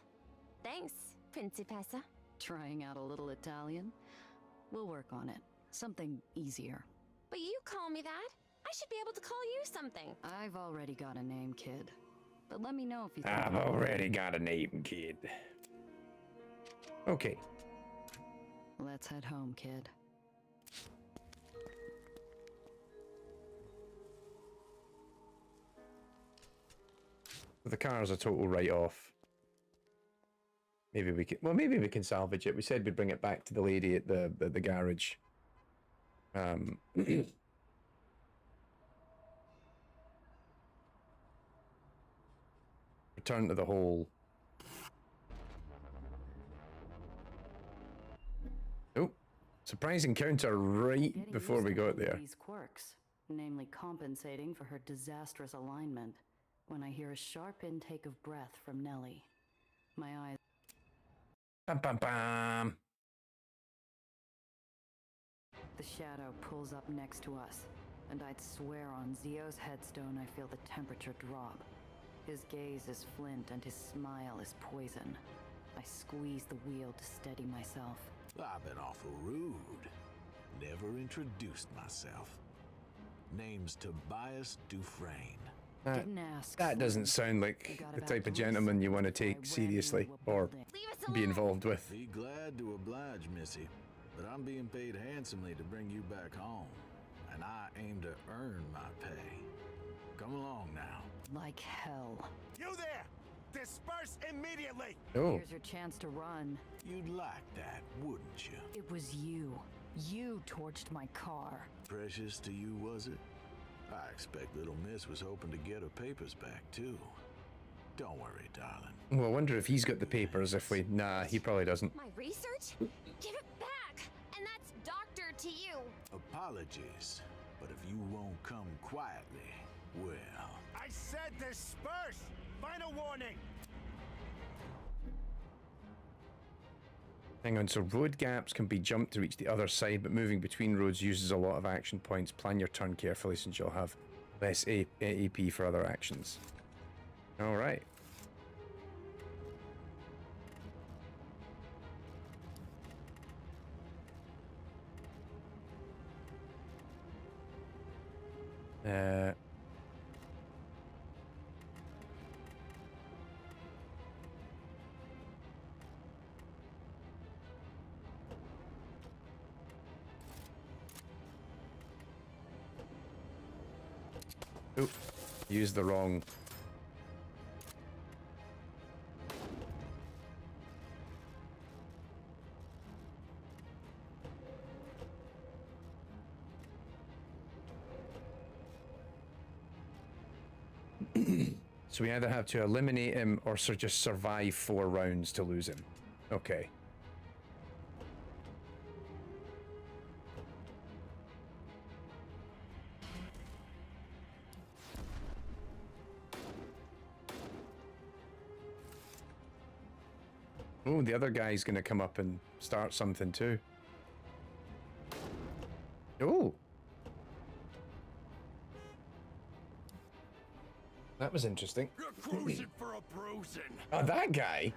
Thanks, Principessa. Trying out a little Italian? We'll work on it. Something easier. But you call me that. I should be able to call you something. I've already got a name, kid. But let me know if you think I've already got a name, kid. Okay. Let's head home, kid. The car's a total write-off. Maybe we can. Well, maybe we can salvage it. We said we'd bring it back to the lady at the garage. Return to the hole. Oh, surprise encounter right before we got there. These quirks, namely compensating for her disastrous alignment. When I hear a sharp intake of breath from Nellie, my eyes. Bam, bam, bam. The shadow pulls up next to us, and I'd swear on Zio's headstone I feel the temperature drop. His gaze is flint and his smile is poison. I squeeze the wheel to steady myself. I've been awful rude. Never introduced myself. Name's Tobias Dufresne. That doesn't sound like the type of gentleman you want to take seriously or be involved with. Be glad to oblige, Missy, but I'm being paid handsomely to bring you back home, and I aim to earn my pay. Come along now. Like hell. You there! Disperse immediately! Oh. Here's your chance to run. You'd like that, wouldn't you? It was you. You torched my car. Precious to you, was it? I expect little miss was hoping to get her papers back, too. Don't worry, darling. Well, I wonder if he's got the papers if we... Nah, he probably doesn't. My research? Give it back! And that's doctor to you! Apologies, but if you won't come quietly, well... I said disperse! Final warning! Hang on, so road gaps can be jumped to reach the other side, but moving between roads uses a lot of action points. Plan your turn carefully since you'll have less AP for other actions. Alright. Oop, used the wrong. So we either have to eliminate him or just survive 4 rounds to lose him. Okay. Oh, the other guy's gonna come up and start something too. Oh! That was interesting. You're cruising for a bruising! Oh, that guy?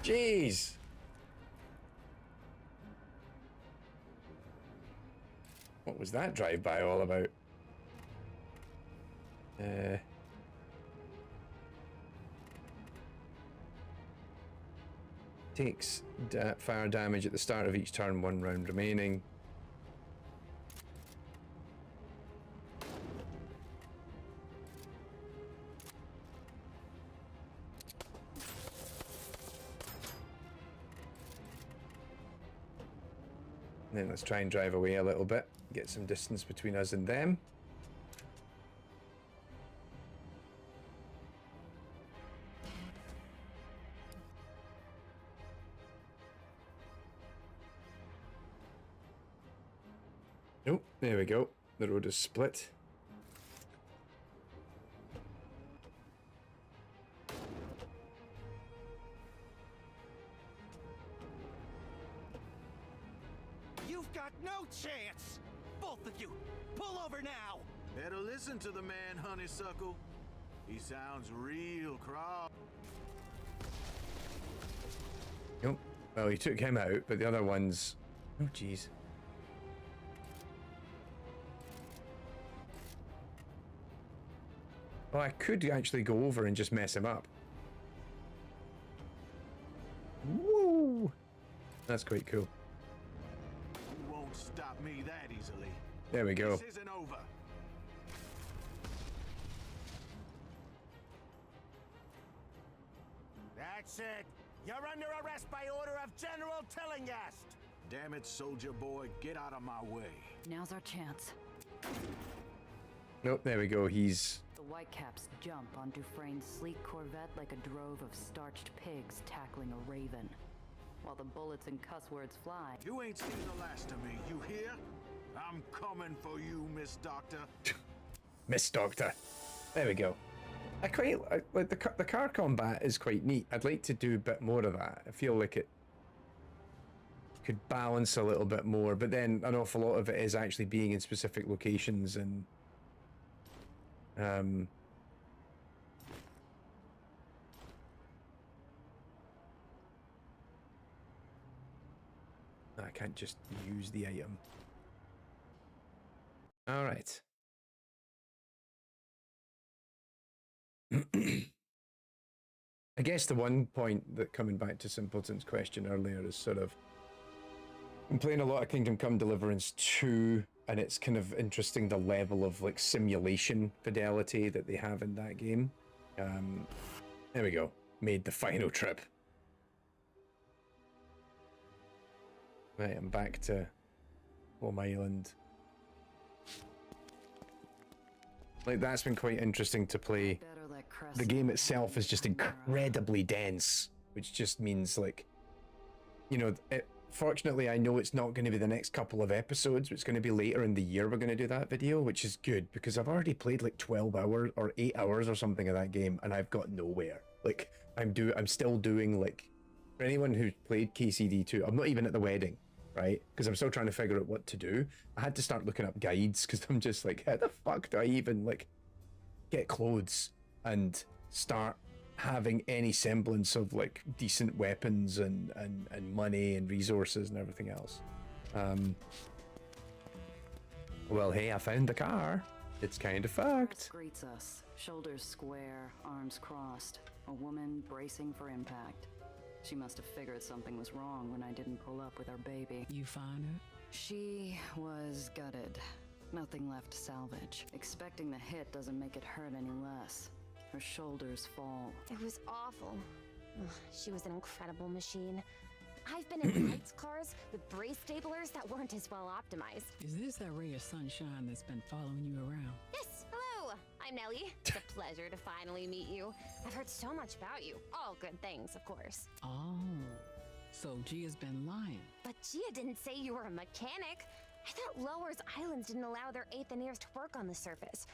Jeez! What was that drive-by all about? Takes fire damage at the start of each turn, 1 round remaining. And then let's try and drive away a little bit, get some distance between us and them. Oh, there we go. The road is split. You've got no chance! Both of you, pull over now! Better listen to the man, honeysuckle. He sounds real cross. Nope. Well, he took him out, but the other ones... Oh, jeez. Oh, I could actually go over and just mess him up. Woo! That's quite cool. You won't stop me that easily. There we go. This isn't over. That's it. You're under arrest by order of General Tillinghast. Damn it, soldier boy, get out of my way. Now's our chance. Nope, there we go. He's... The Whitecaps jump on Dufresne's sleek Corvette like a drove of starched pigs tackling a raven. While the bullets and cuss words fly. You ain't seen the last of me, you hear? I'm coming for you, Miss Doctor. Miss Doctor. There we go. I quite like the car combat is quite neat. I'd like to do a bit more of that. I feel like it could balance a little bit more, but then an awful lot of it is actually being in specific locations and I can't just use the item. All right. I guess the one point that, coming back to Simpleton's question earlier, is sort of, I'm playing a lot of Kingdom Come Deliverance 2, and it's kind of interesting the level of like simulation fidelity that they have in that game. There we go. Made the final trip. Right, I'm back to Home Island. Like, that's been quite interesting to play. The game itself is just incredibly dense, which just means, like, you know, fortunately I know it's not going to be the next couple of episodes, it's going to be later in the year we're going to do that video, which is good, because I've already played like 12 hours or 8 hours or something of that game, and I've got nowhere. Like, I'm still doing, like, for anyone who's played KCD2, I'm not even at the wedding, right? Because I'm still trying to figure out what to do. I had to start looking up guides, because I'm just like, how the fuck do I even, like, get clothes and start having any semblance of, like, decent weapons and money and resources and everything else. Well, hey, I found the car. It's kind of fucked. Greets us, shoulders square, arms crossed, a woman bracing for impact. She must have figured something was wrong when I didn't pull up with our baby. You find her? She was gutted. Nothing left to salvage. Expecting the hit doesn't make it hurt any less. Her shoulders fall. It was awful. Ugh, she was an incredible machine. I've been in lights cars with brace staplers that weren't as well optimized. Is this that ray of sunshine that's been following you around? Yes, hello. I'm Nellie. It's a pleasure to finally meet you. I've heard so much about you. All good things, of course. Oh, so Gia's been lying. But Gia didn't say you were a mechanic. I thought Lowers Islands didn't allow their Aethaniers to work on the surface.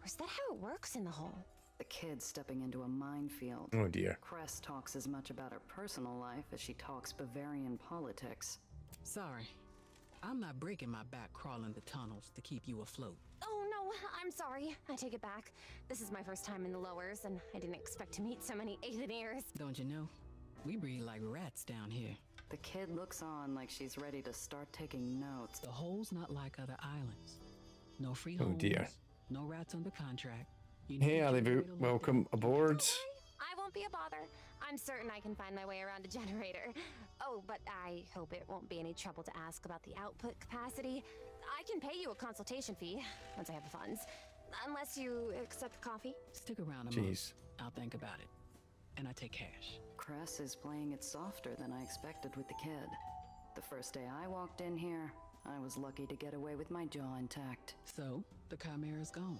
Or is that how it works in the hull? The kid stepping into a minefield. Oh dear. Cress talks as much about her personal life as she talks Bavarian politics. Sorry, I'm not breaking my back crawling the tunnels to keep you afloat. Oh no, I'm sorry. I take it back. This is my first time in the Lowers, and I didn't expect to meet so many Aethaniers. Don't you know? We breed like rats down here. The kid looks on like she's ready to start taking notes. The hole's not like other islands. No free Oh homes, dear. no rats under contract. Hey, Alivu, welcome aboard. I won't be a bother. I'm certain I can find my way around a generator. Oh, but I hope it won't be any trouble to ask about the output capacity. I can pay you a consultation fee once I have the funds. Unless you accept coffee. Stick around a Jeez. month. I'll think about it. And I take cash. Cress is playing it softer than I expected with the kid. The first day I walked in here, I was lucky to get away with my jaw intact. So, the Chimera's gone.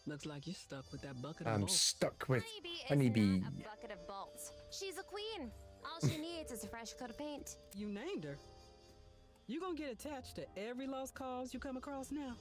Looks like you're stuck with that bucket of I'm bolts. stuck with Honeybee Honeybee. is not a bucket of bolts. She's a queen. All she needs is a fresh coat of paint. You named her. You gonna get attached to every lost cause you come across now?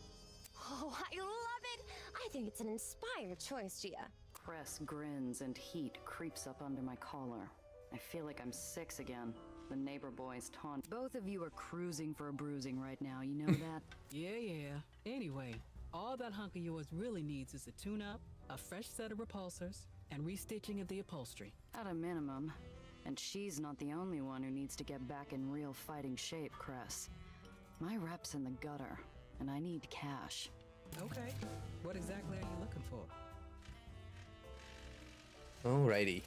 Oh, I love it. I think it's an inspired choice, Gia. Cress grins and heat creeps up under my collar. I feel like I'm 6 again. The neighbor boys taunt. Both of you are cruising for a bruising right now, you know that? Yeah. Anyway, all that hunk of yours really needs is a tune-up, a fresh set of repulsors, and restitching of the upholstery. At a minimum. And she's not the only one who needs to get back in real fighting shape, Cress. My rep's in the gutter, and I need cash. Okay. What exactly are you looking for? Alrighty.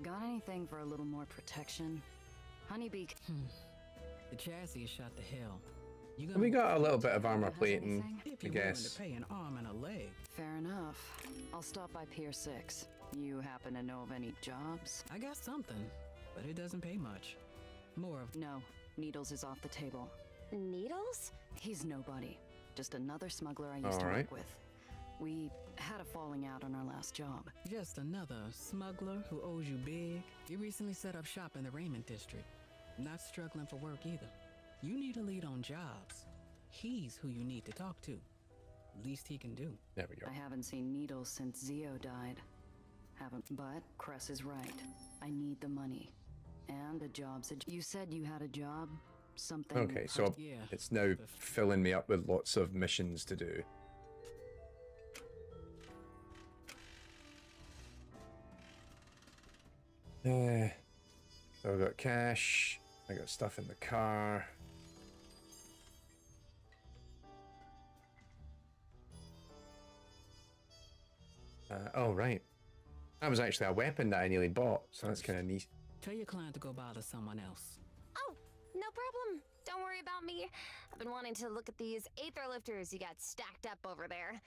Got anything for a little more protection? Honeybee. The chassis is shot to hell. We got a little bit of armor plating, If I you're willing guess. to pay an arm and a leg. Fair enough. I'll stop by Pier 6. You happen to know of any jobs? I got something, but it doesn't pay much. More of... No. Needles is off the table. Needles? He's nobody. Just another smuggler I used to work with. We had a falling out on our last job. Just another smuggler who owes you big. You recently set up shop in the Raymond district. Not struggling for work either. You need a lead on jobs. He's who you need to talk to. Least he can do. There we go. I haven't seen Needles since Zio died. But Cress is right. I need the money. And a job's you said you had a job? Something... Okay, so it's now filling me up with lots of missions to do. So I've got cash, I got stuff in the car. Oh, right. That was actually a weapon that I nearly bought, so that's kind of neat. Tell your client to go bother someone else. Oh, no problem. Don't worry about me. I've been wanting to look at these Aether lifters you got stacked up over there.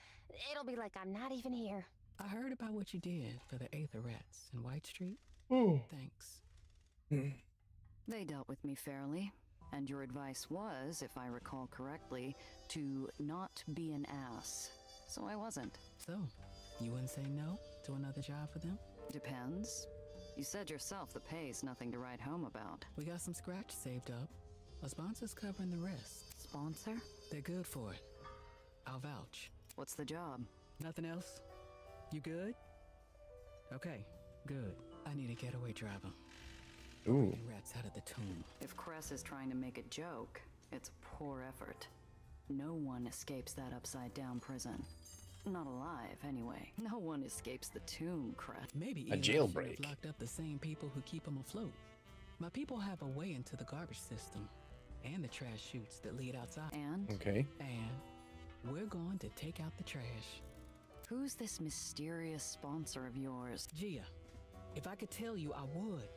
It'll be like I'm not even here. I heard about what you did for the Aether Rats in White Street. Thanks. They dealt with me fairly. And your advice was, if I recall correctly, to not be an ass. So I wasn't. So, you wouldn't say no to another job for them? Depends. You said yourself the pay's nothing to write home about. We got some scratch saved up. A sponsor's covering the rest. Sponsor? They're good for it. I'll vouch. What's the job? Nothing else? You good? Okay, good. I need a getaway driver. Ooh. Get rats out of the tomb. If Cress is trying to make a joke, it's a poor effort. No one escapes that upside-down prison. Not alive, anyway. No one escapes the tomb, Cress. Maybe a jailbreak. Have locked up the same people who keep them afloat. My people have a way into the garbage system and the trash chutes that lead outside. And? Okay. And we're going to take out the trash. Who's this mysterious sponsor of yours? Gia. If I could tell you, I would.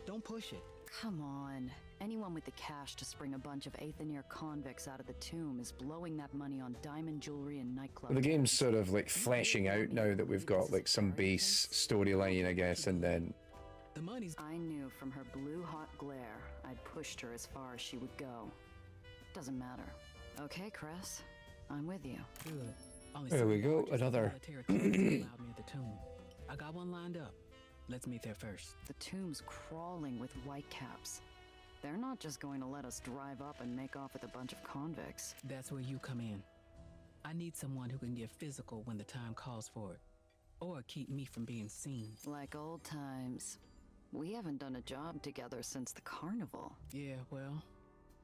Don't push it. Come on. Anyone with the cash to spring a bunch of Aether convicts out of the tomb is blowing that money on diamond jewelry and nightclubs. The game's sort of like fleshing out now that we've got like some base storyline, I guess, and then... The money's... I knew from her blue-hot glare I'd pushed her as far as she would go. Doesn't matter. Okay, Cress. I'm with you. Good. Only there we go, another... allowed me at the tomb. I got one lined up. Let's meet there first. The tomb's crawling with whitecaps. They're not just going to let us drive up and make off with a bunch of convicts. That's where you come in. I need someone who can get physical when the time calls for it. Or keep me from being seen. Like old times. We haven't done a job together since the carnival. Yeah, well,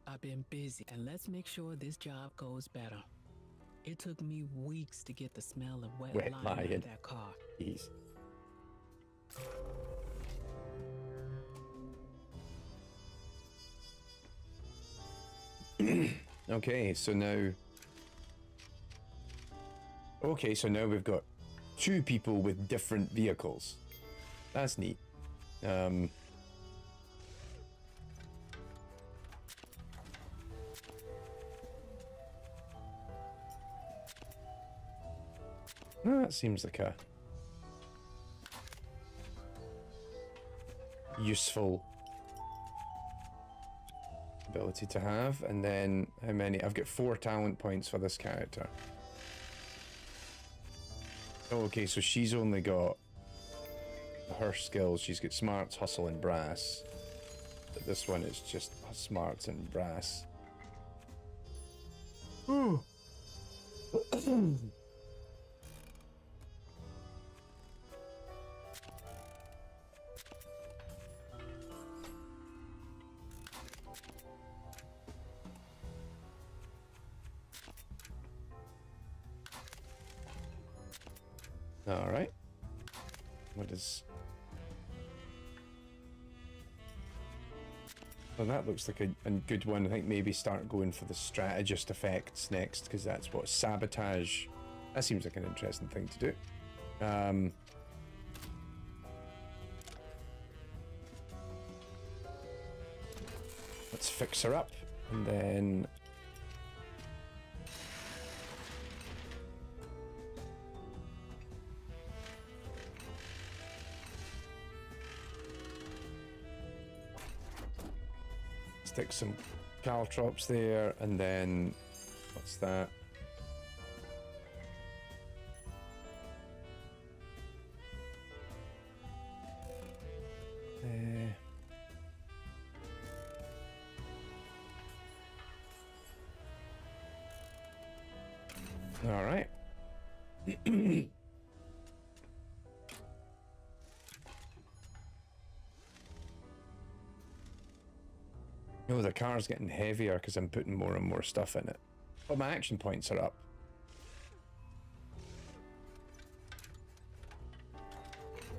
I've been busy. And let's make sure this job goes better. It took me weeks to get the smell of wet lime out of that car. Jeez. Okay, so now... Okay, so now we've got two people with different vehicles. That's neat. That seems like a useful ability to have. And then how many? I've got 4 talent points for this character. Oh, okay, so she's only got her skills. She's got smarts, hustle, and brass. But this one is just smarts and brass. Ooh. All right. What is... Well, that looks like a good one. I think maybe start going for the strategist effects next, because that's what sabotage. That seems like an interesting thing to do. Let's fix her up, and then stick some caltrops there, and then what's that? All right. Oh, the car's getting heavier because I'm putting more and more stuff in it. But my action points are up.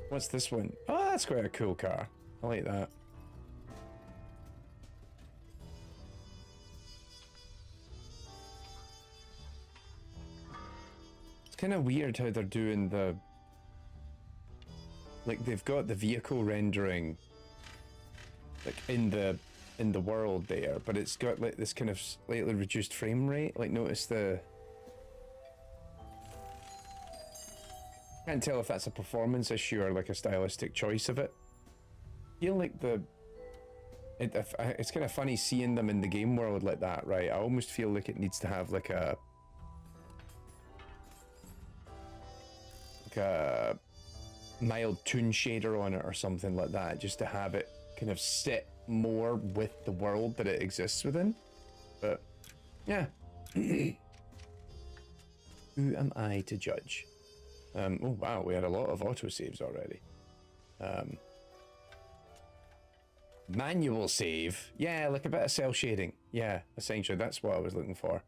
What's this one? Oh, that's quite a cool car. I like that. It's kind of weird how they're doing the... Like, they've got the vehicle rendering like in the world there, but it's got like this kind of slightly reduced frame rate. Like, notice the... Can't tell if that's a performance issue or like a stylistic choice of it. I feel like it's kind of funny seeing them in the game world like that, right? I almost feel like it needs to have like a mild toon shader on it or something like that, just to have it kind of sit more with the world that it exists within. But yeah. Who am I to judge? Oh wow, we had a lot of autosaves already. Manual save, yeah, like a bit of cell shading. Yeah, essentially that's what I was looking for.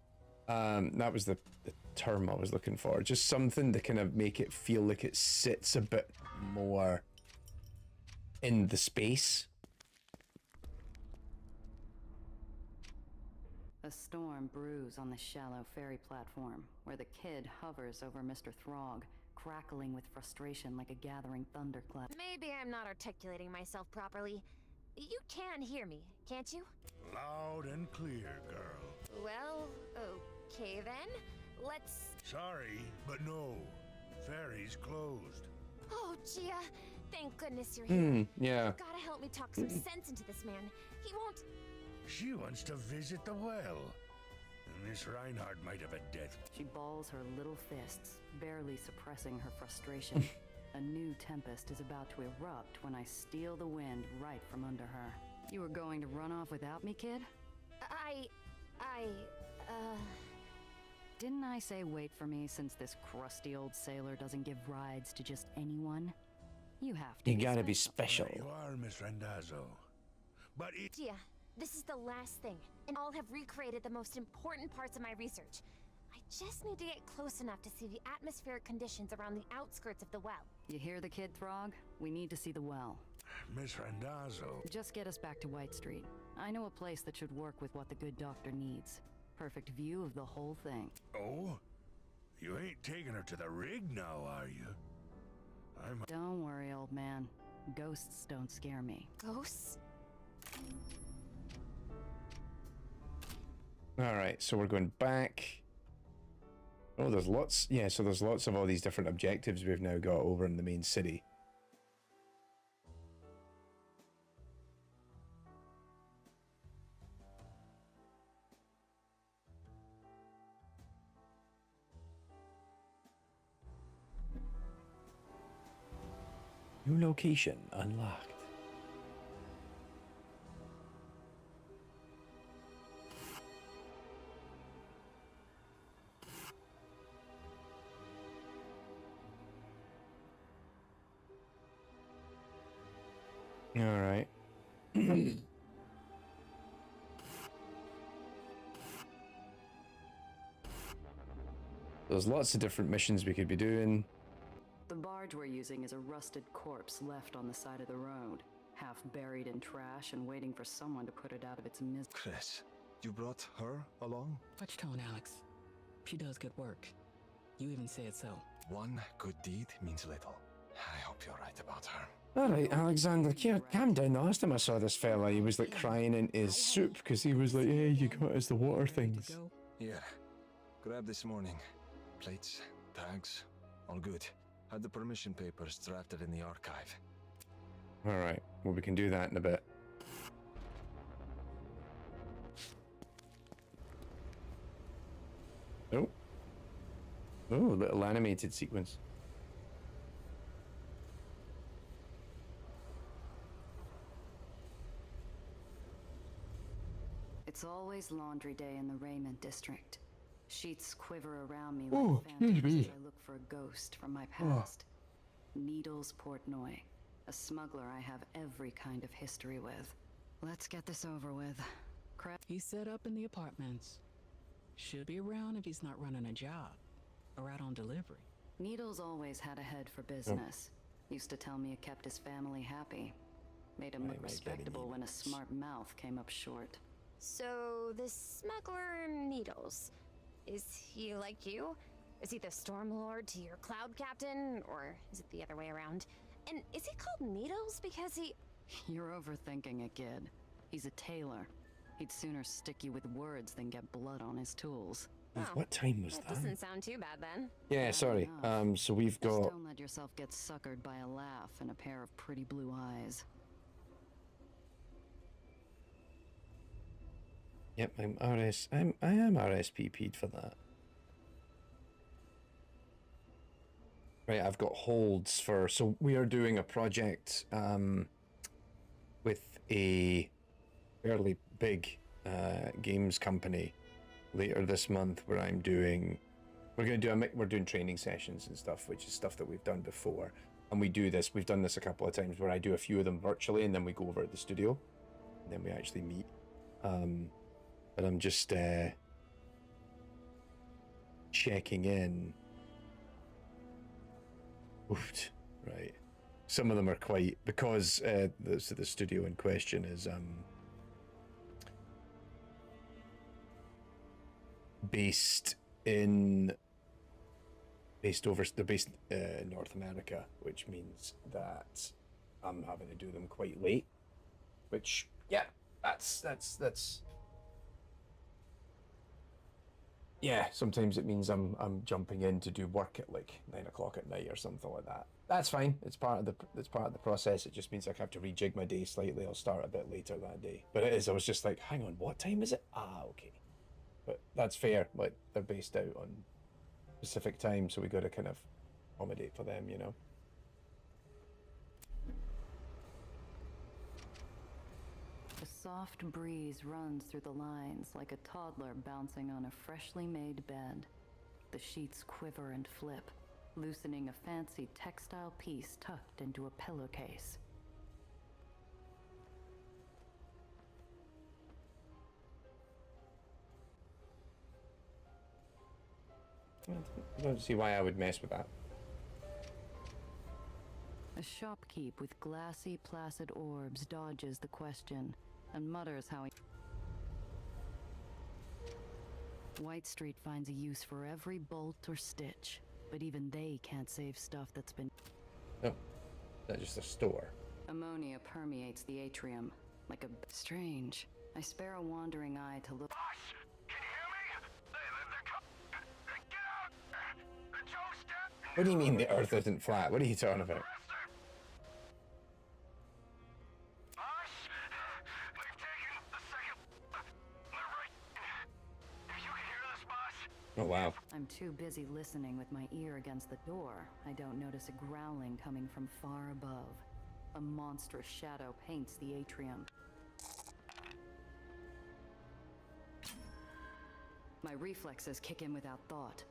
That was the term I was looking for. Just something to kind of make it feel like it sits a bit more in the space. A storm brews on the shallow ferry platform, where the kid hovers over Mr. Throg, crackling with frustration like a gathering thunderclap. Maybe I'm not articulating myself properly. You can hear me, can't you? Loud and clear, girl. Well, okay then. Let's... Sorry, but no. Ferry's closed. Oh, Gia. Thank goodness you're here. Yeah. You gotta help me talk some sense into this man. He won't... She wants to visit the well. Miss Reinhardt might have a death. She balls her little fists, barely suppressing her frustration. A new tempest is about to erupt when I steal the wind right from under her. You were going to run off without me, kid? Didn't I say wait for me, since this crusty old sailor doesn't give rides to just anyone? You have to. You gotta be special. You are, Miss Randazzo. But it... Gia, this is the last thing, and I'll have recreated the most important parts of my research. I just need to get close enough to see the atmospheric conditions around the outskirts of the well. You hear the kid, Throg? We need to see the well. Miss Randazzo... Just get us back to White Street. I know a place that should work with what the good doctor needs. Perfect view of the whole thing. Oh? You ain't taking her to the rig now, are you? Don't worry, old man. Ghosts don't scare me. Ghosts? Alright, so we're going back. Oh, there's lots. Yeah, so there's lots of all these different objectives we've now got over in the main city. New location unlocked. All right. There's lots of different missions we could be doing. The barge we're using is a rusted corpse left on the side of the road, half buried in trash and waiting for someone to put it out of its misery. Chris, you brought her along? Watch tone, Alex. She does good work. You even said so. One good deed means little. I hope you're right about her. All right, Alexander, calm down. The last time I saw this fella, he was like crying into his soup because he was like, "Hey, you got us the water things." Here, grab this morning. Plates, tags, all good. Had the permission papers drafted in the archive. All right, well, we can do that in a bit. Oh. Oh, a little animated sequence. It's always laundry day in the Raymond district. Sheets quiver around me Oh, like phantoms as I look for a ghost from my past. Needles Portnoy, a smuggler I have every kind of history with. Let's get this over with. He's set up in the apartments. Should be around if he's not running a job or out on delivery. Needles always had a head for business. Used to tell me it kept his family happy. Made him look respectable when a smart mouth came up short. So, this smuggler Needles, is he like you? Is he the Stormlord to your Cloud Captain, or is it the other way around? And is he called Needles because he... You're overthinking it, kid. He's a tailor. He'd sooner stick you with words than get blood on his tools. What time was that? Doesn't sound too bad then. Yeah, sorry. So we've Just got... don't let yourself get suckered by a laugh and a pair of pretty blue eyes. Yep, I am RSPP'd for that. Right, I've got holds for... So we are doing a project with a fairly big games company later this month where I'm doing... We're doing training sessions and stuff, which is stuff that we've done before. And we do this, we've done this a couple of times where I do a few of them virtually and then we go over at the studio. And then we actually meet. But I'm just checking in. Oof, right. Some of them are quite, because the studio in question is based in North America, which means that I'm having to do them quite late. Which, yeah, that's. Yeah, sometimes it means I'm jumping in to do work at like 9 o'clock at night or something like that. That's fine. It's part of the process. It just means I have to rejig my day slightly. I'll start a bit later that day. But it is. I was just like, hang on, what time is it? Ah, okay. But that's fair. Like they're based out on Pacific time, so we got to kind of accommodate for them, you know. A soft breeze runs through the lines like a toddler bouncing on a freshly made bed. The sheets quiver and flip, loosening a fancy textile piece tucked into a pillowcase. I don't see why I would mess with that. A shopkeep with glassy, placid orbs dodges the question and mutters how he... White Street finds a use for every bolt or stitch, but even they can't save stuff that's been... Oh, that's just a store. Ammonia permeates the atrium, like a... Strange. I spare a wandering eye to look... What do you mean the Earth isn't flat? What are you talking about? Oh, wow. I'm too busy listening with my ear against the door. I don't notice a growling coming from far above. A monstrous shadow paints the atrium. My reflexes kick in without thought.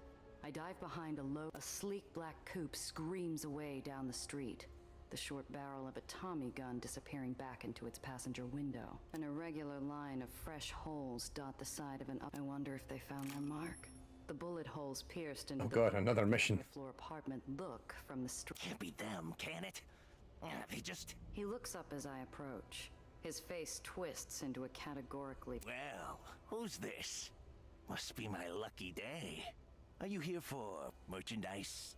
I dive behind a sleek black coupe screams away down the street. The short barrel of a Tommy gun disappearing back into its passenger window. An irregular line of fresh holes dot the side of an up. I wonder if they found their mark. The bullet hole holes pierced into Oh the god, another mission. floor apartment look from the street. Can't be them, can it? They just... He looks up as I approach. His face twists into a categorically... Well, who's this? Must be my lucky day. Are you here for merchandise?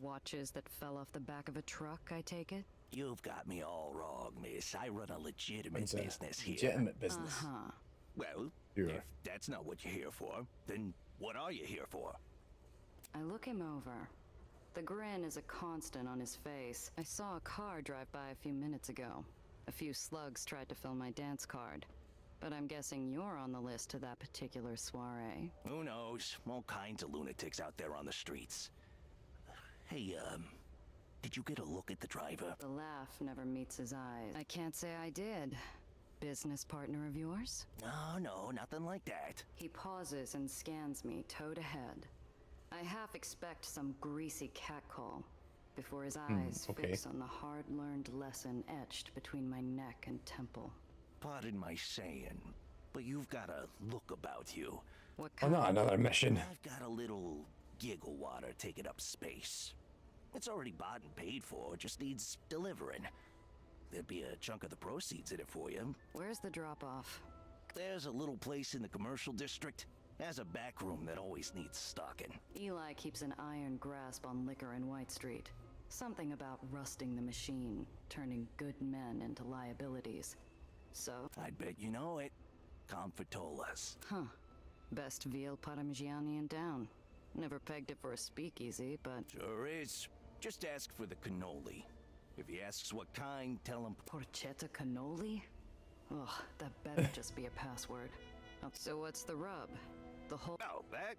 Watches that fell off the back of a truck, I take it? You've got me all wrong, miss. I run a legitimate It's a business here. legitimate business. Uh-huh. Well, Sure. if that's not what you're here for, then what are you here for? I look him over. The grin is a constant on his face. I saw a car drive by a few minutes ago. A few slugs tried to fill my dance card. But I'm guessing you're on the list to that particular soiree. Who knows? All kinds of lunatics out there on the streets. Hey, did you get a look at the driver? The laugh never meets his eyes. I can't say I did. Business partner of yours? No, nothing like that. He pauses and scans me toe to head. I half expect some greasy catcall before his eyes fix on the hard-learned lesson etched between my neck and temple. Pardon my saying, but you've got a look about you. What Oh no, another mission. I've got a little giggle water taking up space. It's already bought and paid for, just needs delivering. There'd be a chunk of the proceeds in it for you. Where's the drop-off? There's a little place in the commercial district. Has a back room that always needs stocking. Eli keeps an iron grasp on liquor in White Street. Something about rusting the machine, turning good men into liabilities. So? I'd bet you know it. Confitolas. Huh. Best veal parmigiani in town. Never pegged it for a speakeasy, but... Sure is. Just ask for the cannoli. If he asks what kind, tell him... Porchetta cannoli? Ugh, that better just be a password. So what's the rub? The whole... Oh, that...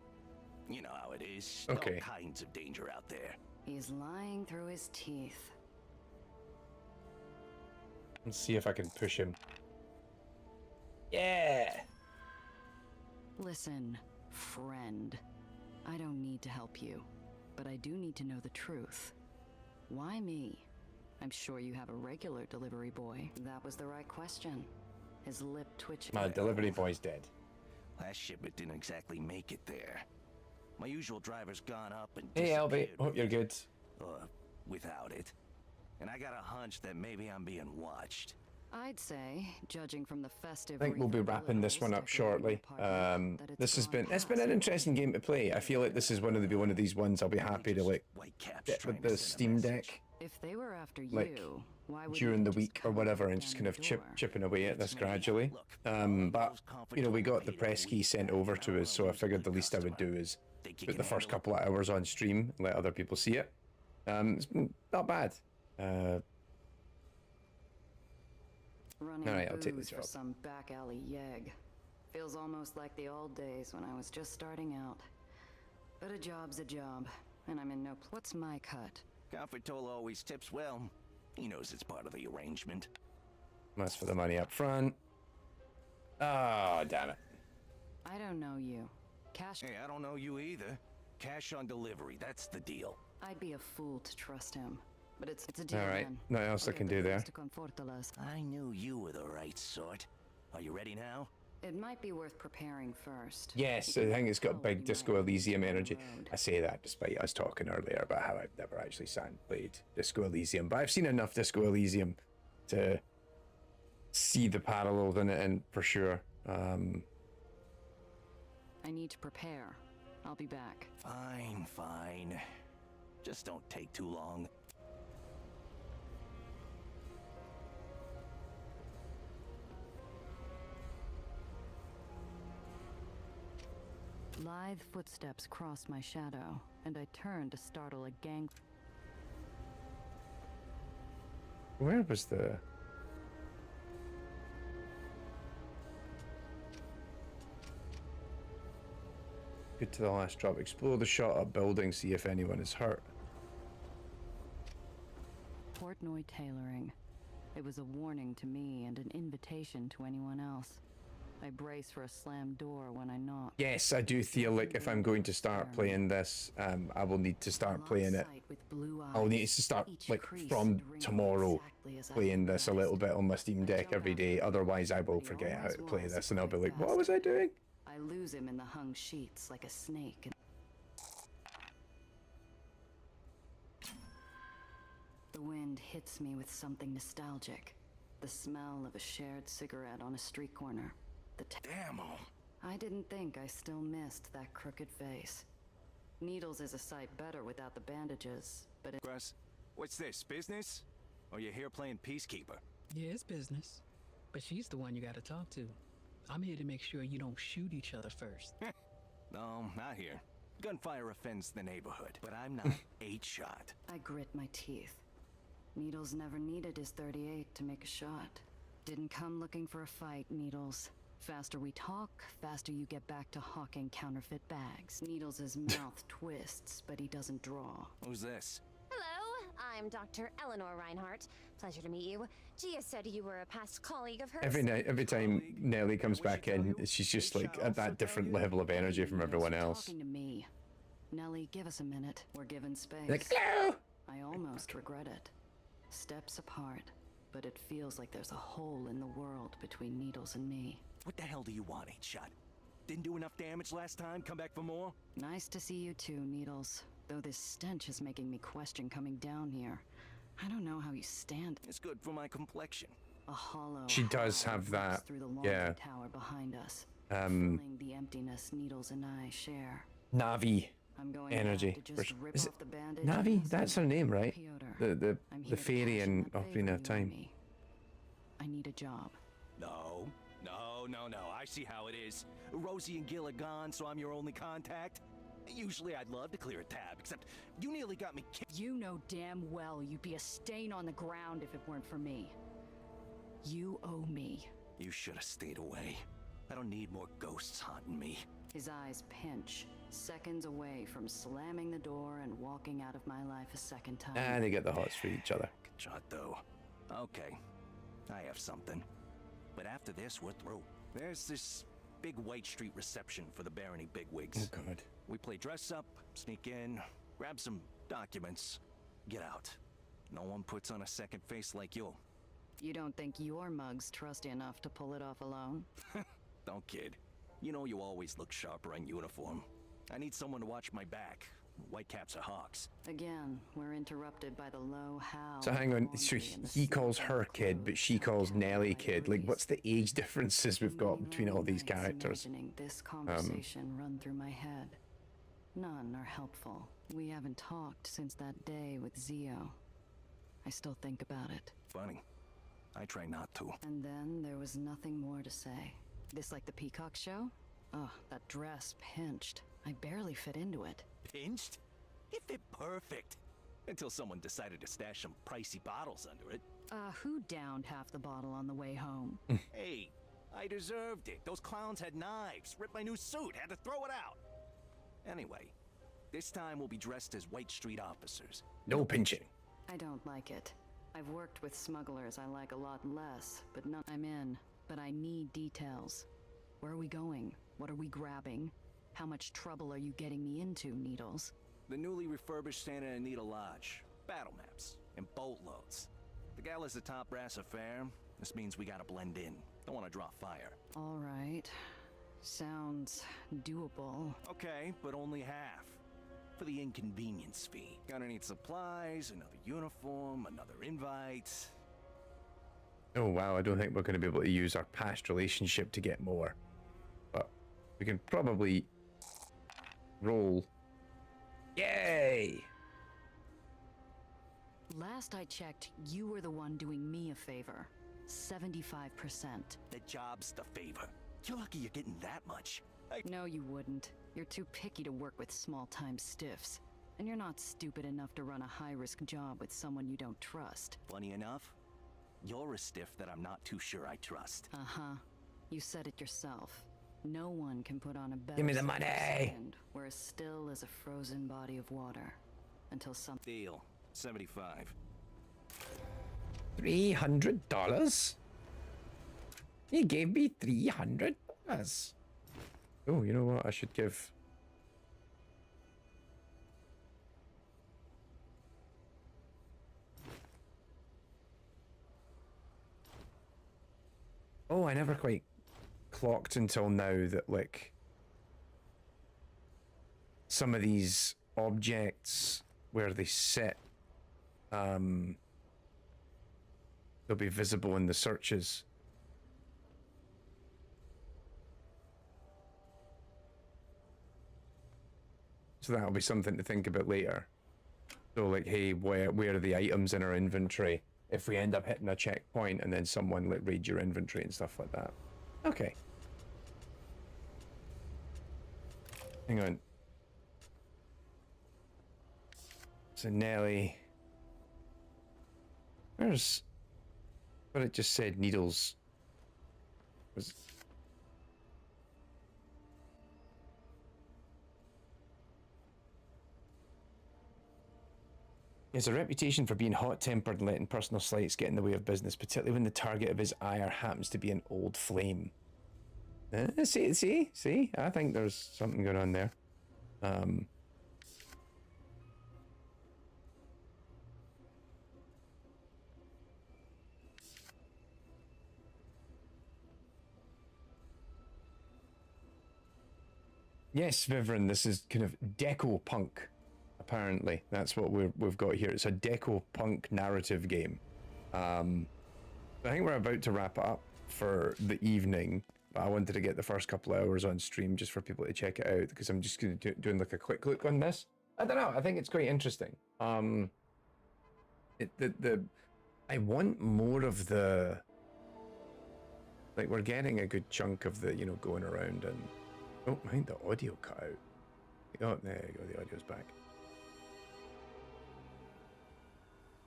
You know how it is. Okay. All kinds of danger out there. He's lying through his teeth. Let's see if I can push him. Yeah! Listen, friend. I don't need to help you, but I do need to know the truth. Why me? I'm sure you have a regular delivery boy. That was the right question. His lip twitching. My delivery boy's dead. Last shipment didn't exactly make it there. My usual driver's gone up and Hey, Albie. Hope you're good. Without it. And I got a hunch that maybe I'm being watched. I'd say, judging from the festive... I think we'll be wrapping this one up shortly. It's been an interesting game to play. I feel like this is one of these ones I'll be happy to like get with the Steam Deck. If they were after Like, you, why would during the week or whatever, and just kind of chipping away at this gradually. But you know, we got the press key sent over to us, so I figured the least I would do is put the first couple of hours on stream and let other people see it. It's been not bad. Running Alright, I'll take booze this for job. some back alley yegg. Feels almost like the old days when I was just starting out. But a job's a job, and I'm in no... What's my cut? Confitola always tips well. He knows it's part of the arrangement. That's for the money up front. Ah, damn it. I don't know you. Cash... Hey, I don't know you either. Cash on delivery, that's the deal. I'd be a fool to trust him. But it's a deal, Alright, then. nothing else I can do there. I knew you were the right sort. Are you ready now? It might be worth preparing first. Yes, I think it's got big Disco Elysium energy. I say that despite us talking earlier about how I've never actually sat and played Disco Elysium, but I've seen enough Disco Elysium to see the parallels in it, and for sure. I need to prepare. I'll be back. Fine. Just don't take too long. Lithe footsteps crossed my shadow, and I turned to startle a gang... Where was the... Get to the last drop. Explore the shot-up building, see if anyone is hurt. Portnoy tailoring. It was a warning to me and an invitation to anyone else. I brace for a slammed door when I knock. Yes, I do feel like if I'm going to start playing this, I will need to start playing it. I'll need to start, like, from tomorrow, playing this a little bit on my Steam Deck every day. Otherwise, I will forget how to play this, and I'll be like, what was I doing? I lose him in the hung sheets like a snake. The wind hits me with something nostalgic. The smell of a shared cigarette on a street corner. Damn. I didn't think I still missed that crooked face. Needles is a sight better without the bandages, but it... Russ, what's this, business? Or you here playing peacekeeper? Yeah, it's business. But she's the one you gotta talk to. I'm here to make sure you don't shoot each other first. No, not here. Gunfire offends the neighborhood, but I'm not 8-shot. I grit my teeth. Needles never needed his 38 to make a shot. Didn't come looking for a fight, Needles. Faster we talk, faster you get back to hawking counterfeit bags. Needles' mouth twists, but he doesn't draw. Who's this? Hello, I'm Dr. Eleanor Reinhardt. Pleasure to meet you. Gia said you were a past colleague of hers. Every time Nellie comes back in, she's just like at that different level of energy from everyone else. Talking to me. Nellie, give us a minute. We're given space. Like, hello! I almost regret it. Steps apart, but it feels like there's a hole in the world between Needles and me. What the hell do you want, 8-shot? Didn't do enough damage last time? Come back for more? Nice to see you too, Needles. Though this stench is making me question coming down here. I don't know how you stand. It's good for my complexion. A hollow. She does have that. Through the Yeah. tower behind us, filling the emptiness Needles and I share. Navi I'm going energy. to just rip Is off it the bandage. Navi? That's her name, right? Piotr. The fairy in Ocarina of Time. I need a job. No. I see how it is. Rosie and Gil are gone, so I'm your only contact. Usually I'd love to clear a tab, except you nearly got me kicked. You know damn well you'd be a stain on the ground if it weren't for me. You owe me. You should have stayed away. I don't need more ghosts haunting me. His eyes pinch, seconds away from slamming the door and walking out of my life a second time. Ah, they get the hots for each other. Good shot, though. Okay, I have something. But after this, we're through. There's this big White Street reception for the Barony bigwigs. Oh, God. We play dress up, sneak in, grab some documents, get out. No one puts on a second face like you. You don't think your mug's trusty enough to pull it off alone? Don't kid. You know you always look sharper in uniform. I need someone to watch my back. Whitecaps are hawks. Again, we're interrupted by the low howl. So hang on, so he calls her kid, but she calls Nellie kid. Like, what's the age differences we've got between all these characters? Imagining this conversation run through my head. None are helpful. We haven't talked since that day with Zio. I still think about it. Funny. I try not to. And then there was nothing more to say. This like the Peacock show? Ugh, that dress pinched. I barely fit into it. Pinched? It fit perfect. Until someone decided to stash some pricey bottles under it. Who downed half the bottle on the way home? Hey, I deserved it. Those clowns had knives. Ripped my new suit. Had to throw it out. Anyway, this time we'll be dressed as White Street officers. No pinching. I don't like it. I've worked with smugglers I like a lot less, but none I'm in. But I need details. Where are we going? What are we grabbing? How much trouble are you getting me into, Needles? The newly refurbished Santa Anita Lodge. Battle maps. And boatloads. The gala's a top brass affair. This means we gotta blend in. Don't want to draw fire. All right. Sounds doable. Okay, but only half. For the inconvenience fee. Gonna need supplies, another uniform, another invite. Oh wow, I don't think we're going to be able to use our past relationship to get more. But we can probably roll. Yay! Last I checked, you were the one doing me a favor. 75%. The job's the favor. You're lucky you're getting that much. No, you wouldn't. You're too picky to work with small-time stiffs. And you're not stupid enough to run a high-risk job with someone you don't trust. Funny enough, you're a stiff that I'm not too sure I trust. Uh-huh. You said it yourself. No one can put on a better Give me the money! We're as still as a frozen body of water. Until some... Deal. 75. $300? He gave me $300. Oh, you know what? I should give... Oh, I never quite clocked until now that, like, some of these objects where they sit, they'll be visible in the searches. So that'll be something to think about later. So like, hey, where are the items in our inventory if we end up hitting a checkpoint and then someone like raid your inventory and stuff like that. Okay. Hang on. So Nelly. Where's... But it just said needles. Was... He has a reputation for being hot-tempered and letting personal slights get in the way of business, particularly when the target of his ire happens to be an old flame. See? I think there's something going on there. Yes, Vivren, this is kind of Decopunk. Apparently, that's what we've got here. It's a Decopunk narrative game. I think we're about to wrap it up for the evening, but I wanted to get the first couple of hours on stream just for people to check it out, because I'm just going to doing like a quick look on this. I don't know. I think it's quite interesting. I want more of the, like, we're getting a good chunk of the, you know, going around and, oh, mind the audio cut out. Oh, there you go. The audio's back.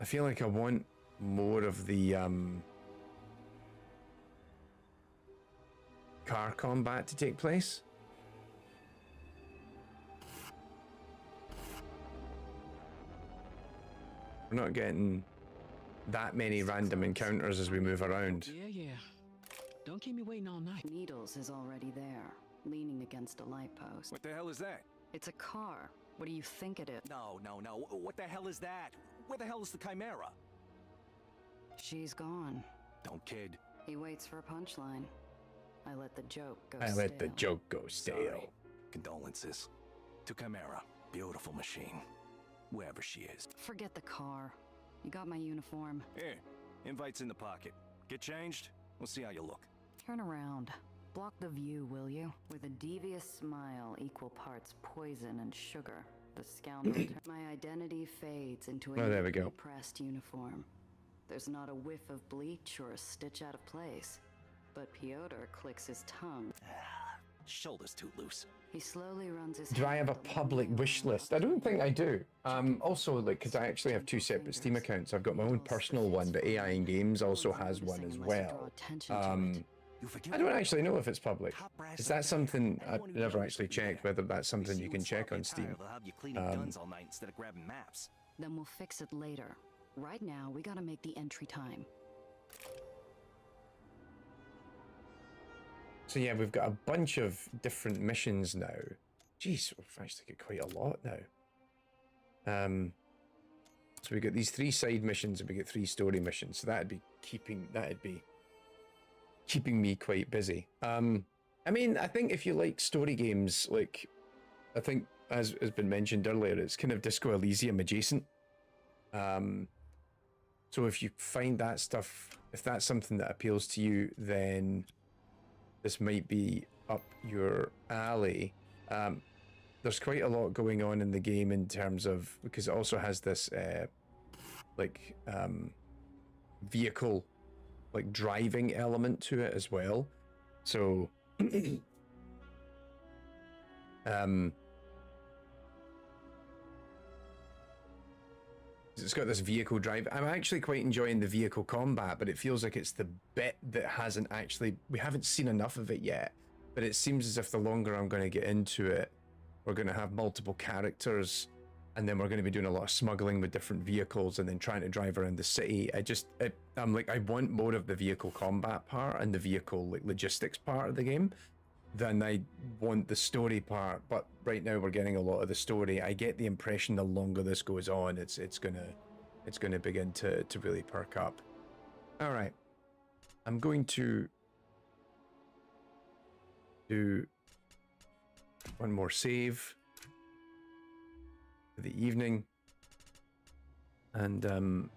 I feel like I want more of the car combat to take place. We're not getting that many random encounters as we move around. Yeah. Don't keep me waiting all night. Needles is already there, leaning against a light post. What the hell is that? It's a car. What do you think it is? No. What the hell is that? Where the hell is the Keymailer? She's gone. Don't kid. He waits for a punchline. I let the joke go stale. Let the joke go stale. Sorry. Condolences. To Keymailer. Beautiful machine. Wherever she is. Forget the car. You got my uniform. Here. Invite's in the pocket. Get changed. We'll see how you look. Turn around. Block the view, will you? With a devious smile, equal parts poison and sugar, the scoundrel. My identity fades into a pressed uniform. There's not a whiff of bleach or a stitch out of place. But Piotr clicks his tongue. Shoulders too loose. He slowly runs his. Do I have a public wish list? I don't think I do. Also, like, because I actually have two separate Steam accounts. I've got my own personal one, but AI in Games also has one as well. I don't actually know if it's public. Is that something I've never actually checked, whether that's something you can check on Steam? They'll have you cleaning guns all night instead of grabbing maps. Then we'll fix it later. Right now, we gotta make the entry time. So yeah, we've got a bunch of different missions now. Jeez, we've actually got quite a lot now. So we got these 3 side missions and we get 3 story missions. So that'd be keeping me quite busy. I mean, I think if you like story games, like, I think as has been mentioned earlier, it's kind of Disco Elysium adjacent. So if you find that stuff, if that's something that appeals to you, then this might be up your alley. There's quite a lot going on in the game in terms of, because it also has this vehicle, like, driving element to it as well. So it's got this vehicle drive. I'm actually quite enjoying the vehicle combat, but it feels like it's the bit that we haven't seen enough of it yet. But it seems as if the longer I'm going to get into it, we're going to have multiple characters, and then we're going to be doing a lot of smuggling with different vehicles and then trying to drive around the city. I'm like, I want more of the vehicle combat part and the vehicle, like, logistics part of the game than I want the story part. But right now we're getting a lot of the story. I get the impression the longer this goes on, it's gonna begin to really perk up. All right, I'm going to do one more save. for the evening. And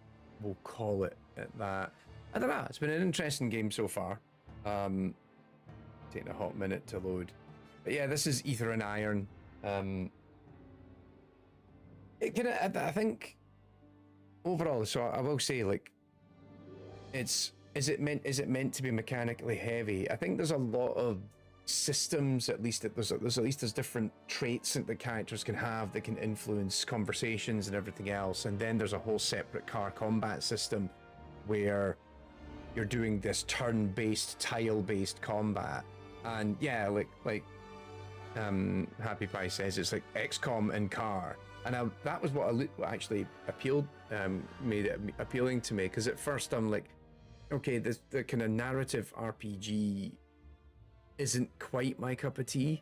we'll call it at that. I don't know, it's been an interesting game so far. Taking a hot minute to load. But yeah, this is Aether Iron. It kind of, I think, overall, so I will say, like, is it meant to be mechanically heavy? I think there's a lot of systems, at least there's different traits that the characters can have that can influence conversations and everything else. And then there's a whole separate car combat system where you're doing this turn-based, tile-based combat. And yeah, like Happy Pie says, it's like XCOM in car. And that was what actually made it appealing to me, because at first I'm like, okay, the kind of narrative RPG isn't quite my cup of tea.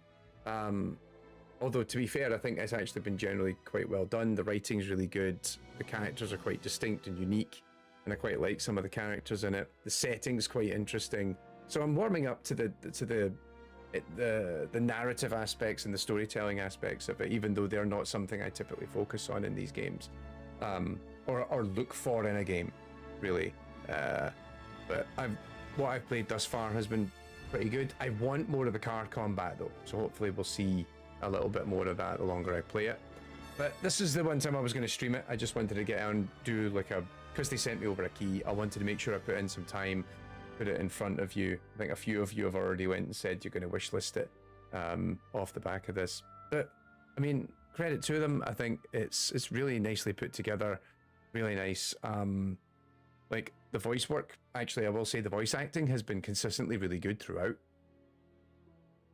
Although, to be fair, I think it's actually been generally quite well done. The writing's really good. The characters are quite distinct and unique, and I quite like some of the characters in it. The setting's quite interesting. So I'm warming up to the narrative aspects and the storytelling aspects of it, even though they're not something I typically focus on in these games, or look for in a game, really. But what I've played thus far has been pretty good. I want more of the car combat though, so hopefully we'll see a little bit more of that the longer I play it. But this is the one time I was going to stream it. I just wanted to get out and do because they sent me over a key, I wanted to make sure I put in some time, put it in front of you. I think a few of you have already went and said you're going to wishlist it off the back of this. But I mean, credit to them. I think it's really nicely put together, really nice. Like the voice work, actually, I will say the voice acting has been consistently really good throughout.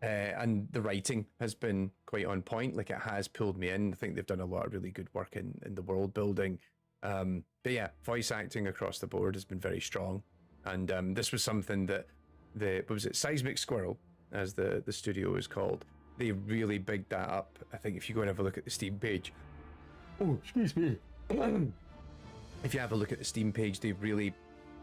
And the writing has been quite on point. Like, it has pulled me in. I think they've done a lot of really good work in the world building. But yeah, voice acting across the board has been very strong. And this was something that what was it, Seismic Squirrel, as the studio is called, they really bigged that up. I think if you go and have a look at the Steam page, oh, excuse me. If you have a look at the Steam page, they've really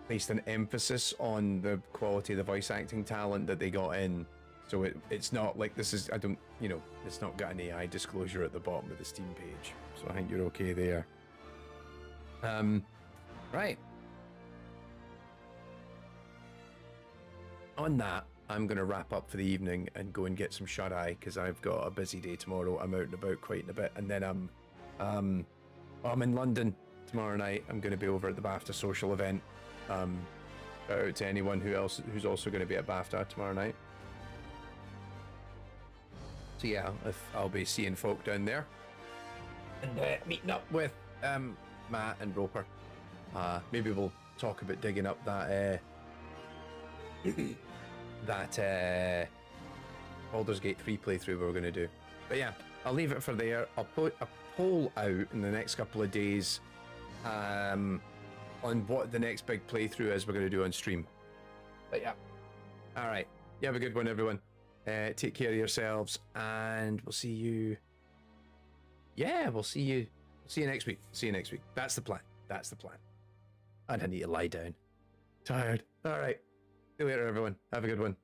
placed an emphasis on the quality of the voice acting talent that they got in. So it's not like this is, it's not got an AI disclosure at the bottom of the Steam page. So I think you're okay there. Right. On that, I'm going to wrap up for the evening and go and get some shut-eye, because I've got a busy day tomorrow. I'm out and about quite in a bit. And then I'm in London tomorrow night. I'm going to be over at the BAFTA social event. Shout out to anyone who's also going to be at BAFTA tomorrow night. So yeah, I'll be seeing folk down there and meeting up with Matt and Roper. Maybe we'll talk about digging up that Baldur's Gate 3 playthrough we're going to do. But yeah, I'll leave it for there. I'll put a poll out in the next couple of days on what the next big playthrough is we're going to do on stream. But yeah, all right, you have a good one, everyone. Take care of yourselves, and we'll see you. Yeah, we'll see you next week. See you next week. That's the plan. And I need to lie down. Tired. All right. See you later, everyone. Have a good one.